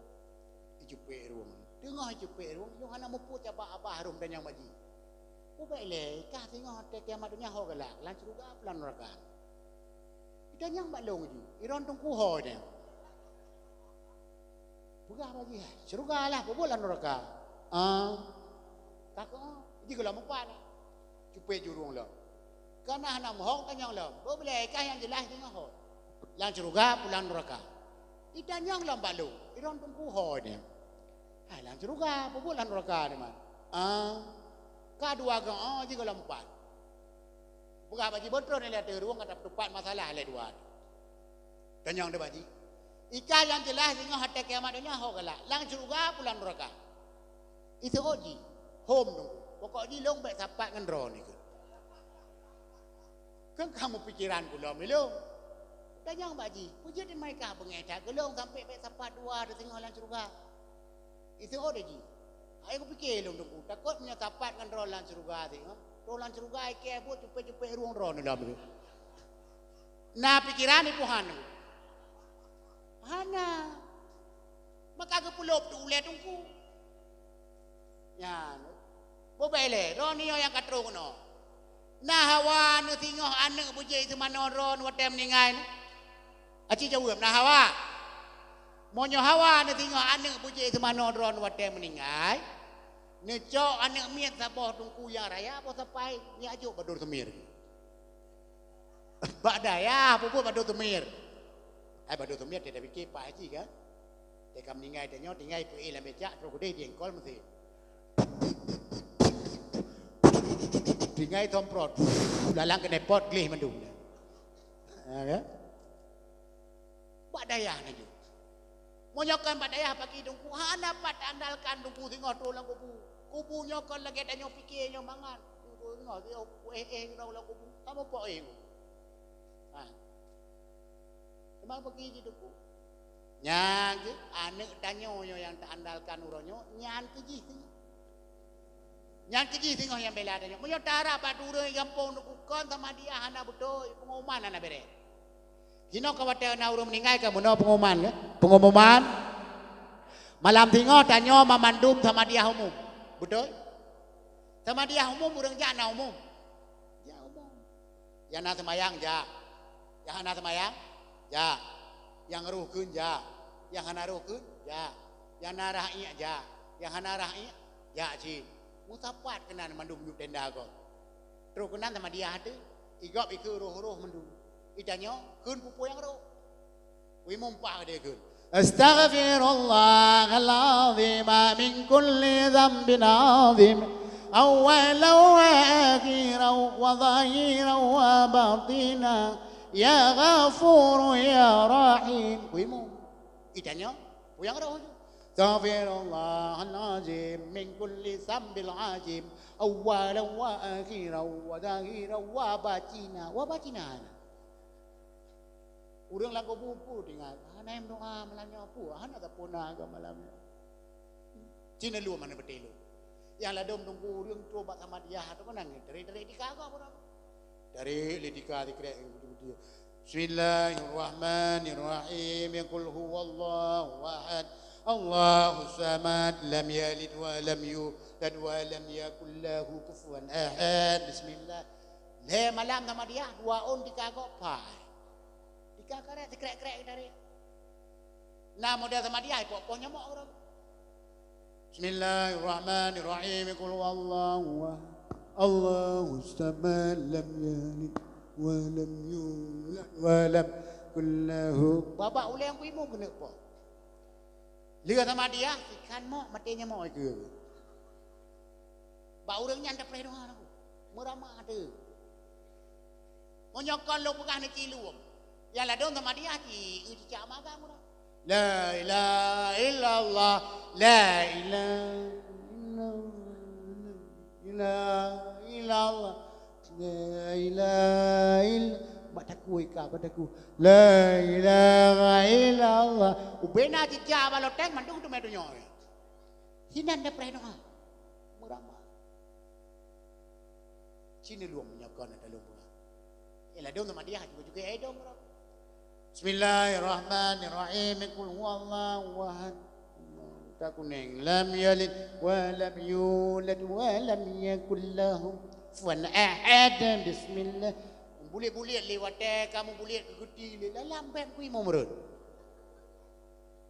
A: di cepet ruang tengah cepet ruang yo hana mo put apa harum dan yang maji ku baile ka tengah te kiamat dunia ho galak lan surga plan neraka kita nyang balong ji iron tungku ho de buka lagi surga lah bulan neraka kakak jadi kalau muka ni cepet jurung lah karena anak mohong tanyang lah boleh kah yang jelas tengah ho lang surga pulang neraka itanyang lah balu iron tungku ho ni hai lang surga bulan neraka ni man kadua gang jadi kalau muka buka baji betul ni lihat ruang kata tepat masalah le dua tanyang de baji ika yang jelas tengah hati kiamat dunia ho galak lang surga pulang neraka itu oji home tu pokoknya long baik sapat dengan ro ni kan kamu pikiran ku long long tanyang baji puji di mereka pengedah ke long sampai baik sapat dua di tengah lan surga itu oji aku fikir long tu takut punya sapat dengan ro lan surga tengok ro lan surga ke buat cepet-cepet ruang ro ni long tu nah pikiran ni puhan hana maka ke pulau tu ulet tungku yan bobele roni yang katro no nah hawa nu tingoh anak bujai semano ron watem ningai aci jawab nah hawa monyo hawa nu tingoh anak bujai semano ron watem ningai ne cok anak miat saboh tungku yang raya apa sapai ni ajuk badur temir bak daya pupuk badur temir badur temir dia fikir pak haji kan dia kam ningai dia nyot ningai tu ilam becak terus gede dia engkol mesti dingai tomprot lalang kena pot glih mendung ya bak dayah ni monyokan bak dayah pagi dungku hana pat andalkan dungku tengok tolang kubu nyokon lagi ada nyok fikir nyok mangan tengok dia ngau kubu kamu pok memang pergi je dungku nyang anak tanyo yang tak andalkan uronyo nyan keji yang keji tengok yang bela tanya moyo tara pak dure gampong nukukon sama dia hana betul pengumuman ana bere Hino kawate na urung meninggal ke muno pengumuman ya. Pengumuman malam tingo tanyo mamandum Muhammadiyah umum. Betul? Muhammadiyah umum urang jana umum. Ya umum. Yang na semayang ja. Yang na semayang ja. Yang rukeun ja. Yang hana rukeun ja. Yang na ra'i ja. Yang hana ra'i ja cin. Mutapat kenan mandum yup tenda ko. Terus kenan Muhammadiyah tu igop iku roh-roh mandum. Itanyo keun pupu yang roh. Wi mumpah dia keun. Astaghfirullahal azim min kulli dhanbin azim. أولا وآخرا وظاهرا وباطنا يا غفور يا رحيم ويمو إتانيو ويang roh استغفر الله العظيم من كل ذنب العظيم أولا وآخرا وظاهرا وباطنا Urang lagu bubu dengan hana doa melanya pu hana tak puna ke malamnya Cina lu mana betelu yang ladom nunggu urang coba sama dia atau mana dari dika apa orang dari dika dikira begitu Bismillahirrahmanirrahim qul huwallahu ahad Allahus samad lam yalid wa lam yulad wa lam yakul lahu kufuwan ahad Bismillah le malam sama dia dua on dika apa Kakak krek dari. Nah model sama dia, pokoknya mau orang. Bismillahirrahmanirrahim. Qul huwallahu ahad. Allahus samad lam yalid wa lam yulad wa lam yakul lahu. Bapak ulai yang kuimu kena apa? Lihat sama dia, ikan mau matinya mau itu. Ba urangnya anda play doang aku. Meramah ada. Mau nyokol lo pegang ni kilu. Ya la dong sama dia ki uji cama kamu dah. La ilaha illallah la ilaha illallah la ilaha illallah bataku ika bataku la ilaha illallah ubena ci cama lo teng mandung tu medu nyoy. Hinan da preno ha. Murama. Cine luang menyakon ada luang. La dong sama dia juga edong orang. Bismillahirrahmanirrahim. Qul huwallahu ahad. Takuning lam yalid wa lam yulad wa lam yakul lahu kufuwan ahad. Bismillah. Bulit-bulit lewat kamu bulit gede le lambat kui mau merut.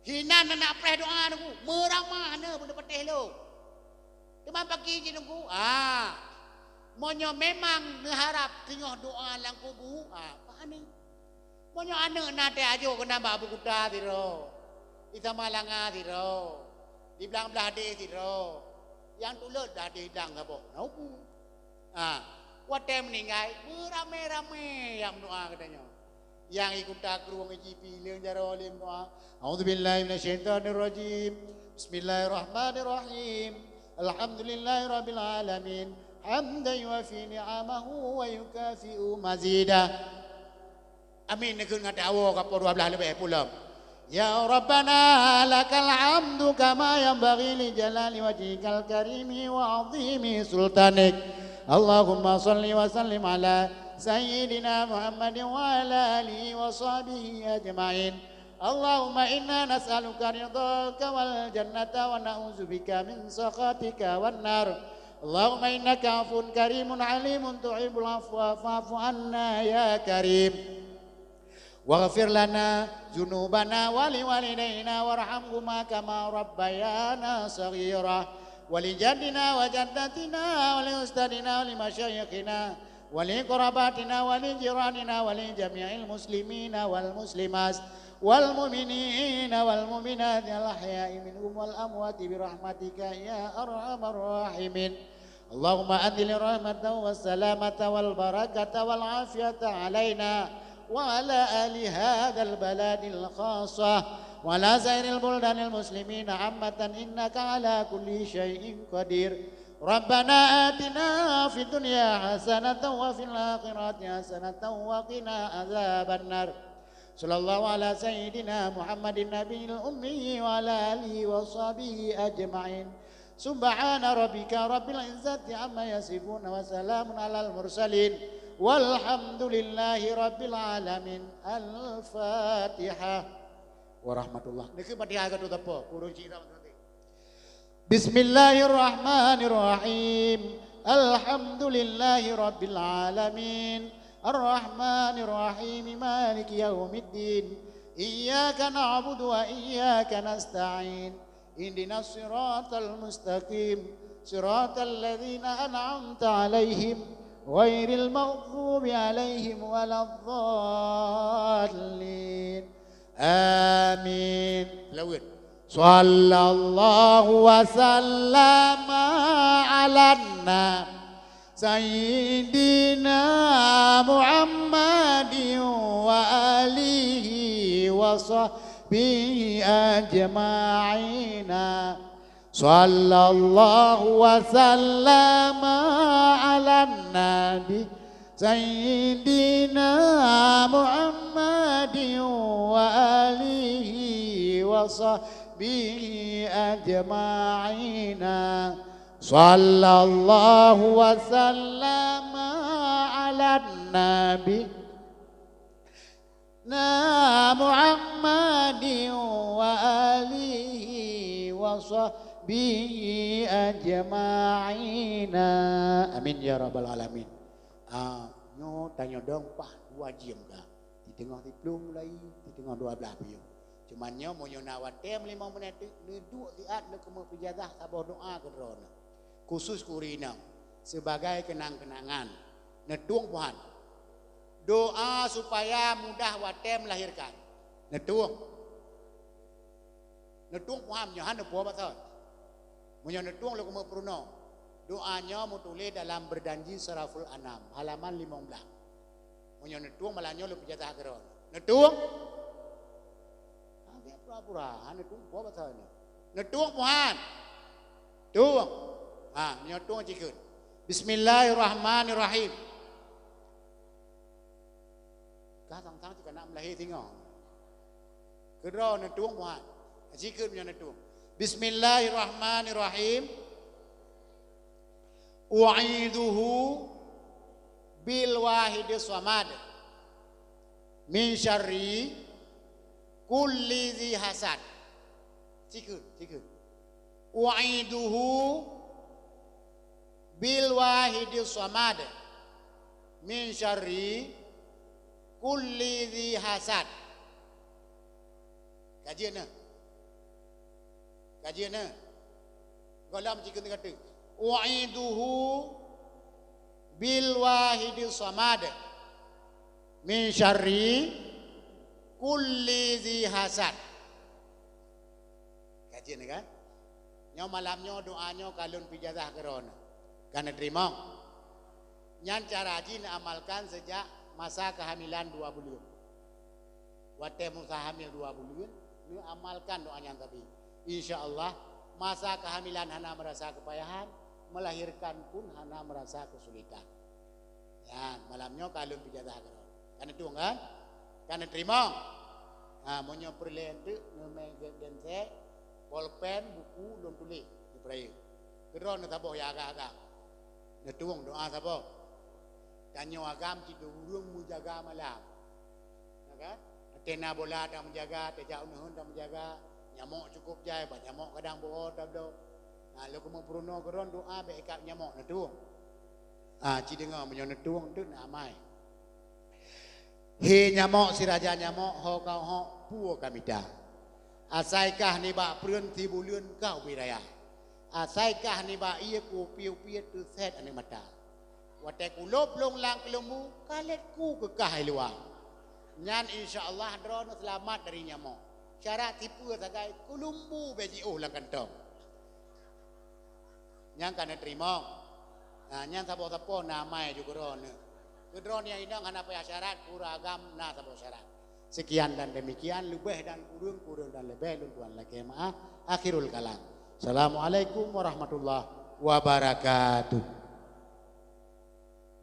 A: Hinan nak preh doa aku. Meramah na benda petih lo. Teman pagi je nunggu. Monyo memang mengharap tengah doa lang kubu. Apa ni? Monyo anak nate ajo kena babu kuda tiro. Ita malanga tiro. Di belang belah de tiro. Yang tulut dah de dang apa? Nauku. Wate meninggal beramai-ramai yang doa katanya. Yang ikut tak ruang GP leung jaro lim doa. A'udzubillahi minasyaitonirrajim. Bismillahirrahmanirrahim. Alhamdulillahirabbil alamin. Hamdan yuafi ni'amahu wa yukafi'u mazida. Amin nekun ngata awo ka 12 lebih pulang. Ya Rabbana lakal hamdu kama yanbaghi li jalali wajhikal karimi wa 'azimi sultanik. Allahumma shalli wa sallim ala sayyidina Muhammadin wa ala alihi wa sahbihi ajma'in. Allahumma inna nas'aluka ridhaka wal jannata wa na'udzubika min sakhatika wan nar. Allahumma innaka 'afuwun karimun 'alimun tuhibbul 'afwa fa'fu 'anna ya karim. Waghfir lana dzunubana wa liwalidayna warhamhuma kama rabbayana shaghira wa li jaddina wa jaddatina wa li ustadina wa li masyayikhina wa li qarabatina wa li jiranina wa li jami'il muslimina wal muslimat wal mu'minina wal mu'minat al ahya'i minhum wal amwati bi rahmatika ya arhamar rahimin. Allahumma anzil rahmatan was salamata wal barakata wal afiyata alaina وعلى آل هذا البلد الخاصة وعلى سائر البلدان المسلمين عامة إنك على كل شيء قدير. ربنا آتنا في الدنيا حسنة وفي الآخرة حسنة وقنا عذاب النار. صلى الله على سيدنا محمد النبي الأمي وعلى آله وصحبه أجمعين. سبحان ربك رب العزة عما يصفون وسلام على المرسلين walhamdulillahi rabbil alamin. Al-Fatihah. Warahmatullah. Niki Fatihah kadu apa? Kurun cira nanti. Bismillahirrahmanirrahim. Alhamdulillahi rabbil alamin. Ar-Rahmanir Rahim. Maliki yaumiddin. Iyyaka na'budu wa iyyaka nasta'in. Ihdinas siratal mustaqim. Siratal ladzina an'amta 'alaihim ghairil maghdubi 'alaihim waladdallin. Amin. Lawat. Sallallahu wa sallama 'alanna sayyidina Muhammadin wa alihi wa sahbihi ajma'ina. Sallallahu wa sallama 'alan nabi sayyidina Muhammadin wa alihi wa sahbihi ajma'ina. Sallallahu wa sallama 'alan nabi Muhammadin wa alihi wa sahbihi ajma'ina. Amin ya rabbal alamin. Nyo tanya dong pah 2 jam dah. Di tengah diplom mulai, di tengah 12 biu. Cuman nyo mo nyo nawat tem 5 menit ni duk tiat le kemo pijadah sabah doa ke drona. Khusus kurina sebagai kenang-kenangan. Netung Tuhan. Doa supaya mudah watem melahirkan. Netung. Netung Tuhan nyo han puah pasal. Munyo netung le kemo pruno. Doanya mutulis dalam berjanji Saraful Anam halaman 15. Munyo netung malanyo lu pijatah keron. Netung. Ada pura-pura netung puah pasal ni. Netung Tuhan. Tuang. Munyo tuang cikun. Bismillahirrahmanirrahim. Ka tang-tang jika nak melahir tinggal. Keron netung Tuhan. Cikun munyo netung. Bismillahirrahmanirrahim. U'iduhu bil wahidis samad min syarri kulli dzi hasad. Cikun. U'iduhu bil wahidis samad min syarri kulli dzi hasad. Kajian Golam cikun kata U'iduhu bil wahidis samad min syarri kulli dzi hasad. Kajian kan? Nyo malamnya doanya kalun pijazah kerona. Karena terima. Nyan cara jin amalkan sejak masa kehamilan 2 bulan. Wate musa hamil 2 bulan, ni amalkan doanya tadi. Insyaallah masa kehamilan hana merasa kepayahan, melahirkan pun hana merasa kesulitan. Ya, malamnya kalun pijatah kerona. Karena itu kan? Karena terima. Monyo perlen tu ngemeng gense, bolpen, buku, don tulis di perayu. Kerona taboh ya agak-agak. Netuang doa taboh. Tanyo agam cidu urung mujaga malam. Ya kan? Tena bola dah menjaga, tejak unhun dah menjaga. Nyamuk cukup jai, bah nyamuk kadang bohong tak do. Lalu kemu peruno keron doa be ikap nyamuk netuang. Cidengar menyo netuang tu nak amai. He nyamuk si raja nyamuk ho kau ho puo kamida. Asaikah ni ba prun ti bulion kau wiraya. Asaikah ni ba ia ku piu-piu tu set ane mata. Wate ku lop long lang kelemu kalet ku kekah luang. Nyan insyaallah drone selamat dari nyamuk. Syarat tipu sagai kulumbu beji lang kantong. Nyang kana terima. Nyang sabo-sabo namai juga drone. Drone yang indang kana paya syarat kuragam na sabo syarat. Sekian dan demikian lebih dan kurang dan lebih Tuhan lagi maaf. Akhirul kalam. Assalamualaikum warahmatullahi wabarakatuh.